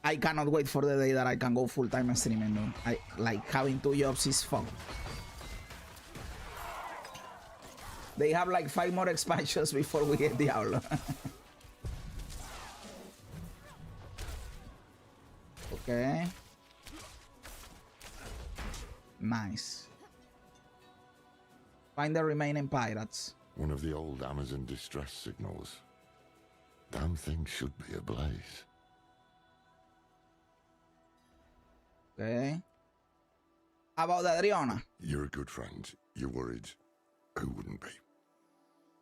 I cannot wait for the day that I can go full-time streaming, dude. I like having 2 jobs is fun. They have like 5 more expansions before we get Diablo. Okay. Nice. Find the remaining pirates. One of the old Amazon distress signals. Damn thing should be ablaze. Okay. About Adriana. You're a good friend. You're worried. Who wouldn't be?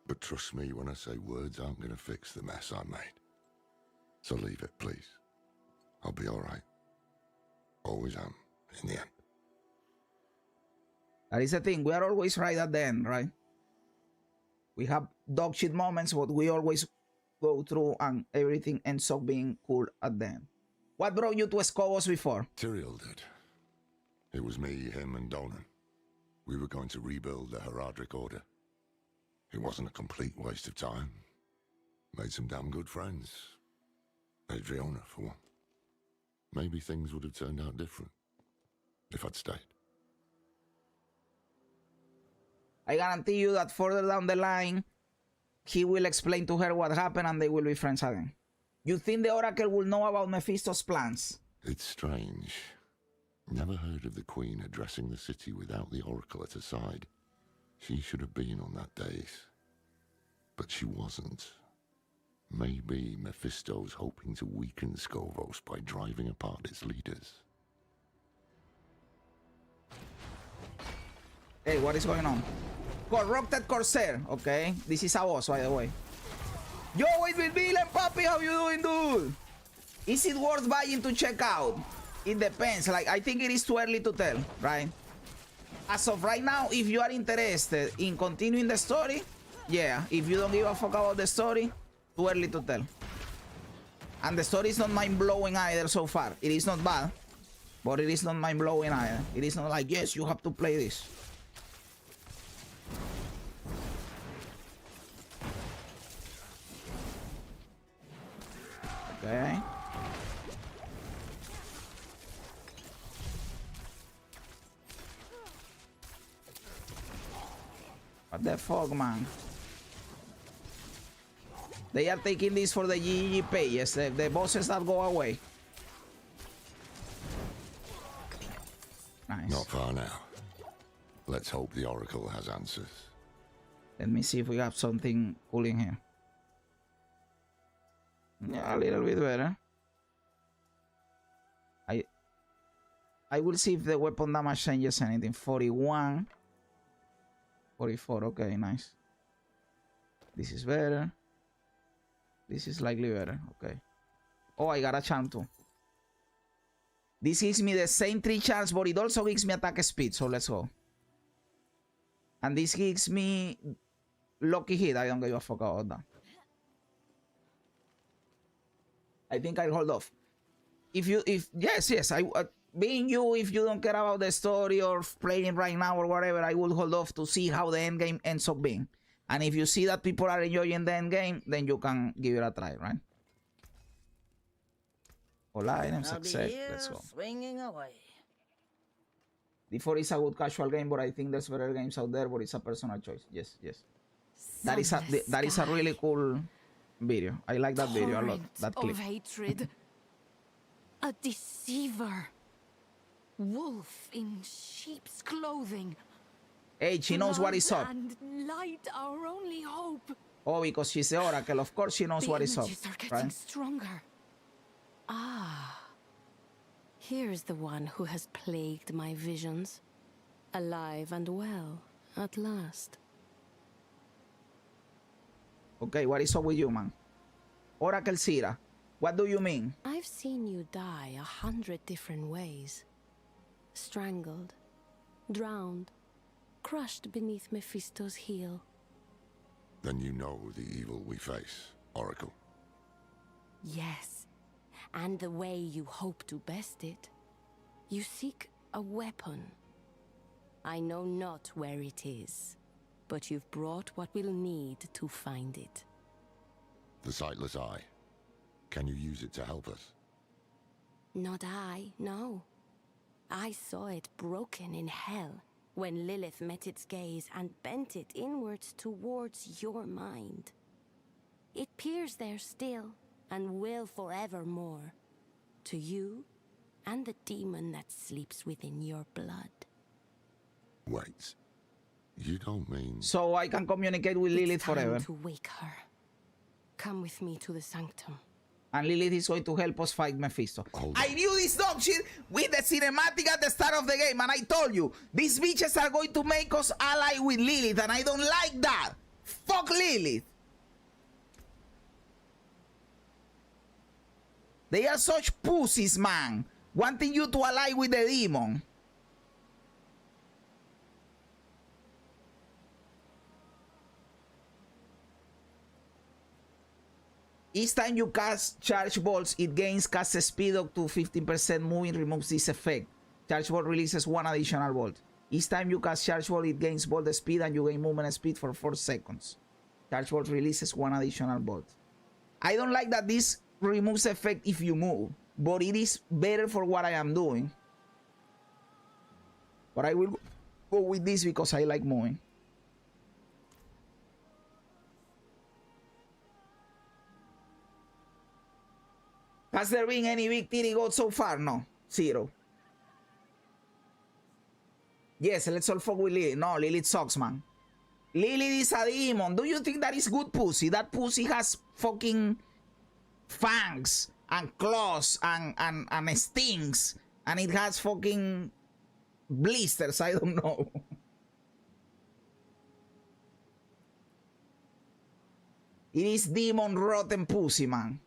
But trust me when I say words aren't going to fix the mess I made. So leave it, please. I'll be all right. Always am, in the end. That is the thing. We are always right at the end, right? We have dog shit moments, but we always go through and everything ends up being cool at the end. What brought you to Escobos before? Tyrael did. It was me, him, and Donan. We were going to rebuild the Heraldric Order. It wasn't a complete waste of time. Made some damn good friends. Adriana, for one. Maybe things would have turned out different if I'd stayed. I guarantee you that further down the line, he will explain to her what happened and they will be friends again. You think the Oracle will know about Mephisto's plans? It's strange. Never heard of the Queen addressing the city without the Oracle at her side. She should have been on that dais. But she wasn't. Maybe Mephisto's hoping to weaken Skovos by driving apart its leaders. Hey, what is going on? Corrupted Corsair. Okay, this is a boss, by the way. Yo, wait with Villain, Papi, how you doing, dude? Is it worth buying to check out? It depends. Like, I think it is too early to tell, right? As of right now, if you are interested in continuing the story, yeah. If you don't give a fuck about the story, too early to tell. And the story is not mind-blowing either so far. It is not bad, but it is not mind-blowing either. It is not like, yes, you have to play this. Okay. What the fuck, man? They are taking this for the GG pages, the bosses that go away. Nice. Not far now. Let's hope the Oracle has answers. Let me see if we have something cool in here. Yeah, a little bit better. I will see if the weapon damage changes anything. 41. 44, okay, nice. This is better. This is slightly better, okay. Oh, I got a charm too. This gives me the same 3 charms, but it also gives me attack speed, so let's go. And this gives me lucky hit. I don't give a fuck about that. I think I'll hold off. Yes, being you, if you don't care about the story or playing right now or whatever, I will hold off to see how the end game ends up being. And if you see that people are enjoying the end game, then you can give it a try, right? All items accept. Let's go. Swinging away. D4 is a good casual game, but I think there's better games out there, but it's a personal choice. Yes. That is a really cool video. I like that video a lot. That clip. Of hatred. A deceiver. Wolf in sheep's clothing. Hey, she knows what is up. And light our only hope. Oh, because she's the Oracle. Of course she knows The what is up, images are getting right? stronger. Ah. Here's the one who has plagued my visions. Alive and well, at last. Okay, what is up with you, man? Oracle Sira, what do you mean? I've seen you die 100 different ways. Strangled, drowned, crushed beneath Mephisto's heel. Then you know the evil we face, Oracle. Yes, and the way you hope to best it. You seek a weapon. I know not where it is, but you've brought what we'll need to find it. The Sightless Eye. Can you use it to help us? Not I, no. I saw it broken in hell when Lilith met its gaze and bent it inwards towards your mind. It peers there still, and will forevermore. To you, and the demon that sleeps within your blood. Wait. You don't mean... So I can communicate with Lilith forever. It's time to wake her. Come with me to the sanctum. And Lilith is going to help us fight Mephisto. I knew this dog shit with the cinematic at the start of the game, and I told you, these bitches are going to make us ally with Lilith, and I don't like that. Fuck Lilith. They are such pussies, man. Wanting you to ally with the demon. Each time you cast charge bolts, it gains cast speed up to 15%. Moving removes this effect. Charge bolt releases 1 additional bolt. Each time you cast charge bolt, it gains bolt speed and you gain movement speed for 4 seconds. Charge bolt releases 1 additional bolt. I don't like that this removes effect if you move, but it is better for what I am doing. But I will go with this because I like moving. Has there been any big titty goat so far? No. 0. Yes, let's all fuck with Lilith. No, Lilith sucks, man. Lilith is a demon. Do you think that is good pussy? That pussy has fucking fangs and claws and stings. And it has fucking blisters. I don't know. It is demon rotten pussy, man.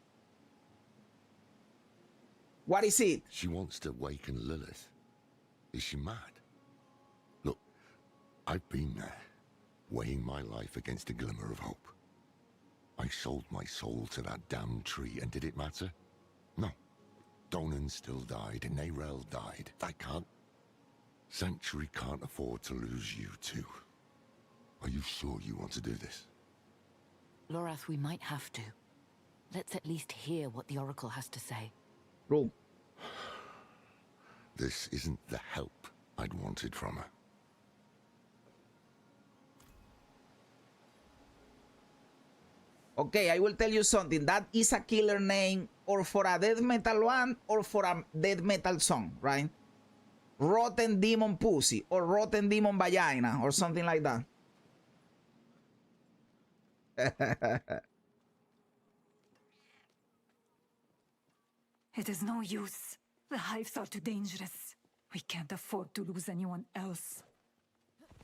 What is it? She wants to waken Lilith. Is she mad? Look, I've been there, weighing my life against a glimmer of hope. I sold my soul to that damn tree, and did it matter? No. Donan still died, and Nerel died. I can't... Sanctuary can't afford to lose you too. Are you sure you want to do this? Lorath, we might have to. Let's at least hear what the Oracle has to say. Bro. This isn't the help I'd wanted from her. Okay, I will tell you something. That is a killer name or for a death metal band or for a death metal song, right? Rotten Demon Pussy or Rotten Demon Vagina or something like that. It is no use. The hives are too dangerous. We can't afford to lose anyone else.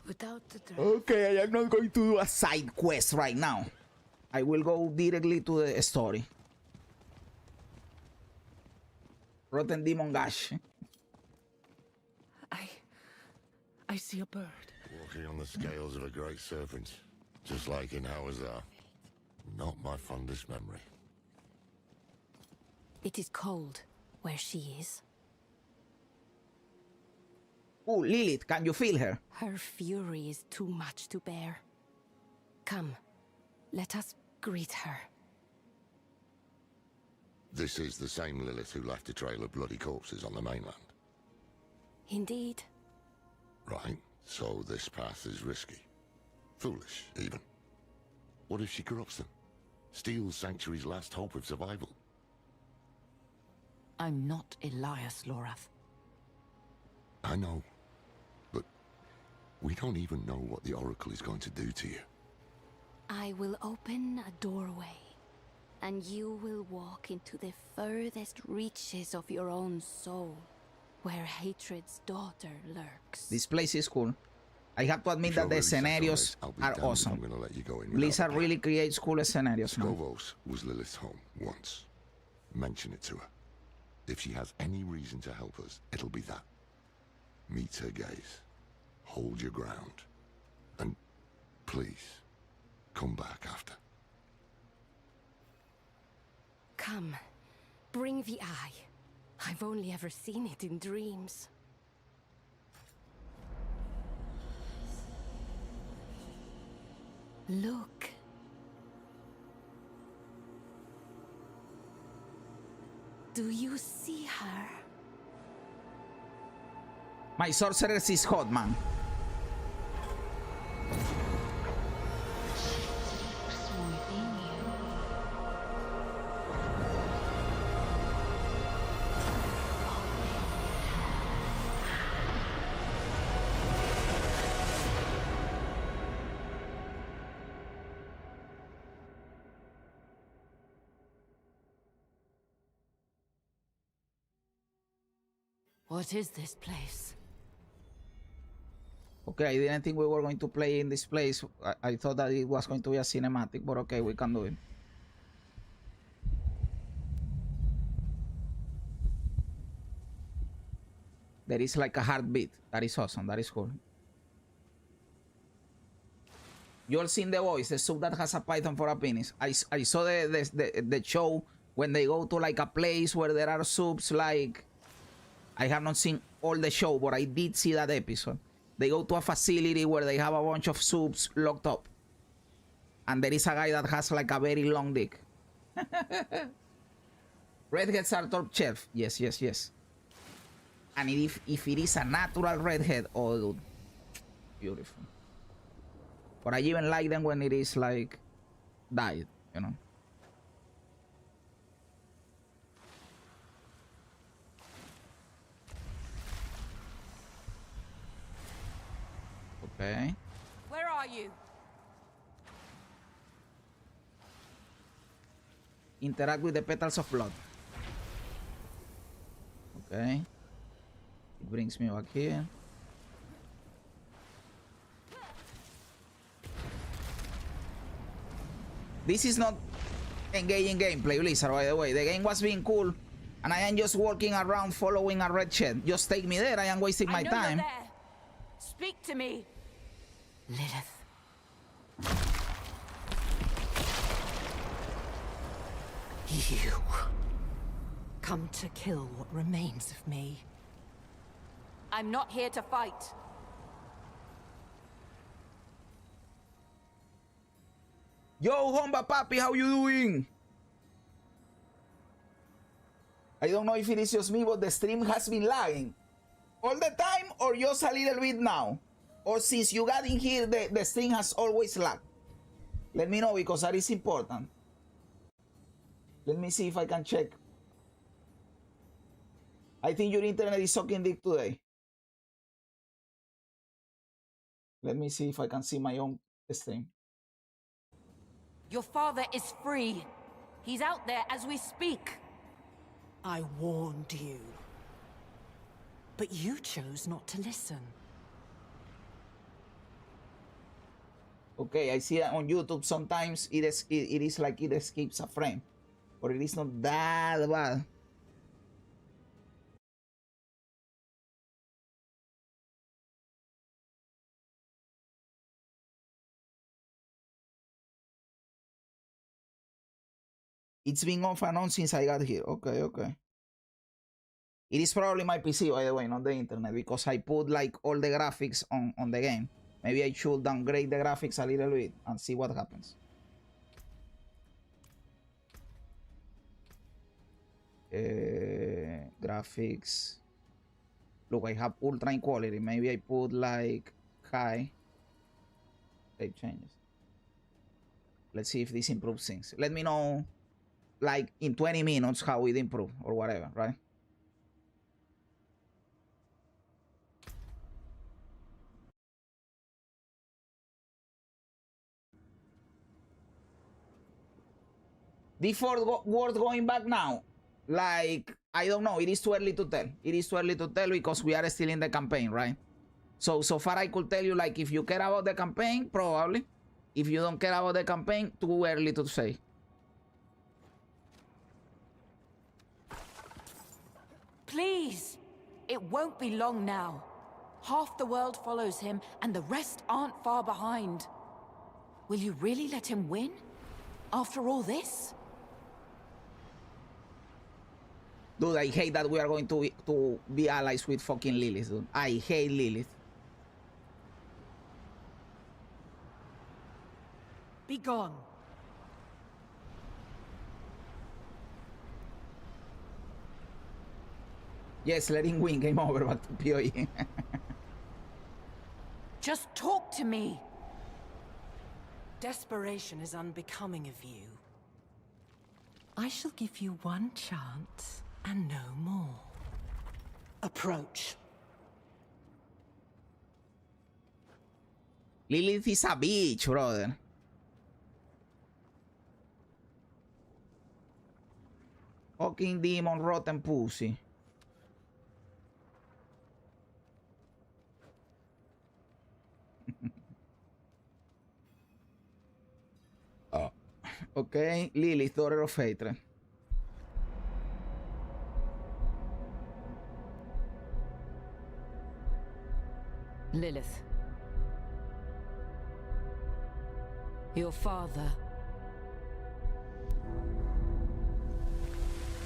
Without the Okay, I am not going to do a side quest right now. I will go directly to the story. Rotten Demon Gash. I see a bird. Walking on the scales of a great serpent, just like in Hawazar. Not my fondest memory. It is cold where she is. Oh, Lilith, can you feel her? Her fury is too much to bear. Come, let us greet her. This is the same Lilith who left a trail of bloody corpses on the mainland. Indeed. Right, so this path is risky. Foolish, even. What if she corrupts them? Steals Sanctuary's last hope of survival? I'm not Elias, Lorath. I know. But we don't even know what the Oracle is going to do to you. I will open a doorway, and you will walk into the furthest reaches of your own soul, where hatred's daughter lurks. This place is cool. I have to admit that the scenarios are awesome. Blizzard really creates cool scenarios, man. Skovos was Lilith's home once. Mention it to her. If she has any reason to help us, it'll be that. Meet her gaze. Hold your ground. And please, come back after. Come, bring the eye. I've only ever seen it in dreams. Look. Do you see her? My sorceress is hot, man. What is this place? Okay, I didn't think we were going to play in this place. I thought that it was going to be a cinematic, but okay, we can do it. There is like a heartbeat. That is awesome. That is cool. You all seen The Voice, the sub that has a python for a penis. I saw the show when they go to like a place where there are subs. Like, I have not seen all the show, but I did see that episode. They go to a facility where they have a bunch of subs locked up. And there is a guy that has like a very long dick. Redheads are top shelf. Yes, yes, yes. And if it is a natural redhead, oh dude, beautiful. But I even like them when it is like dyed, you know. Okay. Where are you? Interact with the petals of blood. Okay. It brings me back here. This is not engaging gameplay, Blizzard, by the way. The game was being cool, and I am just walking around following a red shed. Just take me there. I am wasting my time. You're there. Speak to me. Lilith. You come to kill what remains of me. I'm not here to fight. Yo, Homba Papi, how you doing? I don't know if it is just me, but the stream has been lagging. All the time, or just a little bit now? Or since you got in here, the stream has always lagged? Let me know, because that is important. Let me see if I can check. I think your internet is sucking dick today. Let me see if I can see my own stream. Your father is free. He's out there as we speak. I warned you. But you chose not to listen. Okay, I see that on YouTube sometimes it is like it escapes a frame. But it is not that bad. It's been off and on since I got here. Okay, okay. It is probably my PC, by the way, not the internet, because I put like all the graphics on the game. Maybe I should downgrade the graphics a little bit and see what happens. Graphics. Look, I have ultra in quality. Maybe I put like high. Save changes. Let's see if this improves things. Let me know like in 20 minutes how it improved or whatever, right? worth going back now? Like, I don't know. It is too early to tell. It is too early to tell because we are still in the campaign, right? So far I could tell you, like, if you care about the campaign, probably. If you don't care about the campaign, too early to say. Please! It won't be long now. Half the world follows him, and the rest aren't far behind. Will you really let him win? After all this? Dude, I hate that we are going to be allies with fucking Lilith, dude. I hate Lilith. Be gone. Yes, letting win. Game over. Back to PoE. Just talk to me. Desperation is unbecoming of you. I shall give you one chance and no more. Approach. Lilith is a bitch, brother. Fucking demon, rotten pussy. Oh. Okay, Lilith, daughter of hatred. Lilith. Your father.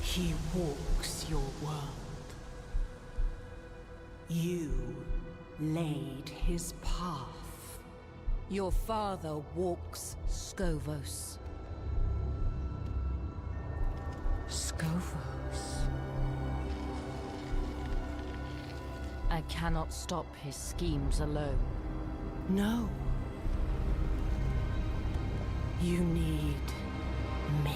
He walks your world. You laid his path. Your father walks Scovos. Scovos? I cannot stop his schemes alone. No. You need me.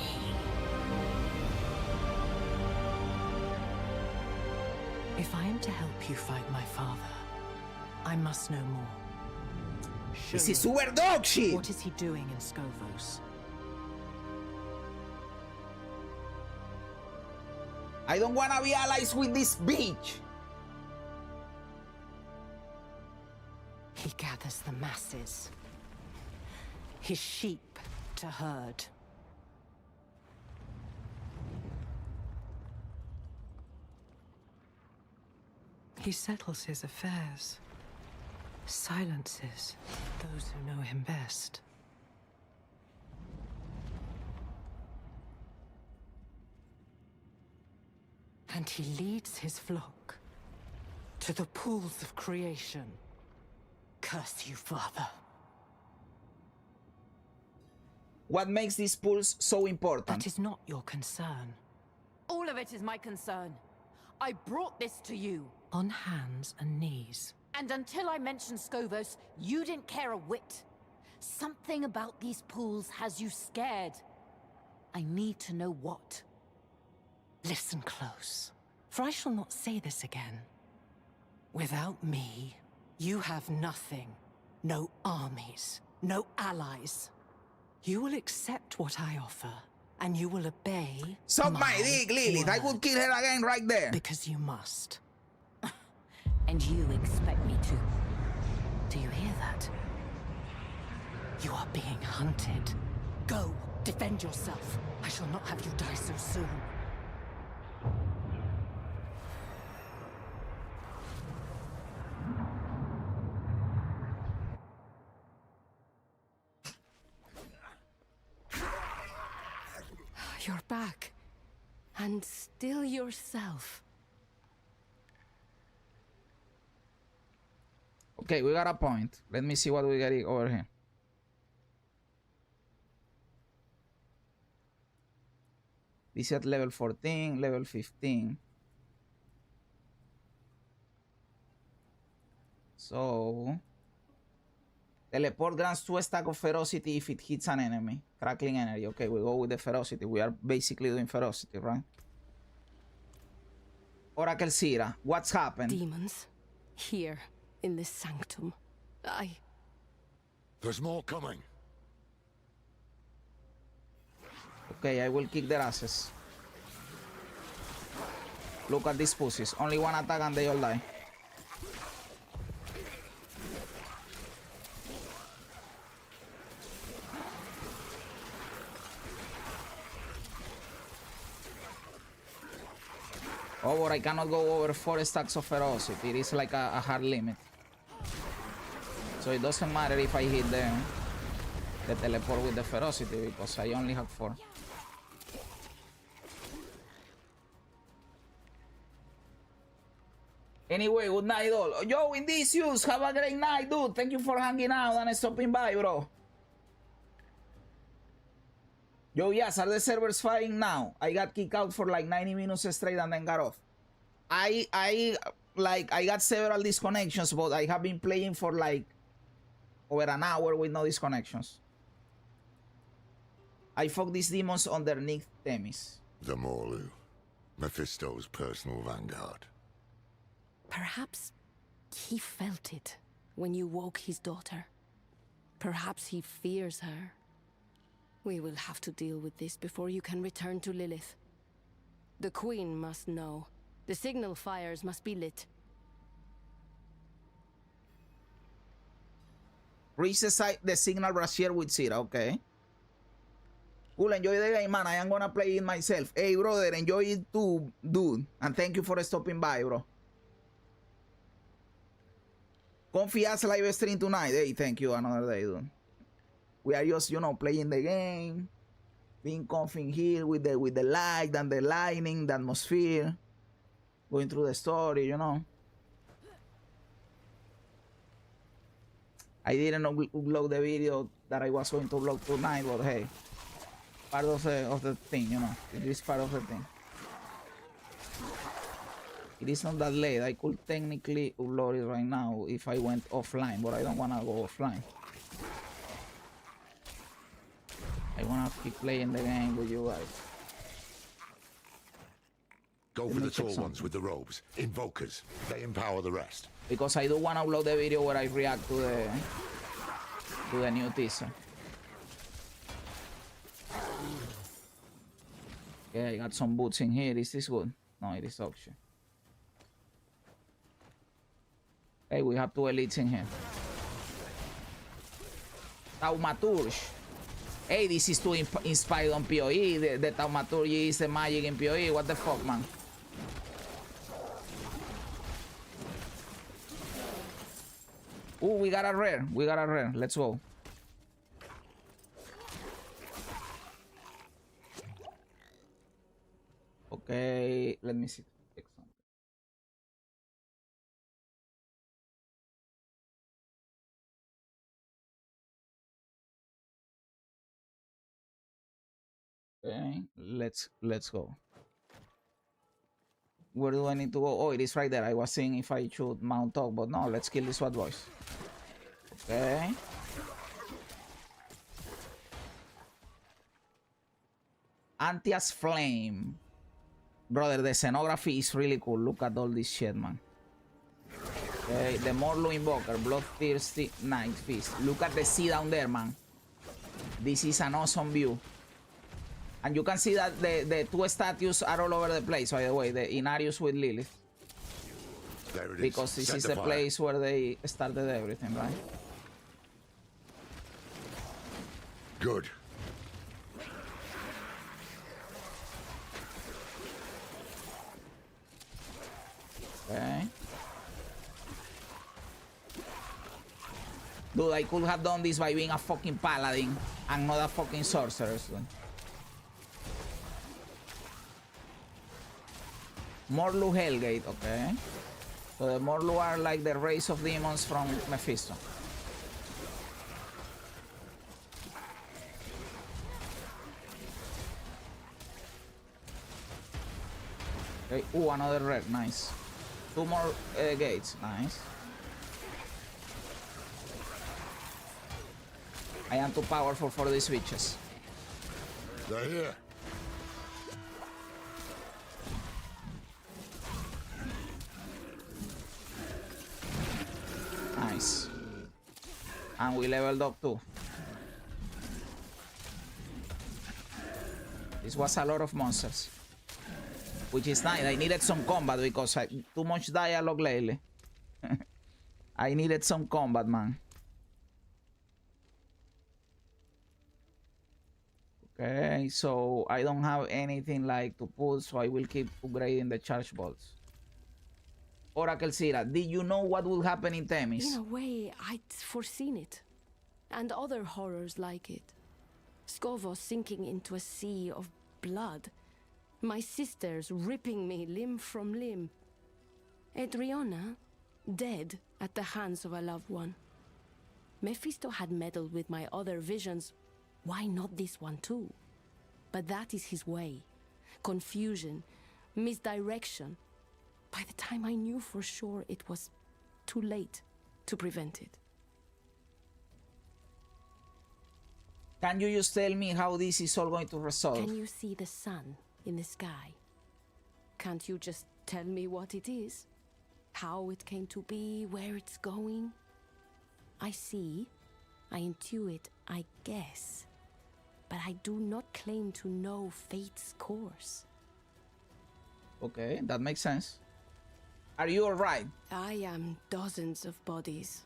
If I am to help you fight my father, I must know more. This is super dog shit. What is he doing in Scovos? I don't wanna be allies with this bitch. He gathers the masses. His sheep to herd. He settles his affairs. Silences those who know him best. And he leads his flock to the pools of creation. Curse you, Father. What makes these pools so important? That is not your concern. All of it is my concern. I brought this to you. On hands and knees. And until I mentioned Scovos, you didn't care a whit. Something about these pools has you scared. I need to know what. Listen close, for I shall not say this again. Without me, you have nothing. No armies, no allies. You will accept what I offer, and you will obey. Suck my dick, Lilith. I would kill her again right there. Because you must. And you expect me to. Do you hear that? You are being hunted. Go, defend yourself. I shall not have you die so soon. You're back. And still yourself. Okay, we got a point. Let me see what we got over here. This is at level 14, level 15. So... Teleport grants 2 stacks of ferocity if it hits an enemy. Crackling energy. Okay, we go with the ferocity. We are basically doing ferocity, right? Oracle Sira, what's happened? Demons. Here, in this sanctum. There's more coming. Okay, I will kick their asses. Look at these pussies. Only one attack and they all die. Oh, but I cannot go over 4 stacks of ferocity. It is like a hard limit. So it doesn't matter if I hit the teleport with the ferocity because I only have 4. Anyway, good night all. Yo, Indicius, have a great night, dude. Thank you for hanging out and stopping by, bro. Yo, yes, are the servers firing now? I got kicked out for like 90 minutes straight and then got off. I got several disconnections, but I have been playing for like over an hour with no disconnections. I fought these demons underneath Themis. The Morlu, Mephisto's personal vanguard. Perhaps he felt it when you woke his daughter. Perhaps he fears her. We will have to deal with this before you can return to Lilith. The Queen must know. The signal fires must be lit. Reach the signal brazier with Zira, okay. Cool, enjoy the game, man. I am gonna play it myself. Hey, brother, enjoy it too, dude. And thank you for stopping by, bro. Comfy ass live stream tonight. Hey, thank you. Another day, dude. We are just, you know, playing the game, being comfy in here with the light and the lightning, the atmosphere, going through the story, you know. I didn't upload the video that I was going to upload tonight, but hey, part of the thing, you know. It is part of the thing. It is not that late. I could technically upload it right now if I went offline, but I don't want to go offline. I want to keep playing the game with you guys. Go for the tall ones with the robes. Invokers. They empower the rest. Because I do want to upload the video where I react to the new teaser. Okay, I got some boots in here. Is this good? No, it is auction. Hey, we have 2 elites in here. Thaumaturge. Hey, this is too inspired on PoE. The Thaumaturgy is the magic in PoE. What the fuck, man? Ooh, we got a rare. We got a rare. Let's go. Okay, let me see. Okay, let's go. Where do I need to go? Oh, it is right there. I was seeing if I should mount up, but no, let's kill this SWAT boys. Okay. Antias Flame. Brother, the scenography is really cool. Look at all this shit, man. Okay, the Morlu Invoker, Bloodthirsty Night Feast. Look at the sea down there, man. This is an awesome view. And you can see that the 2 statues are all over the place, by the way. The Inarius with Lilith. There it is. Because this is the place where they started everything, right? Good. Okay. Dude, I could have done this by being a fucking paladin and not a fucking sorcerer. Morlu Hellgate, okay. So the Morlu are like the race of demons from Mephisto. Okay, ooh, another red, nice. 2 more gates, nice. I am too powerful for these bitches. They're here. Nice. And we leveled up too. This was a lot of monsters. Which is nice. I needed some combat because too much dialogue lately. I needed some combat, man. Okay, so I don't have anything like to put, so I will keep upgrading the charge bolts. Oracle Sira, did you know what will happen in Themis? In a way, I'd foreseen it. And other horrors like it. Skovos sinking into a sea of blood. My sisters ripping me limb from limb. Adriana, dead at the hands of a loved one. Mephisto had meddled with my other visions. Why not this one too? But that is his way. Confusion, misdirection. By the time I knew for sure, it was too late to prevent it. Can you just tell me how this is all going to resolve? Can you see the sun in the sky? Can't you just tell me what it is? How it came to be, where it's going? I see, I intuit, I guess. But I do not claim to know fate's course. Okay, that makes sense. Are you alright? I am dozens of bodies.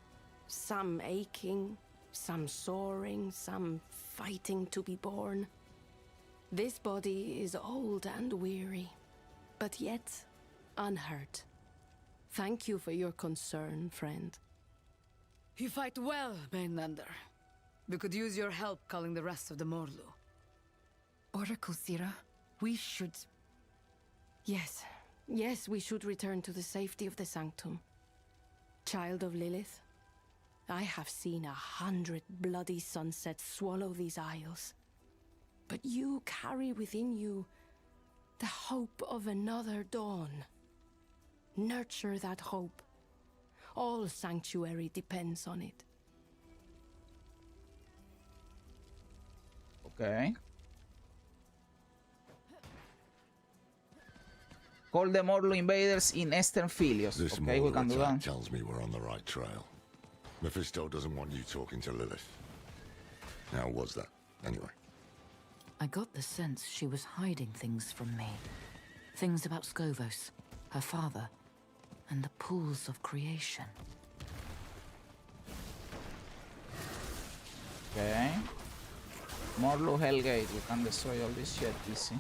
Some aching, some soaring, some fighting to be born. This body is old and weary, but yet unhurt. Thank you for your concern, friend. You fight well, Mainlander. We could use your help calling the rest of the Morlu. Oracle Sira, we should... Yes, we should return to the safety of the Sanctum. Child of Lilith, I have seen 100 bloody sunsets swallow these isles. But you carry within you the hope of another dawn. Nurture that hope. All sanctuary depends on it. Okay. Call the Morlu invaders in Eastern Philios. This Okay, we can do attack that. tells me we're on the right trail. Mephisto doesn't want you talking to Lilith. How was that, anyway? I got the sense she was hiding things from me. Things about Skovos, her father, and the pools of creation. Okay. Morlu Hellgate. We can destroy all this shit easy.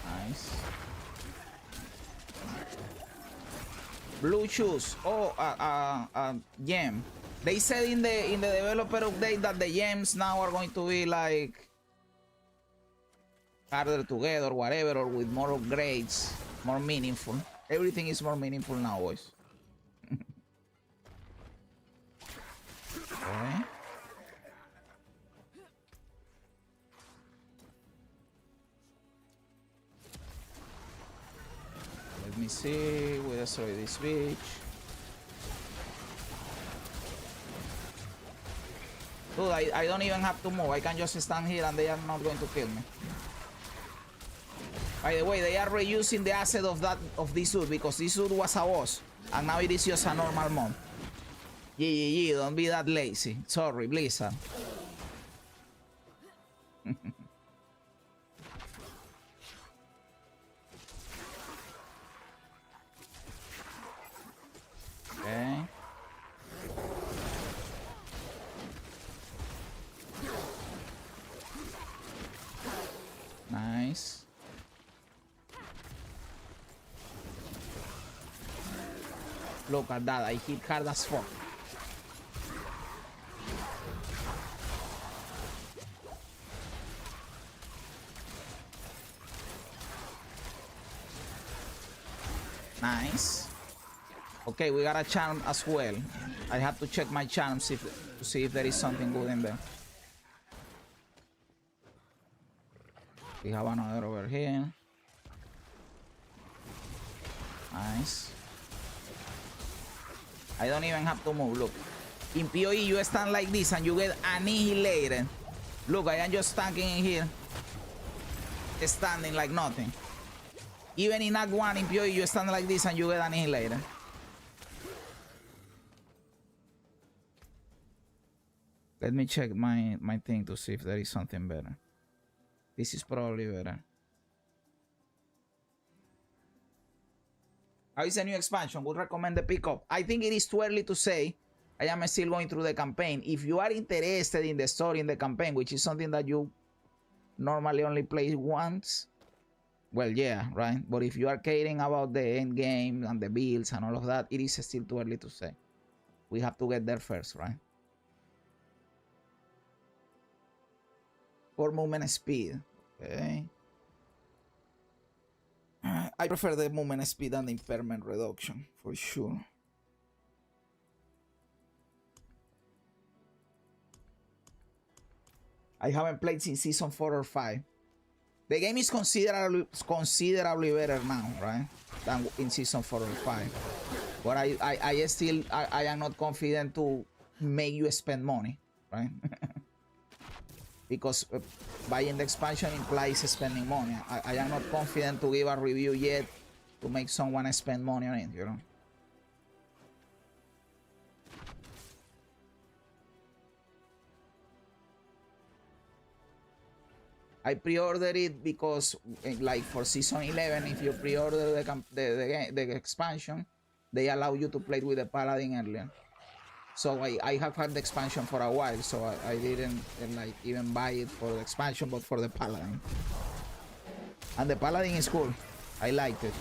Nice. Blue shoes. Oh, gem. They said in the developer update that the gems now are going to be like harder to get or whatever, or with more upgrades, more meaningful. Everything is more meaningful now, boys. Okay. Let me see. We destroy this beach. Dude, I don't even have to move. I can just stand here and they are not going to kill me. By the way, they are reusing the asset of this suit because this suit was a boss and now it is just a normal mod. Yeah, don't be that lazy. Sorry, Blizzard. Okay. Nice. Look at that, I hit hard as fuck. Nice. Okay, we got a charm as well. I have to check my charms to see if there is something good in there. We have another over here. Nice. I don't even have to move, look. In PoE, you stand like this and you get annihilated. Look, I am just standing in here. Standing like nothing. Even in Act 1 in PoE, you stand like this and you get annihilated. Let me check my thing to see if there is something better. This is probably better. How is the new expansion? Would recommend the pickup. I think it is too early to say. I am still going through the campaign. If you are interested in the story in the campaign, which is something that you normally only play once, well, yeah, right? But if you are caring about the end game and the builds and all of that, it is still too early to say. We have to get there first, right? For movement speed. Okay. I prefer the movement speed and the impairment reduction for sure. I haven't played since season 4 or 5. The game is considerably better now, right? Than in season 4 or 5. But I am not confident to make you spend money, right? Because buying the expansion implies spending money. I am not confident to give a review yet to make someone spend money on it, you know? I pre-ordered it because, like, for season 11, if you pre-order the expansion, they allow you to play with the paladin earlier. So I have had the expansion for a while, so I didn't like even buy it for the expansion, but for the paladin. And the paladin is cool. I liked it.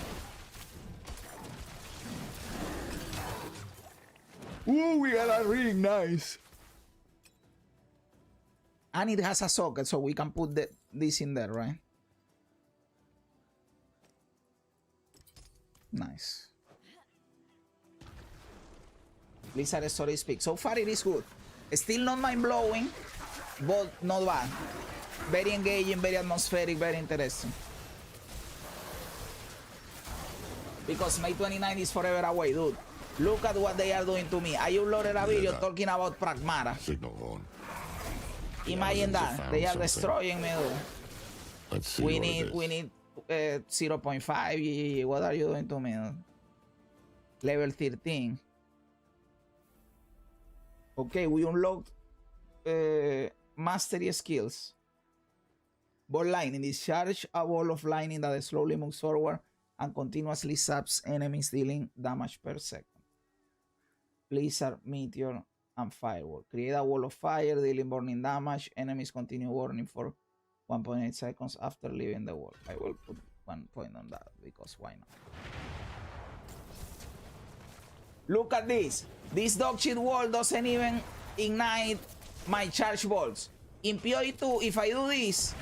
Ooh, we got a ring, nice. And it has a socket, so we can put this in there, right? Nice. Blizzard story speak. So far it is good. Still not mind-blowing, but not bad. Very engaging, very atmospheric, very interesting. Because May 29 is forever away, dude. Look at what they are doing to me. I uploaded a video talking about Pragmata. Signal on. Imagine that. They are destroying me, dude. Let's see we need 0.5. What are you doing to me, dude? Level 13. Okay, we unlocked mastery skills. Ball lightning. Discharge a ball of lightning that slowly moves forward and continuously zaps enemies, dealing damage per second. Blizzard, meteor, and firework. Create a wall of fire, dealing burning damage. Enemies continue burning for 1.8 seconds after leaving the wall. I will put 1 point on that because why not? Look at this. This dog shit wall doesn't even ignite my charge bolts. In PoE2, if I do this,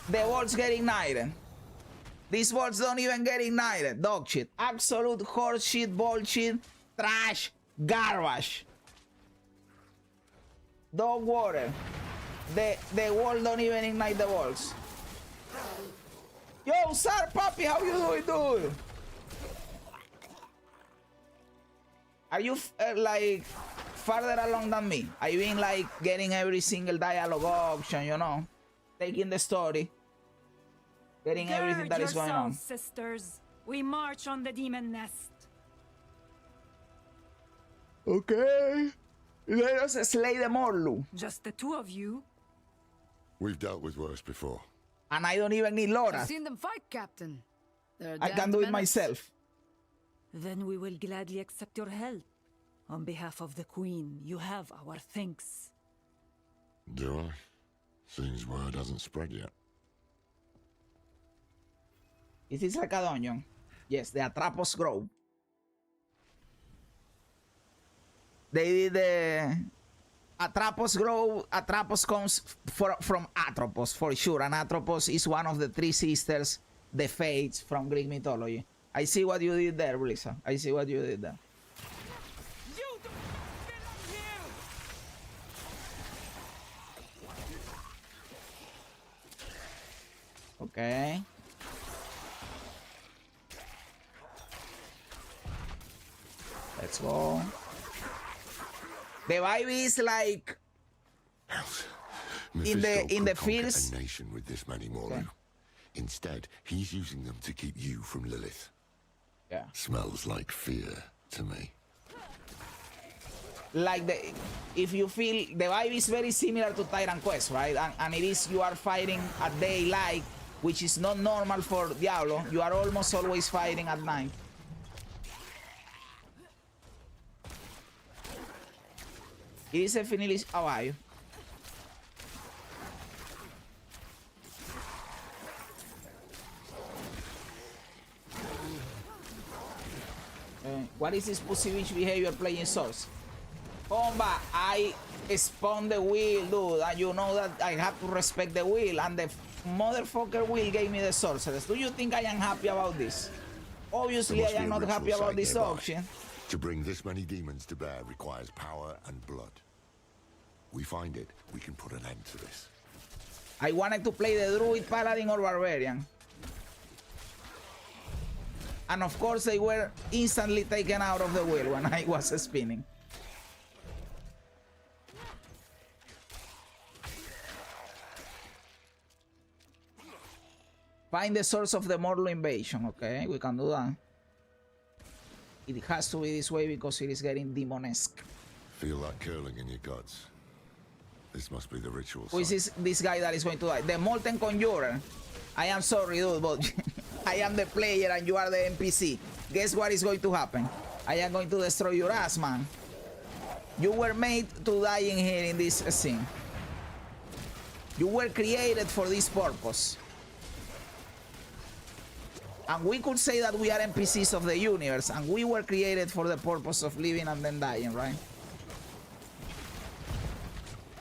the bolts get ignited. These bolts don't even get ignited. Dog shit. Absolute horse shit, bullshit, trash, garbage. Dog water. The wall don't even ignite the bolts. Yo, sir, puppy, how you doing, dude? Are you like farther along than me? I've been like getting every single dialogue option, you know, taking the story, getting everything that is going on. Sisters, we march on the demon nest. Okay, let us slay the Morlu. Just the two of you. We've dealt with worse before. And I don't even need Laura. I've seen them fight, Captain. I can do it myself. Then we will gladly accept your help. On behalf of the Queen, you have our thanks. Do I? Seems word hasn't spread yet. Is this like a dungeon? Yes, the Atropos Grove. They did the Atropos Grove. Atropos comes from Atropos for sure, and Atropos is one of the three sisters, the Fates from Greek mythology. I see what you did there, Blizzard. I see what you did there. Okay. Let's go. The vibe is like in the fields. A nation with this many more. Okay. Instead, he's using them to keep you from Lilith. Yeah. Smells like fear to me. like if you feel the vibe is very similar to Titan Quest, right? And it is, you are fighting at daylight, which is not normal for Diablo. You are almost always fighting at night. It is definitely a vibe. What is this pussy bitch behavior playing Source? Combat, I spawned the wheel, dude, and you know that I have to respect the wheel, and the motherfucker wheel gave me the sorceress. Do you think I am happy about this? Obviously, I am not happy about this option. To bring this many demons to bear requires power and blood. We find it, we can put an end to this. I wanted to play the Druid, Paladin, or Barbarian. And of course, they were instantly taken out of the wheel when I was spinning. Find the source of the mortal invasion. Okay, we can do that. It has to be this way because it is getting demonesque. Feel that curling in your guts. This must be the ritual. Who is this guy that is going to die? The Molten Conjurer. I am sorry, dude, but I am the player and you are the NPC. Guess what is going to happen? I am going to destroy your ass, man. You were made to die in here in this scene. You were created for this purpose. And we could say that we are NPCs of the universe, and we were created for the purpose of living and then dying, right?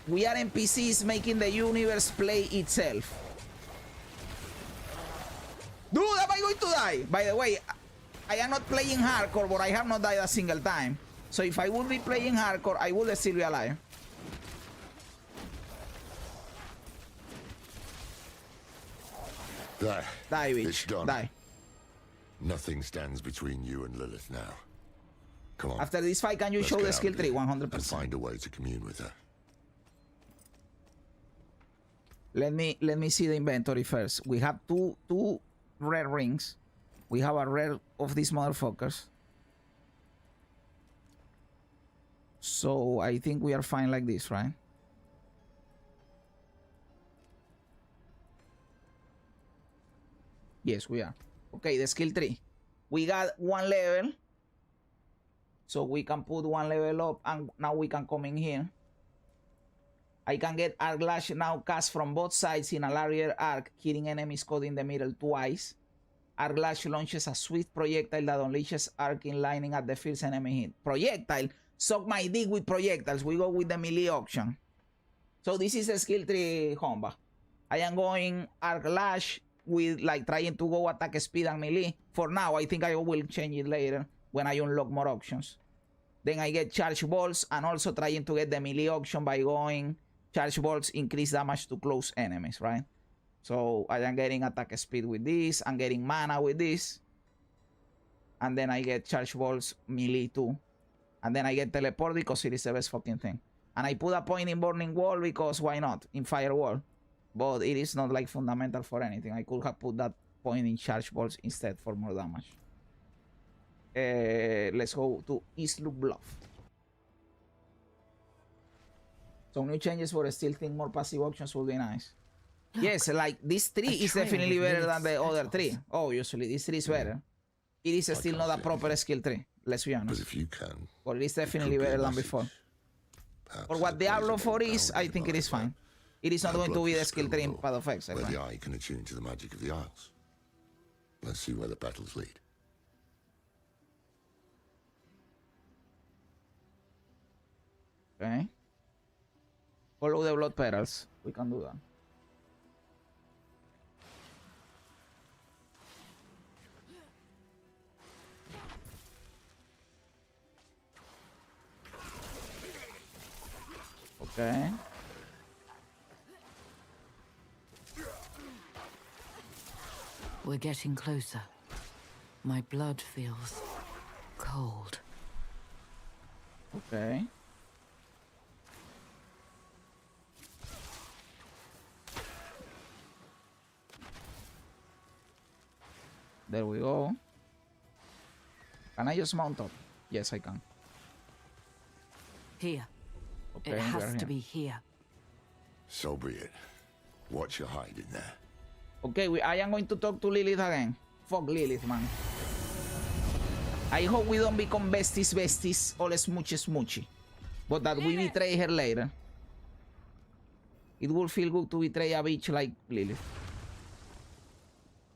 We are NPCs making the universe play itself. Dude, am I going to die? By the way, I am not playing hardcore, but I have not died a single time. So if I would be playing hardcore, I would still be alive. There. Die, bitch. It's done. Die. Nothing stands between you and Lilith now. Come on. After this fight, can you show the skill tree? 100%. And find a way to commune with her. Let me see the inventory first. We have two rare rings. We have a rare of these motherfuckers. So I think we are fine like this, right? Yes, we are. Okay, the skill tree. We got one level. So we can put one level up and now we can come in here. I can get Arc Lash now cast from both sides in a larger arc, hitting enemies caught in the middle twice. Arc Lash launches a swift projectile that unleashes arcing lightning at the first enemy hit. Projectile? Suck my dick with projectiles. We go with the melee option. So this is a skill tree, Homba. I am going Arc Lash with like trying to go attack speed and melee. For now, I think I will change it later when I unlock more options. Then I get Charge Balls and also trying to get the melee option by going Charge Balls increase damage to close enemies, right? So I am getting attack speed with this. I'm getting mana with this. And then I get Charge Balls melee too. And then I get Teleport because it is the best fucking thing. And I put a point in Burning Wall because why not? In Firewall. But it is not like fundamental for anything. I could have put that point in Charge Balls instead for more damage. Let's go to Eastloop Bluff. Some new changes for still think more passive options would be nice. Look, yes, like this tree is definitely better than the other tree. Obviously, this tree is better. It is still not a proper skill tree, let's be honest. But if you can, but it is definitely better than before. For what Diablo 4 is, I think it is fine. It is not going to be the skill tree in Path of Exile. Where the eye can attune to the magic of the Isles. Let's see where the battles lead. Okay. Follow the blood petals. We can do that. Okay. We're getting closer. My blood feels cold. Okay. There we go. Can I just mount up? Yes, I can. Here. Okay, It has here. to be here. So be it. What you hiding there? Okay, I am going to talk to Lilith again. Fuck Lilith, man. I hope we don't become besties, all smoochy. But that we betray her later. It will feel good to betray a bitch like Lilith.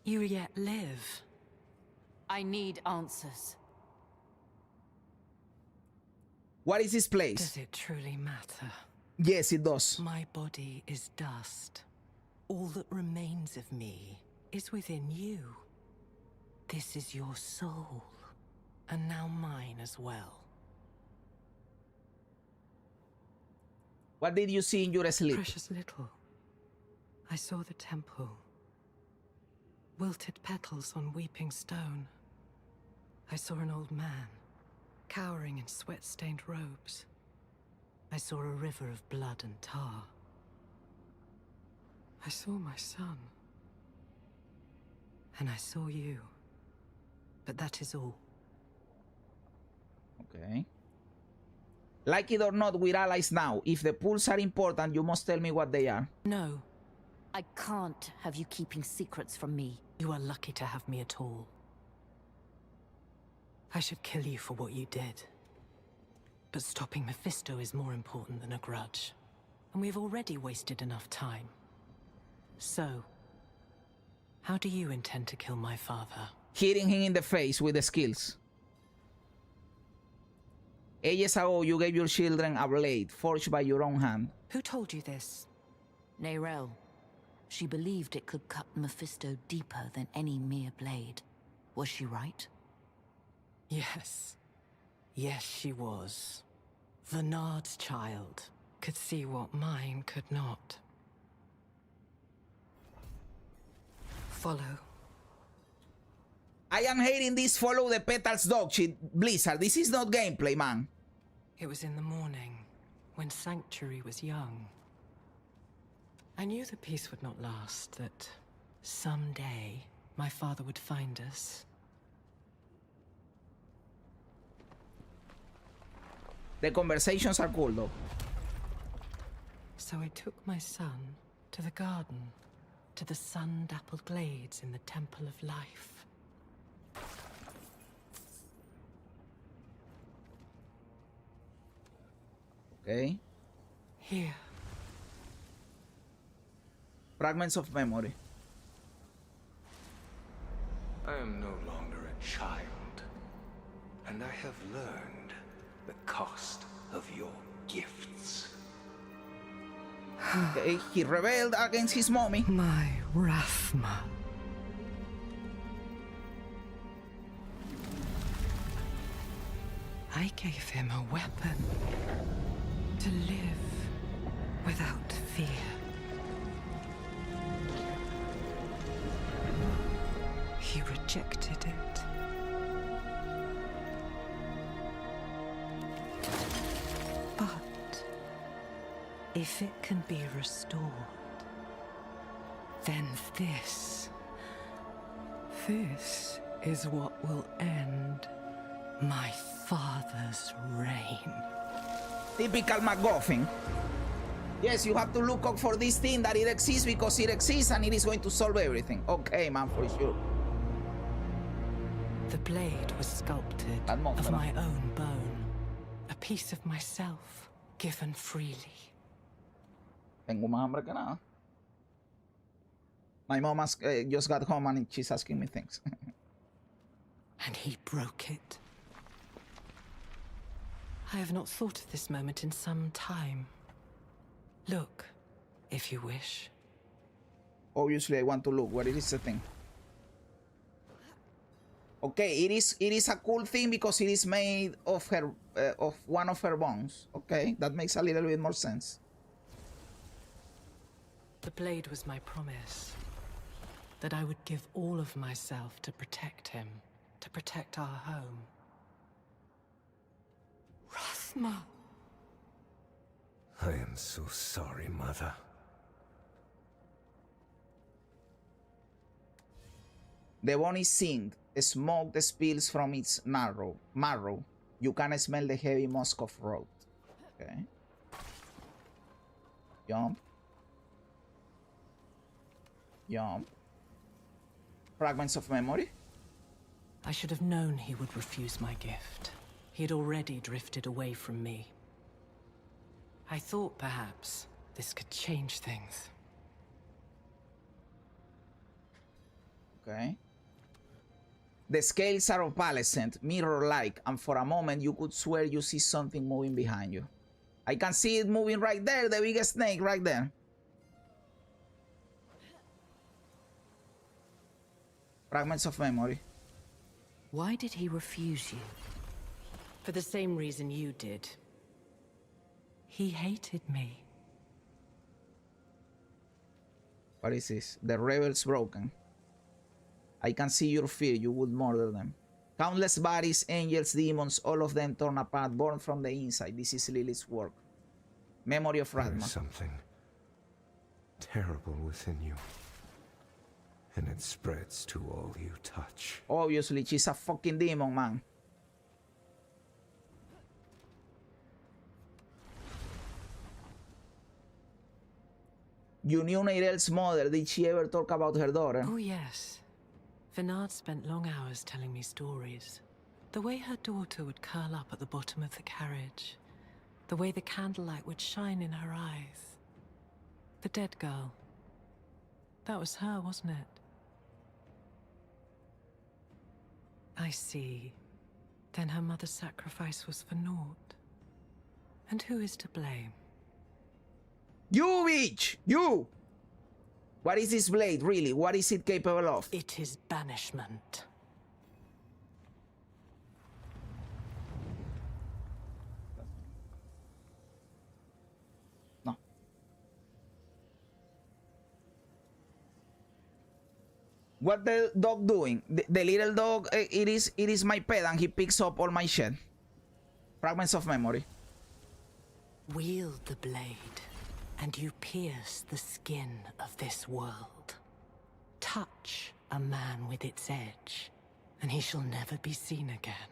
You yet live. I need answers. What is this place? Does it truly matter? Yes, it does. My body is dust. All that remains of me is within you. This is your soul, and now mine as well. What did you see in your sleep? Precious little. I saw the temple. Wilted petals on weeping stone. I saw an old man, cowering in sweat-stained robes. I saw a river of blood and tar. I saw my son. And I saw you. But that is all. Okay. Like it or not, we're allies now. If the pools are important, you must tell me what they are. No. I can't have you keeping secrets from me. You are lucky to have me at all. I should kill you for what you did. But stopping Mephisto is more important than a grudge. And we've already wasted enough time. So, how do you intend to kill my father? Hitting him in the face with the skills. Ages ago, you gave your children a blade forged by your own hand. Who told you this? Neyrelle. She believed it could cut Mephisto deeper than any mere blade. Was she right? Yes. Yes, she was. Vernard's child could see what mine could not. Follow. I am hating this follow the petals dog shit, Blizzard. This is not gameplay, man. It was in the morning, when Sanctuary was young. I knew the peace would not last, that someday my father would find us. The conversations are cool, though. So I took my son to the garden, to the sun-dappled glades in the Temple of Life. Okay. Here. Fragments of memory. I am no longer a child, and I have learned the cost of your gifts. Okay, he rebelled against his mommy. My Rathma. I gave him a weapon to live without fear. He rejected it. But if it can be restored, then this is what will end my father's reign. Typical MacGuffin. Yes, you have to look out for this thing that it exists because it exists and it is going to solve everything. Okay, man, for sure. The blade was sculpted of my own bone. A piece of myself, given freely. Tengo más hambre que nada. My mom just got home and she's asking me things. And he broke it. I have not thought of this moment in some time. Look, if you wish. Obviously, I want to look. What is the thing? Okay, it is a cool thing because it is made of her of one of her bones. Okay, that makes a little bit more sense. The blade was my promise. That I would give all of myself to protect him, to protect our home. Rathma! I am so sorry, Mother. The bone is singed. Smoke spills from its marrow. You can smell the heavy musk of rot. Okay. Jump. Jump. Fragments of memory. I should have known he would refuse my gift. He had already drifted away from me. I thought perhaps this could change things. Okay. The scales are opalescent, mirror-like, and for a moment you could swear you see something moving behind you. I can see it moving right there, the biggest snake right there. Fragments of memory. Why did he refuse you? For the same reason you did. He hated me. What is this? The rebels broken. I can see your fear, you would murder them. Countless bodies, angels, demons, all of them torn apart, born from the inside. This is Lilith's work. Memory of Radma. There is something terrible within you, and it spreads to all you touch. Obviously, she's a fucking demon, man. You knew Neirel's mother. Did she ever talk about her daughter? Oh, yes. Vinard spent long hours telling me stories. The way her daughter would curl up at the bottom of the carriage. The way the candlelight would shine in her eyes. The dead girl. That was her, wasn't it? I see. Then her mother's sacrifice was for naught. And who is to blame? You, bitch! You! What is this blade, really? What is it capable of? It is banishment. No. What the dog doing? The little dog, it is my pet and he picks up all my shit. Fragments of memory. Wield the blade, and you pierce the skin of this world. Touch a man with its edge, and he shall never be seen again.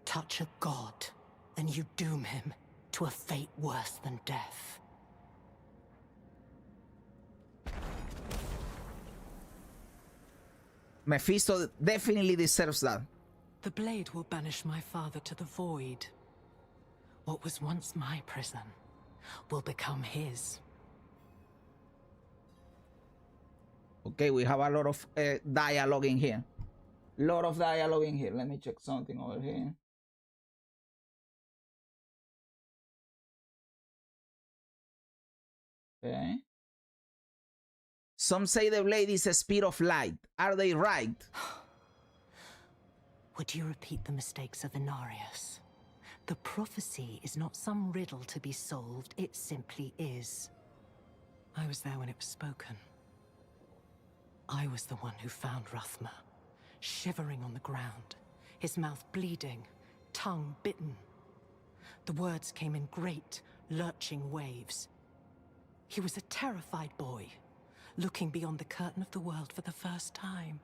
Touch a god, and you doom him to a fate worse than death. Mephisto definitely deserves that. The blade will banish my father to the void. What was once my prison will become his. Okay, we have a lot of dialogue in here. Lot of dialogue in here. Let me check something over here. Okay. Some say the blade is a spear of light. Are they right? Would you repeat the mistakes of Inarius? The prophecy is not some riddle to be solved, it simply is. I was there when it was spoken. I was the one who found Rathma, shivering on the ground, his mouth bleeding, tongue bitten. The words came in great, lurching waves. He was a terrified boy, looking beyond the curtain of the world for the first time.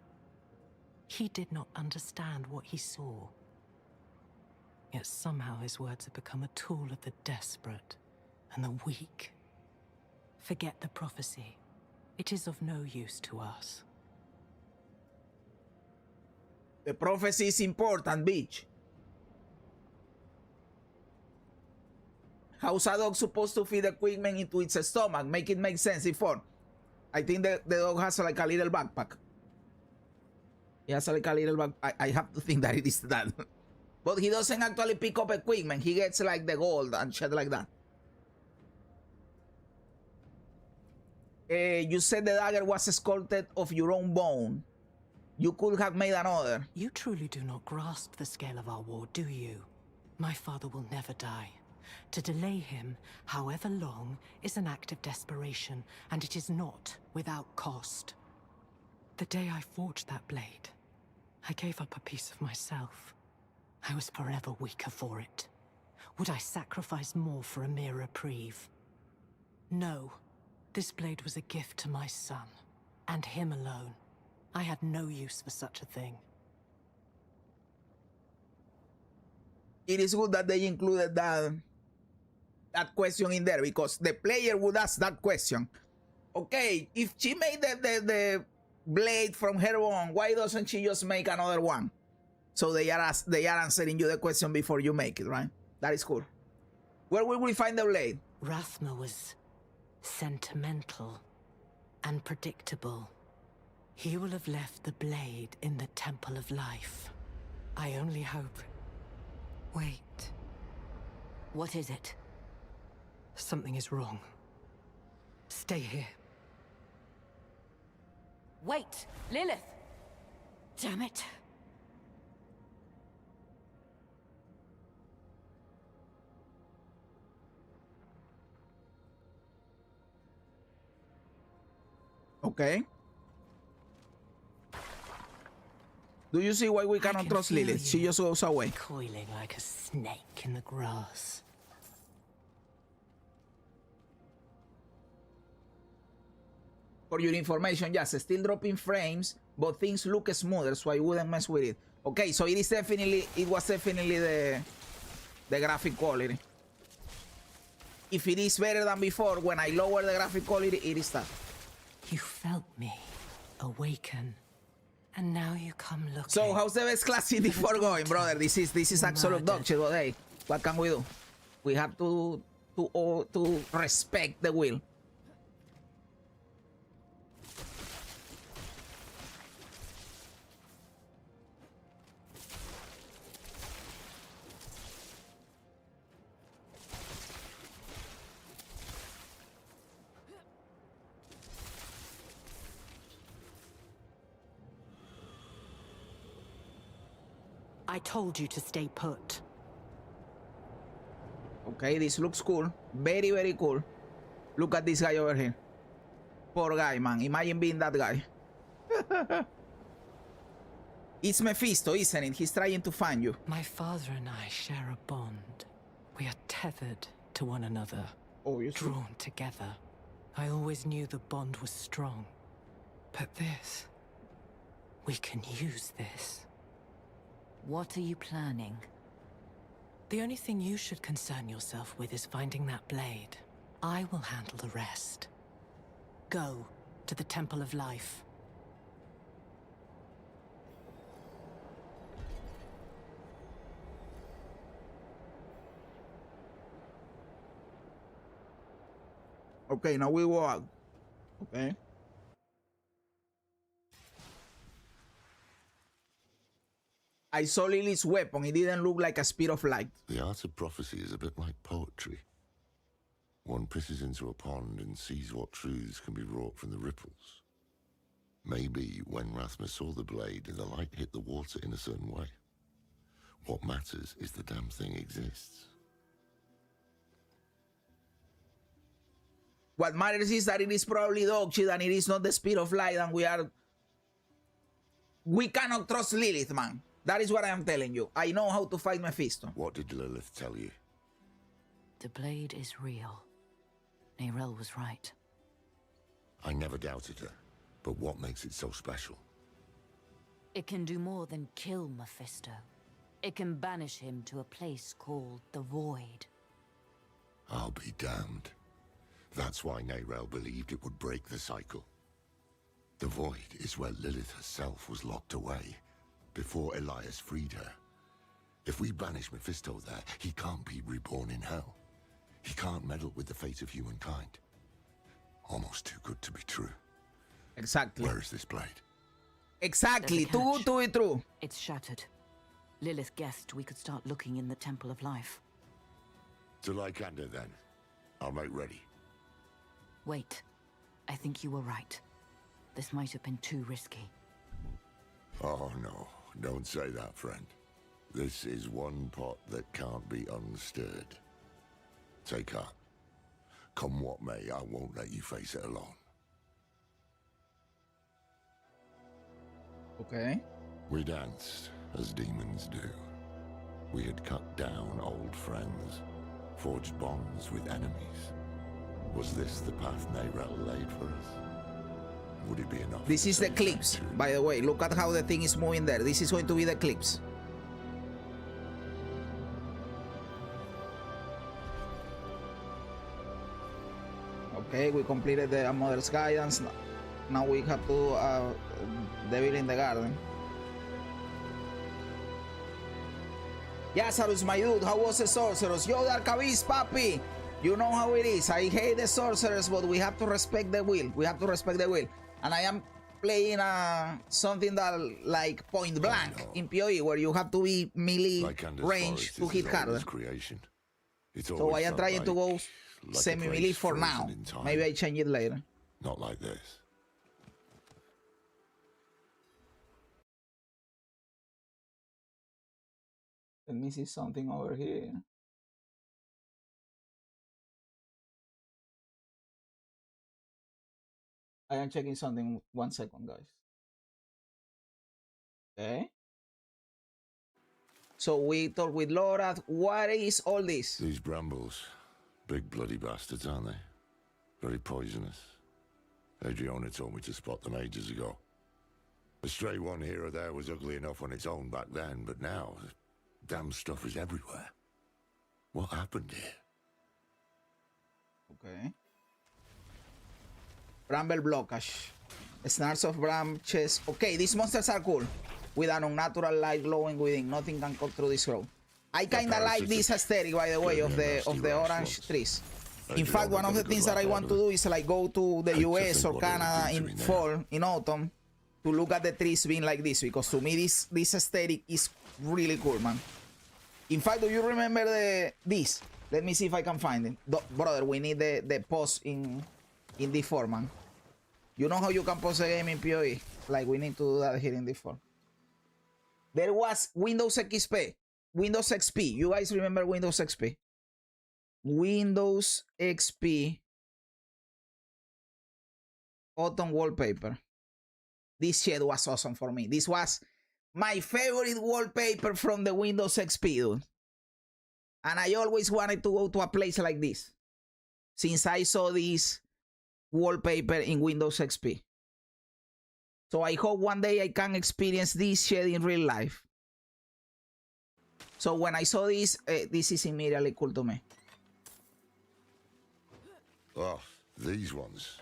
He did not understand what he saw. Yet somehow his words have become a tool of the desperate and the weak. Forget the prophecy. It is of no use to us. The prophecy is important, bitch. How's a dog supposed to feed equipment into its stomach? Make it make sense before. I think the dog has like a little backpack. He has like a little backpack. I have to think that it is that. But he doesn't actually pick up equipment. He gets like the gold and shit like that. You said the dagger was sculpted of your own bone. You could have made another. You truly do not grasp the scale of our war, do you? My father will never die. To delay him, however long, is an act of desperation, and it is not without cost. The day I forged that blade, I gave up a piece of myself. I was forever weaker for it. Would I sacrifice more for a mere reprieve? No. This blade was a gift to my son, and him alone. I had no use for such a thing. It is good that they included that that question in there, because the player would ask that question. Okay, if she made the blade from her own, why doesn't she just make another one? So they are answering you the question before you make it, right? That is cool. Where will we find the blade? Rathma was sentimental and predictable. He will have left the blade in the Temple of Life. I only hope. Wait. What is it? Something is wrong. Stay here. Wait, Lilith! Damn it. Okay. Do you see why we cannot trust Lilith? She just goes away. Coiling like a snake in the grass. For your information, yes, still dropping frames, but things look smoother, so I wouldn't mess with it. Okay, so it was definitely the graphic quality. If it is better than before, when I lower the graphic quality, it is that. You felt me awaken, and now you come looking. So how's the best class CD4 going, brother? This is absolute dog shit, but hey, what can we do? We have to respect the will. I told you to stay put. Okay, this looks cool. Very, very cool. Look at this guy over here. Poor guy, man. Imagine being that guy. It's Mephisto, isn't it? He's trying to find you. My father and I share a bond. We are tethered to one another. Drawn together. I always knew the bond was strong. But this... we can use this. What are you planning? The only thing you should concern yourself with is finding that blade. I will handle the rest. Go to the Temple of Life. Okay, now we walk. Okay. I saw Lilith's weapon. It didn't look like a spear of light. The art of prophecy is a bit like poetry. One pisses into a pond and sees what truths can be wrought from the ripples. Maybe when Rathma saw the blade, the light hit the water in a certain way. What matters is the damn thing exists. What matters is that it is probably dog shit and it is not the speed of light, and we cannot trust Lilith, man. That is what I am telling you. I know how to fight Mephisto. What did Lilith tell you? The blade is real. Nerel was right. I never doubted her. But what makes it so special? It can do more than kill Mephisto. It can banish him to a place called the Void. I'll be damned. That's why Nerel believed it would break the cycle. The Void is where Lilith herself was locked away, before Elias freed her. If we banish Mephisto there, he can't be reborn in hell. He can't meddle with the fate of humankind. Almost too good to be true. Exactly. Where is this blade? Exactly. Too good to be true. It's shattered. Lilith guessed we could start looking in the Temple of Life. To Lycander, then. I'll make ready. Wait. I think you were right. This might have been too risky. Oh, no. Don't say that, friend. This is one pot that can't be unstirred. Take heart. Come what may, I won't let you face it alone. Okay. We danced, as demons do. We had cut down old friends, forged bonds with enemies. Was this the path Nerel laid for us? Would it be enough? This is the clips, by the way. Look at how the thing is moving there. This is going to be the clips. Okay, we completed the Mother's Guidance. Now we have to Devil in the Garden. Jazzarus, my dude, how was the Sorcerers? Yo, the Arcavis, papi! You know how it is. I hate the Sorcerers, but we have to respect the will. We have to respect the will. And I am playing something that like point blank in PoE, where you have to be melee range to hit harder. So I am trying to go semi-melee for now. Maybe I change it later. Not like this. Let me see something over here. I am checking something. 1 second, guys. Okay. So we talk with Laura. What is all this? These brambles. Big bloody bastards, aren't they? Very poisonous. Adriana told me to spot them ages ago. A stray one here or there was ugly enough on its own back then, but now, the damn stuff is everywhere. What happened here? Okay. Bramble blockage. Snares of branches. Okay, these monsters are cool. With an unnatural light glowing within. Nothing can cut through this road. I kinda like this aesthetic, by the way, of the orange trees. In fact, one of the things that I want to do is like go to the US or Canada in fall, in autumn, to look at the trees being like this, because to me this aesthetic is really cool, man. In fact, do you remember this? Let me see if I can find it. Brother, we need the pause in D4, man. You know how you can pause a game in PoE? Like, we need to do that here in D4. There was Windows XP. Windows XP. You guys remember Windows XP? Windows XP autumn wallpaper. This shit was awesome for me. This was my favorite wallpaper from the Windows XP, dude. And I always wanted to go to a place like this since I saw this wallpaper in Windows XP. So I hope one day I can experience this shit in real life. So when I saw this, this is immediately cool to me. Oh, these ones.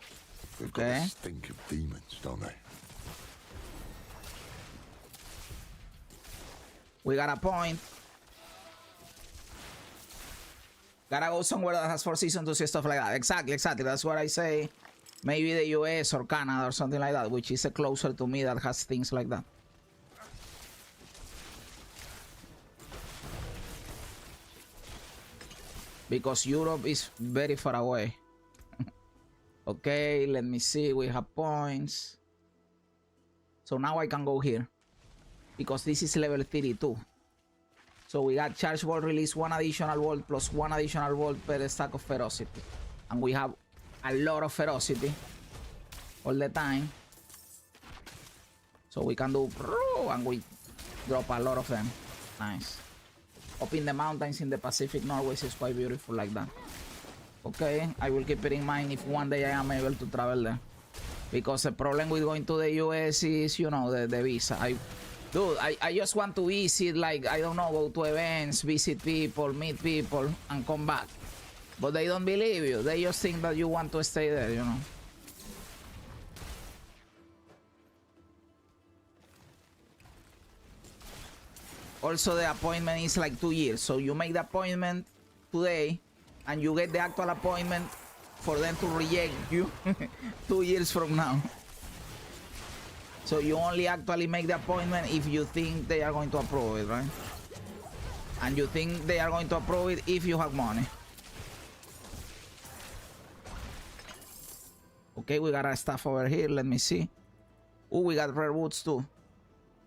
They've got a stink of demons, don't they? We got a point. Gotta go somewhere that has 4 seasons to see stuff like that. Exactly. That's what I say. Maybe the US or Canada or something like that, which is closer to me that has things like that. Because Europe is very far away. Okay, let me see. We have points. So now I can go here. Because this is level 32. So we got charge ball release 1 additional volt plus 1 additional volt per stack of ferocity. And we have a lot of ferocity all the time. So we can do and we drop a lot of them. Nice. Up in the mountains in the Pacific Northwest is quite beautiful like that. Okay, I will keep it in mind if one day I am able to travel there. Because the problem with going to the US is, you know, the visa. Dude, I just want to visit, like, I don't know, go to events, visit people, meet people, and come back. But they don't believe you. They just think that you want to stay there, you know. Also, the appointment is like 2 years. So you make the appointment today, and you get the actual appointment for them to reject you 2 years from now. So you only actually make the appointment if you think they are going to approve it, right? And you think they are going to approve it if you have money. Okay, we got our stuff over here. Let me see. Oh, we got rare woods too.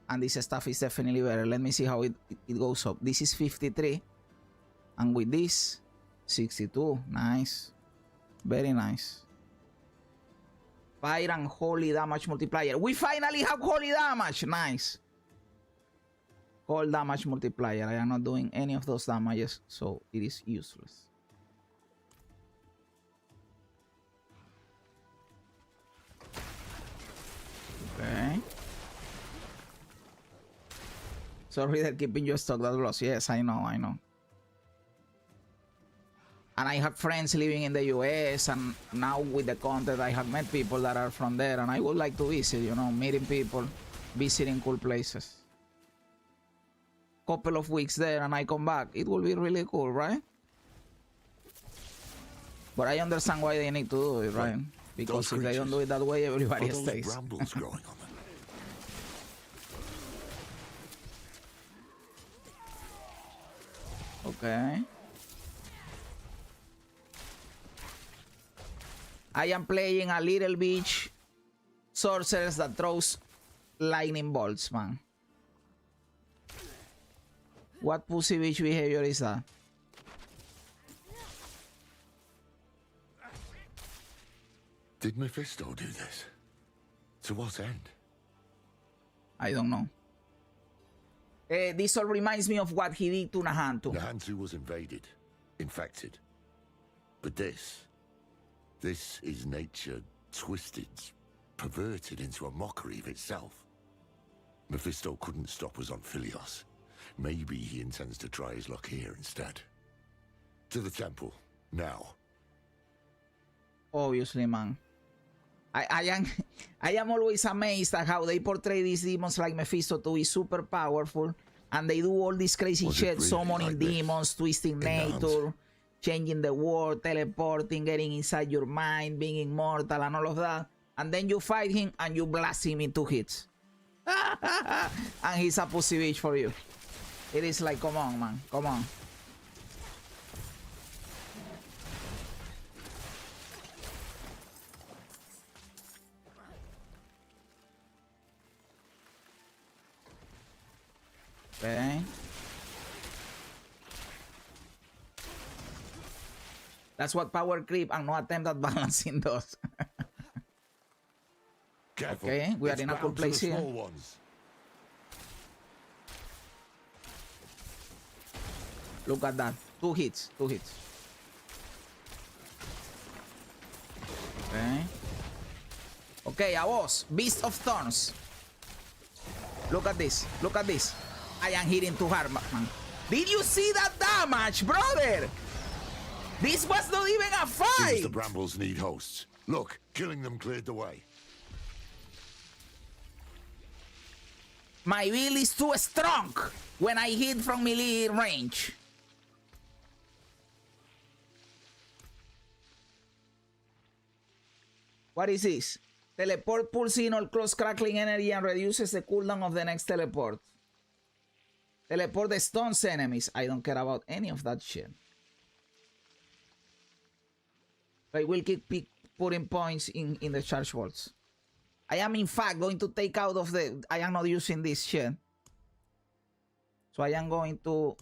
And this stuff is definitely better. Let me see how it goes up. This is 53. And with this, 62. Nice. Very nice. Fire and holy damage multiplier. We finally have holy damage. Nice. Whole damage multiplier. I am not doing any of those damages, so it is useless. Okay. Sorry that keeping your stock that lost. Yes, I know. And I have friends living in the US, and now with the content I have met people that are from there, and I would like to visit, you know, meeting people, visiting cool places. Couple of weeks there and I come back. It will be really cool, right? But I understand why they need to do it, right? Because if they don't do it that way, everybody stays. Brambles growing on them. Okay. I am playing a little beach sorceress that throws lightning bolts, man. What pussy bitch behavior is that? Did Mephisto do this? To what end? I don't know. This all reminds me of what he did to Nahantu. Nahantu was invaded, infected. But this is nature twisted, perverted into a mockery of itself. Mephisto couldn't stop us on Philios. Maybe he intends to try his luck here instead. To the temple, now. Obviously, man. I am always amazed at how they portray these demons like Mephisto to be super powerful, and they do all this crazy shit, really summoning like demons, twisting nature, changing the world, teleporting, getting inside your mind, being immortal, and all of that. And then you fight him and you blast him in 2 hits. And he's a pussy bitch for you. It is like, come on, man, come on. Okay. That's what power creep and no attempt at balancing does. Okay, we are in a cool place here. Look at that. 2 hits. 2 hits. Okay. Okay, a boss. Beast of Thorns. Look at this. Look at this. I am hitting too hard, man. Did you see that damage, brother? This was not even a fight. Seems the brambles need hosts. Look, killing them cleared the way. My build is too strong when I hit from melee range. What is this? Teleport pulls in all close crackling energy and reduces the cooldown of the next teleport. Teleport the stuns enemies. I don't care about any of that shit. I will keep putting points in the charge bolts. I am in fact going to take out of the... I am not using this shit. So I am going to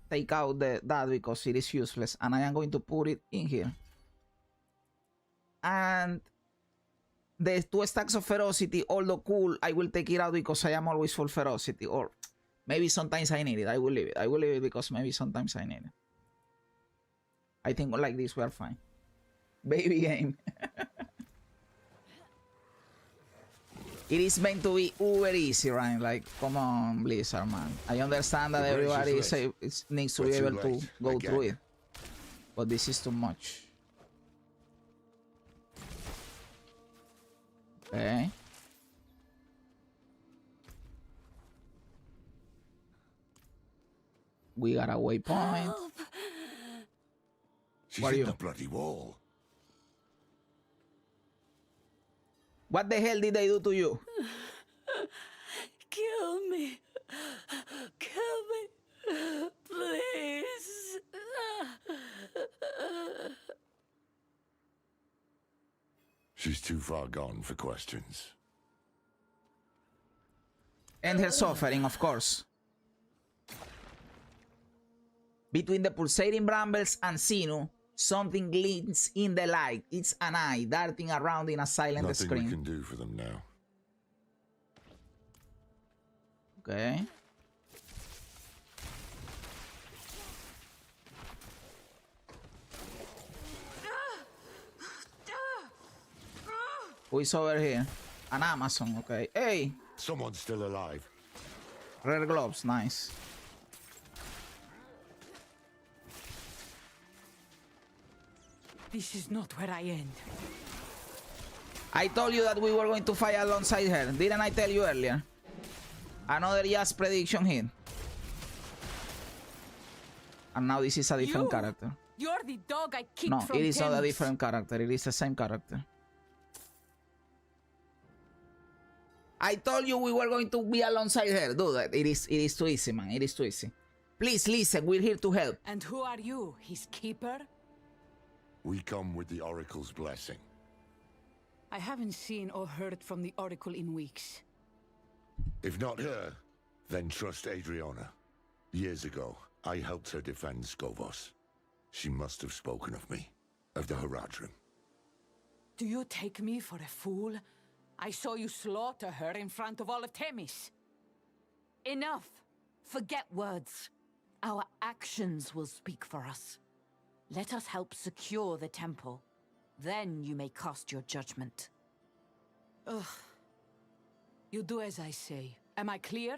take out that because it is useless. And I am going to put it in here. And the 2 stacks of ferocity, although cool, I will take it out because I am always full ferocity. Or maybe sometimes I need it. I will leave it. I will leave it because maybe sometimes I need it. I think like this we are fine. Baby game. It is meant to be uber easy, right? Like, come on, Blizzard, man. I understand that everybody needs to be able to go through it. But this is too much. Okay. We got a waypoint. She's in the bloody wall. What the hell did they do to you? Kill me. Kill me. Please. She's too far gone for questions. And her suffering, of course. Between the pulsating brambles and Sinu, something glints in the light. It's an eye darting around in a silent screen. Nothing we can do for them now. Okay. Who is over here? An Amazon, okay. Hey! Someone's still alive. Rare gloves, nice. This is not where I end. I told you that we were going to fight alongside her. Didn't I tell you earlier? Another Jazz prediction hit. And now this is a different character. You're the dog I kicked No, from it is not a Thames. different character. It is the same character. I told you we were going to be alongside her. Dude, it is too easy, man. It is too easy. Please listen, we're here to help. And who are you, his keeper? We come with the Oracle's blessing. I haven't seen or heard from the Oracle in weeks. If not her, then trust Adriana. Years ago, I helped her defend Skovos. She must have spoken of me, of the Haradrim. Do you take me for a fool? I saw you slaughter her in front of all of Themis. Enough! Forget words. Our actions will speak for us. Let us help secure the temple. Then you may cast your judgment. Ugh. You do as I say. Am I clear?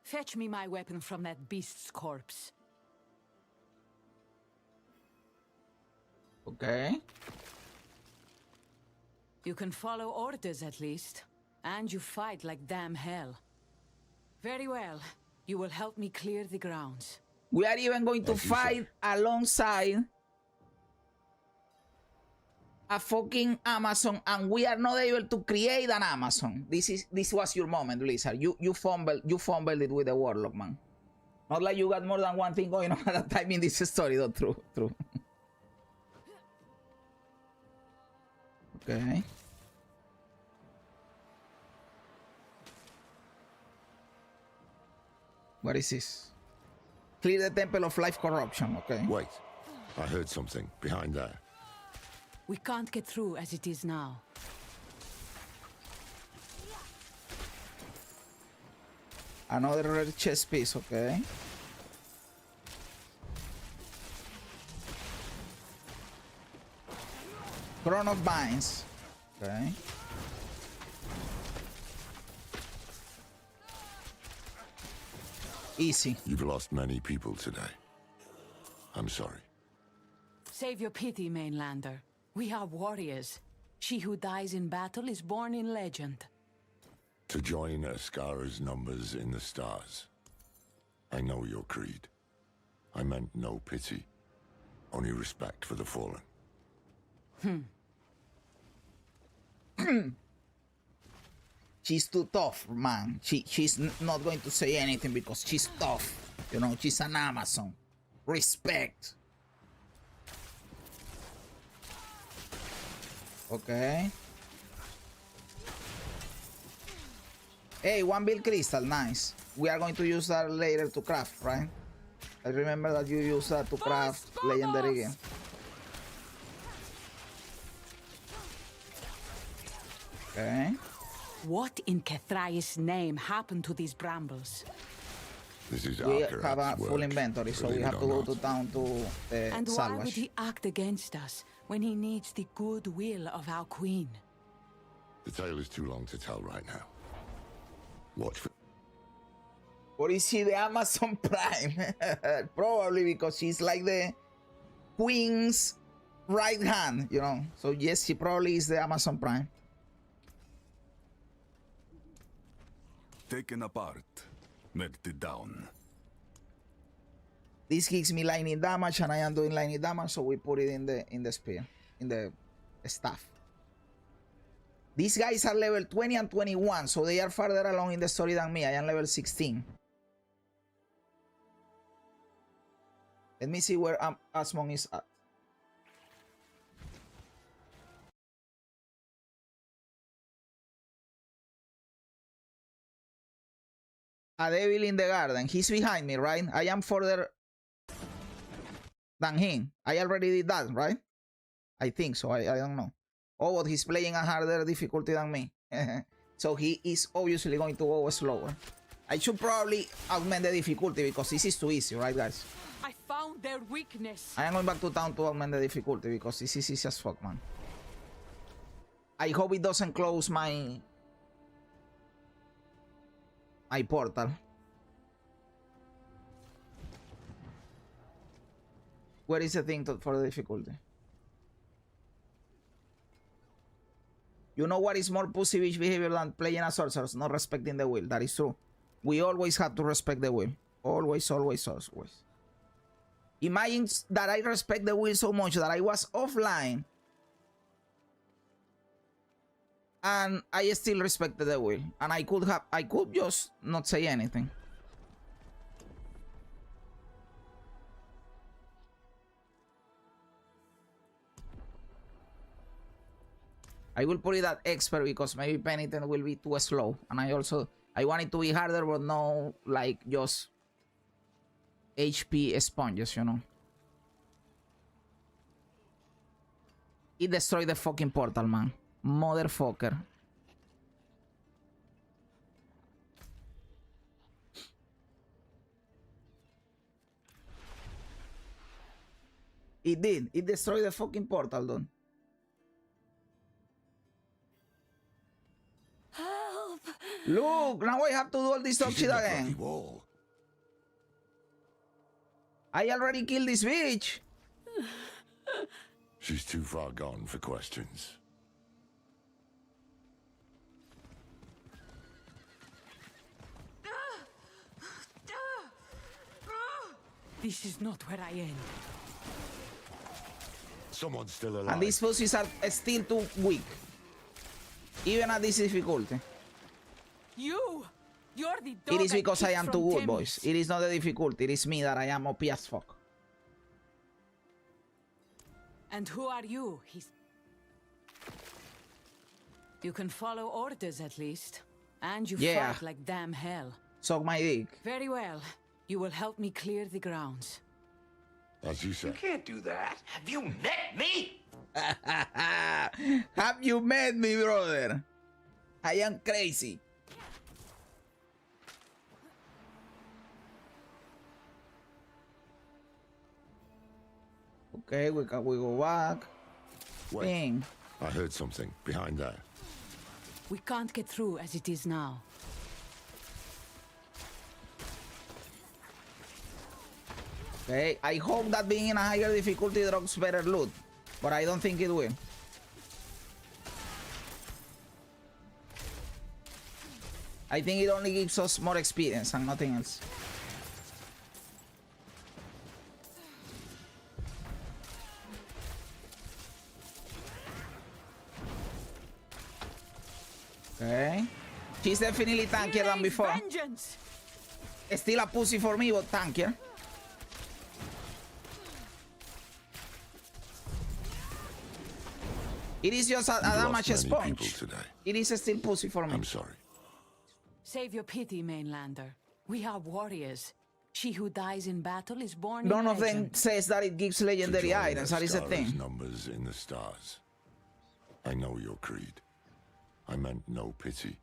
Fetch me my weapon from that beast's corpse. Okay. You can follow orders at least. And you fight like damn hell. Very well. You will help me clear the grounds. We are even going to fight alongside a fucking Amazon, and we are not able to create an Amazon. This was your moment, Blizzard. You fumbled it with the Warlock, man. Not like you got more than one thing going on at a time in this story, though. True. Okay. What is this? Clear the Temple of Life Corruption, okay. Wait, I heard something behind there. We can't get through as it is now. Another red chest piece, okay. Crown of Vines, okay. Easy. You've lost many people today. I'm sorry. Save your pity, mainlander. We are warriors. She who dies in battle is born in legend. To join Ascara's numbers in the stars. I know your creed. I meant no pity. Only respect for the fallen. She's too tough, man. She's not going to say anything because she's tough. You know, she's an Amazon. Respect. Okay. Hey, one build crystal, nice. We are going to use that later to craft, right? I remember that you use that to craft legendary game. Okay. What in Kethrai's name happened to these brambles? This is we have a full inventory, so we have to go to town to And why salvage. would he act against us when he needs the goodwill of our queen? The tale is too long to tell right now. Watch for... Or is she the Amazon Prime? Probably because she's like the queen's right hand, you know. So yes, she probably is the Amazon Prime. Taken apart, melted down. This gives me lightning damage, and I am doing lightning damage, so we put it in the spear, in the staff. These guys are level 20 and 21, so they are farther along in the story than me. I am level 16. Let me see where Asmon is at. A devil in the garden. He's behind me, right? I am further than him. I already did that, right? I think so. I don't know. Oh, but he's playing a harder difficulty than me. So he is obviously going to go slower. I should probably augment the difficulty because this is too easy, right, guys? I found their weakness. I am going back to town to augment the difficulty because this is easy as fuck, man. I hope it doesn't close my portal. Where is the thing for the difficulty? You know what is more pussy bitch behavior than playing a sorcerer? Not respecting the will. That is true. We always have to respect the will. Always, always, always. Imagine that I respect the will so much that I was offline and I still respected the will. And I could just not say anything. I will put it at expert because maybe penitent will be too slow. And I want it to be harder, but no, like, just HP sponges, you know. It destroyed the fucking portal, man. Motherfucker. It did. It destroyed the fucking portal, dude. Help! Look, now I have to do all this dog shit again. I already killed this bitch. She's too far gone for questions. This is not where I end. Someone's still alive. And these pussies are still too weak. Even at this difficulty. You're the dog It is because I kicked am from too good, Thames. boys. It is not the difficulty. It is me that I am OP as fuck. And who are you? You can follow orders at least. And you Yeah. fight like damn hell. Suck my dick. Very well. You will help me clear the grounds. As you say. You can't do that. Have you met me? Have you met me, brother? I am crazy. Okay, we go back. Wait. Bing. I heard something behind there. We can't get through as it is now. Okay, I hope that being in a higher difficulty drops better loot, but I don't think it will. I think it only gives us more experience and nothing else. Okay. She's definitely tankier than before. Vengeance! Still a pussy for me, but tankier. It is just a damage sponge. It is still pussy for me. I'm sorry. Save your pity, mainlander. We are warriors. She who dies in battle is born None in of them legend. says that it gives legendary items. That is the thing. Numbers in the stars. I know your creed. I meant no pity.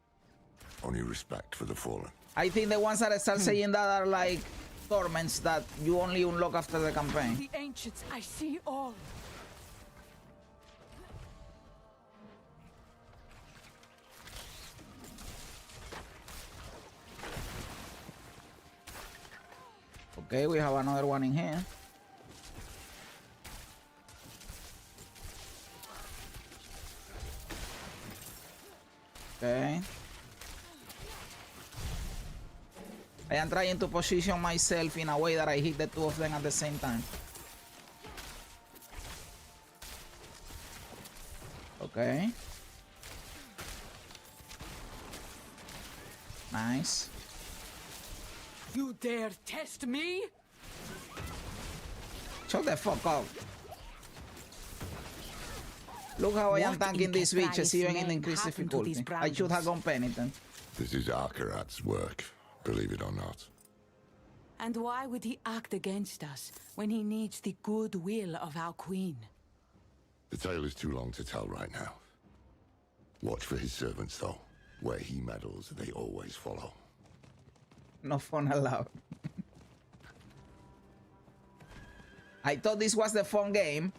Only respect for the fallen. I think the ones that start saying that are like torments that you only unlock after the campaign. The ancients, I see all. Okay, we have another one in here. Okay. I am trying to position myself in a way that I hit the two of them at the same time. Okay. Nice. You dare test me? Shut the fuck up. Look how I am tanking these bitches even in increased difficulty. I should have gone penitent. This is Arkarat's work, believe it or not. And why would he act against us when he needs the goodwill of our queen? The tale is too long to tell right now. Watch for his servants, though. Where he meddles, they always follow. No fun allowed. I thought this was the fun game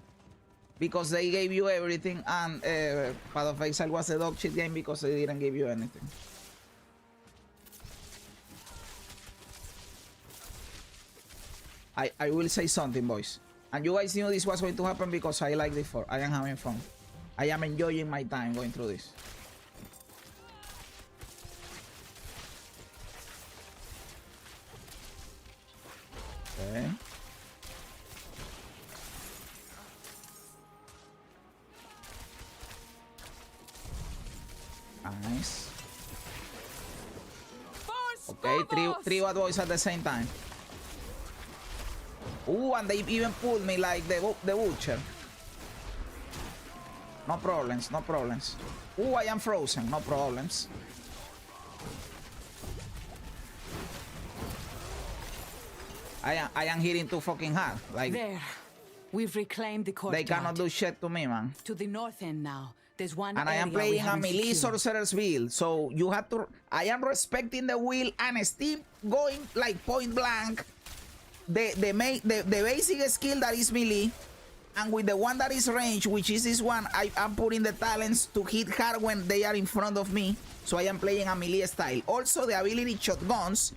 because they gave you everything, and Path of Exile was a dog shit game because they didn't give you anything. I will say something, boys. And you guys knew this was going to happen because I like this for. I am having fun. I am enjoying my time going through this. Okay. Nice. Okay, three bad boys at the same time. Ooh, and they even pulled me like the butcher. No problems, no problems. Ooh, I am frozen, no problems. I am hitting too fucking hard. Like there, we've reclaimed the courtyard. They cannot do shit to me, man. To the north end now. There's one. And I am playing a melee sorcerer's build, so you have to. I am respecting the wheel and still going like point blank. The basic skill that is melee, and with the one that is range, which is this one, I am putting the talents to hit hard when they are in front of me. So I am playing a melee style. Also the ability shotguns.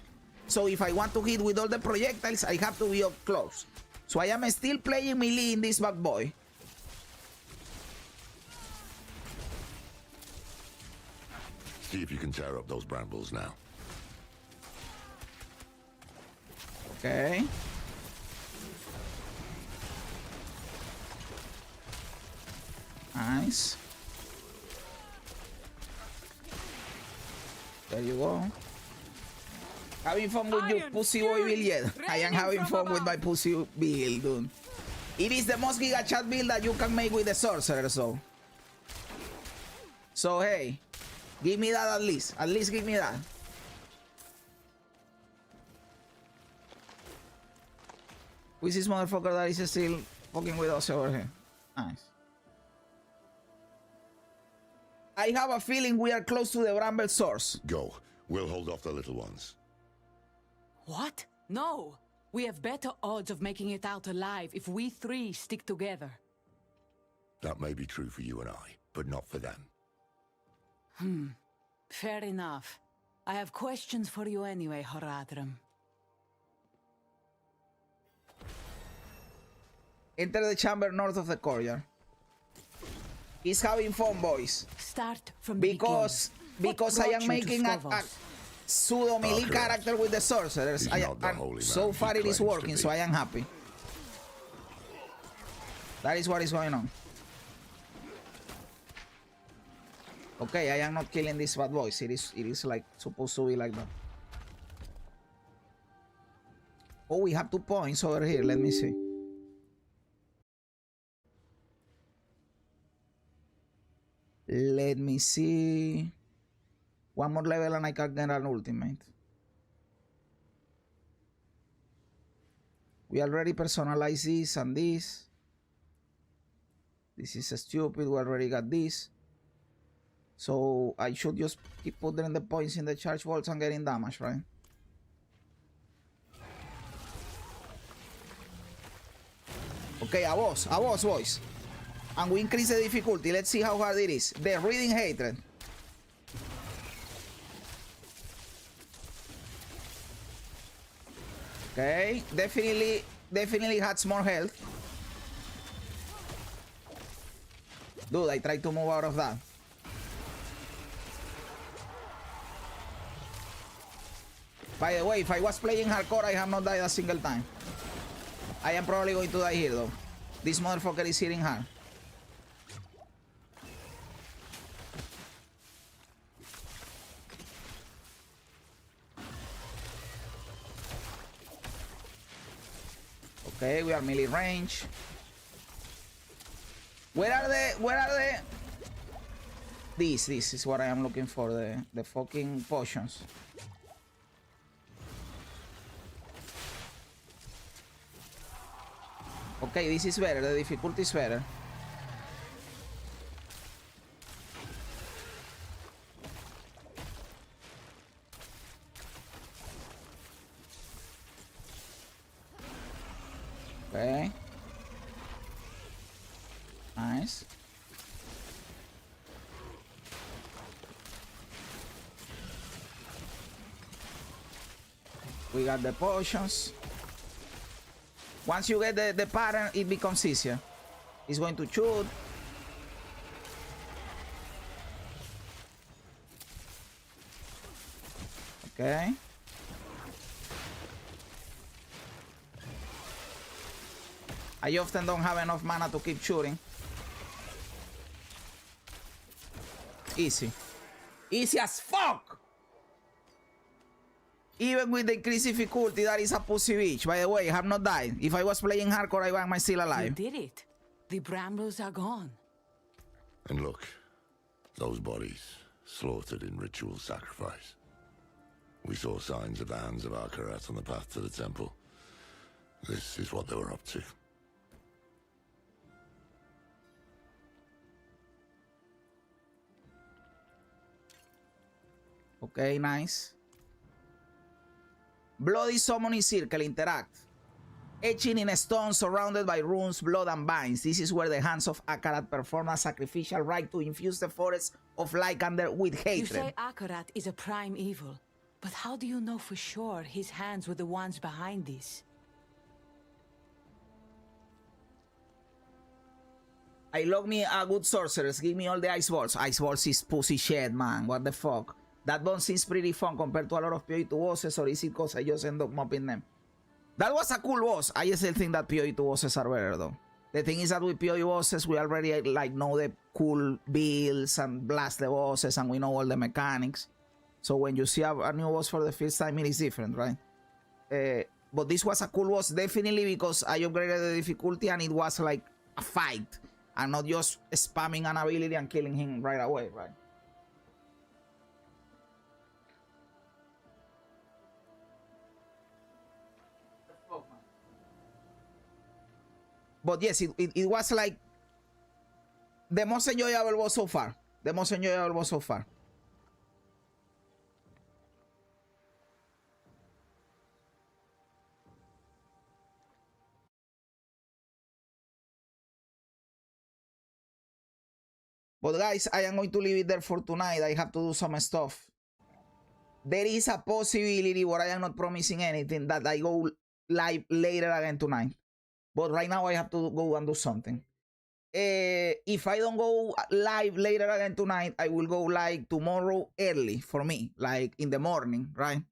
So if I want to hit with all the projectiles, I have to be up close. So I am still playing melee in this bad boy. See if you can tear up those brambles now. Okay. Nice. There you go. Having fun with your pussy boy build yet? I am having fun with my pussy build, dude. It is the most giga chat build that you can make with the sorcerer, so. So hey, give me that at least. At least give me that. Who is this motherfucker that is still fucking with us over here? Nice. I have a feeling we are close to the bramble source. Go. We'll hold off the little ones. What? No. We have better odds of making it out alive if we three stick together. That may be true for you and I, but not for them. Fair enough. I have questions for you anyway, Horadrim. Enter the chamber north of the courtyard. He's having fun, boys. Start from because I am making a pseudo melee character with the sorcerers. So far it is working, so I am happy. That is what is going on. Okay, I am not killing these bad boys. It is like supposed to be like that. Oh, we have 2 points over here. Let me see. Let me see. 1 more level and I can get an ultimate. We already personalized this and this. This is stupid. We already got this. So I should just keep putting the points in the charge vaults and getting damage, right? Okay, a boss, boys. And we increase the difficulty. Let's see how hard it is. The reading hatred. Okay, definitely has more health. Dude, I tried to move out of that. By the way, if I was playing hardcore, I have not died a single time. I am probably going to die here though. This motherfucker is hitting hard. Okay, we are melee range. Where are the this is what I am looking for, the fucking potions. Okay, this is better, the difficulty is better. Okay. Nice. We got the potions. Once you get the pattern, it becomes easier. It's going to shoot. Okay. I often don't have enough mana to keep shooting. Easy. Easy as fuck! Even with the increased difficulty, that is a pussy bitch. By the way, I have not died. If I was playing hardcore, I am still alive. You did it. The brambles are gone. And look, those bodies slaughtered in ritual sacrifice. We saw signs of the hands of Akarat on the path to the temple. This is what they were up to. Okay, nice. Bloody summoning circle, interact. Etching in stone surrounded by runes, blood, and vines. This is where the hands of Akarat perform a sacrificial rite to infuse the forest of Lycander with hatred. You say Akarat is a prime evil, but how do you know for sure his hands were the ones behind this? I love me a good sorceress. Give me all the ice balls. Ice balls is pussy shit, man. What the fuck? That one seems pretty fun compared to a lot of PoE2 bosses, or is it because I just end up mopping them? That was a cool boss. I still think that PoE2 bosses are better though. The thing is that with PoE bosses, we already like know the cool builds and blast the bosses, and we know all the mechanics. So when you see a new boss for the first time, it is different, right? But this was a cool boss, definitely, because I upgraded the difficulty and it was like a fight, and not just spamming an ability and killing him right away, right? But yes, it was like the most enjoyable boss so far. The most enjoyable boss so far. But guys, I am going to leave it there for tonight. I have to do some stuff. There is a possibility, but I am not promising anything, that I go live later again tonight. But right now I have to go and do something. If I don't go live later again tonight, I will go like tomorrow early for me, like in the morning, right?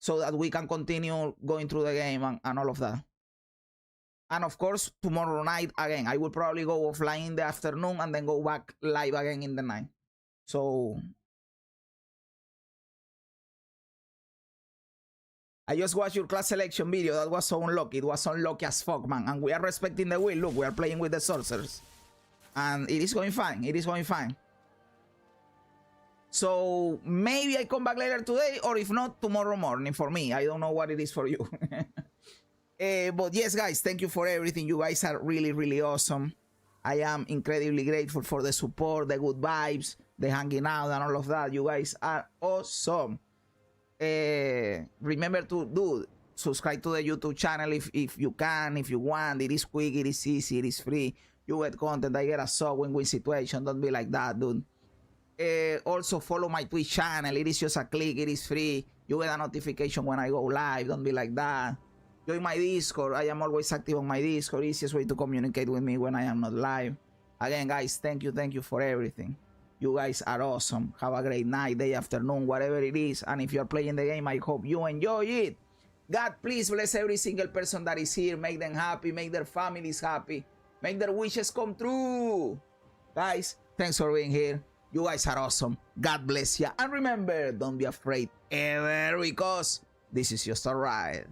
So that we can continue going through the game and all of that. And of course, tomorrow night again, I will probably go offline in the afternoon and then go back live again in the night. So I just watched your class selection video. That was so unlucky. It was unlucky as fuck, man. And we are respecting the will. Look, we are playing with the sorcerers. And it is going fine. It is going fine. So maybe I come back later today, or if not, tomorrow morning for me. I don't know what it is for you. But yes, guys, thank you for everything. You guys are really, really awesome. I am incredibly grateful for the support, the good vibes, the hanging out, and all of that. You guys are awesome. Remember to subscribe to the YouTube channel if you can, if you want. It is quick, it is easy, it is free. You get content, I get a sub win-win situation. Don't be like that, dude. Also follow my Twitch channel. It is just a click, it is free. You get a notification when I go live. Don't be like that. Join my Discord. I am always active on my Discord. Easiest way to communicate with me when I am not live. Again, guys, thank you for everything. You guys are awesome. Have a great night, day, afternoon, whatever it is. And if you're playing the game, I hope you enjoy it. God, please bless every single person that is here. Make them happy. Make their families happy. Make their wishes come true. Guys, thanks for being here. You guys are awesome. God bless you. And remember, don't be afraid ever, because this is just a ride.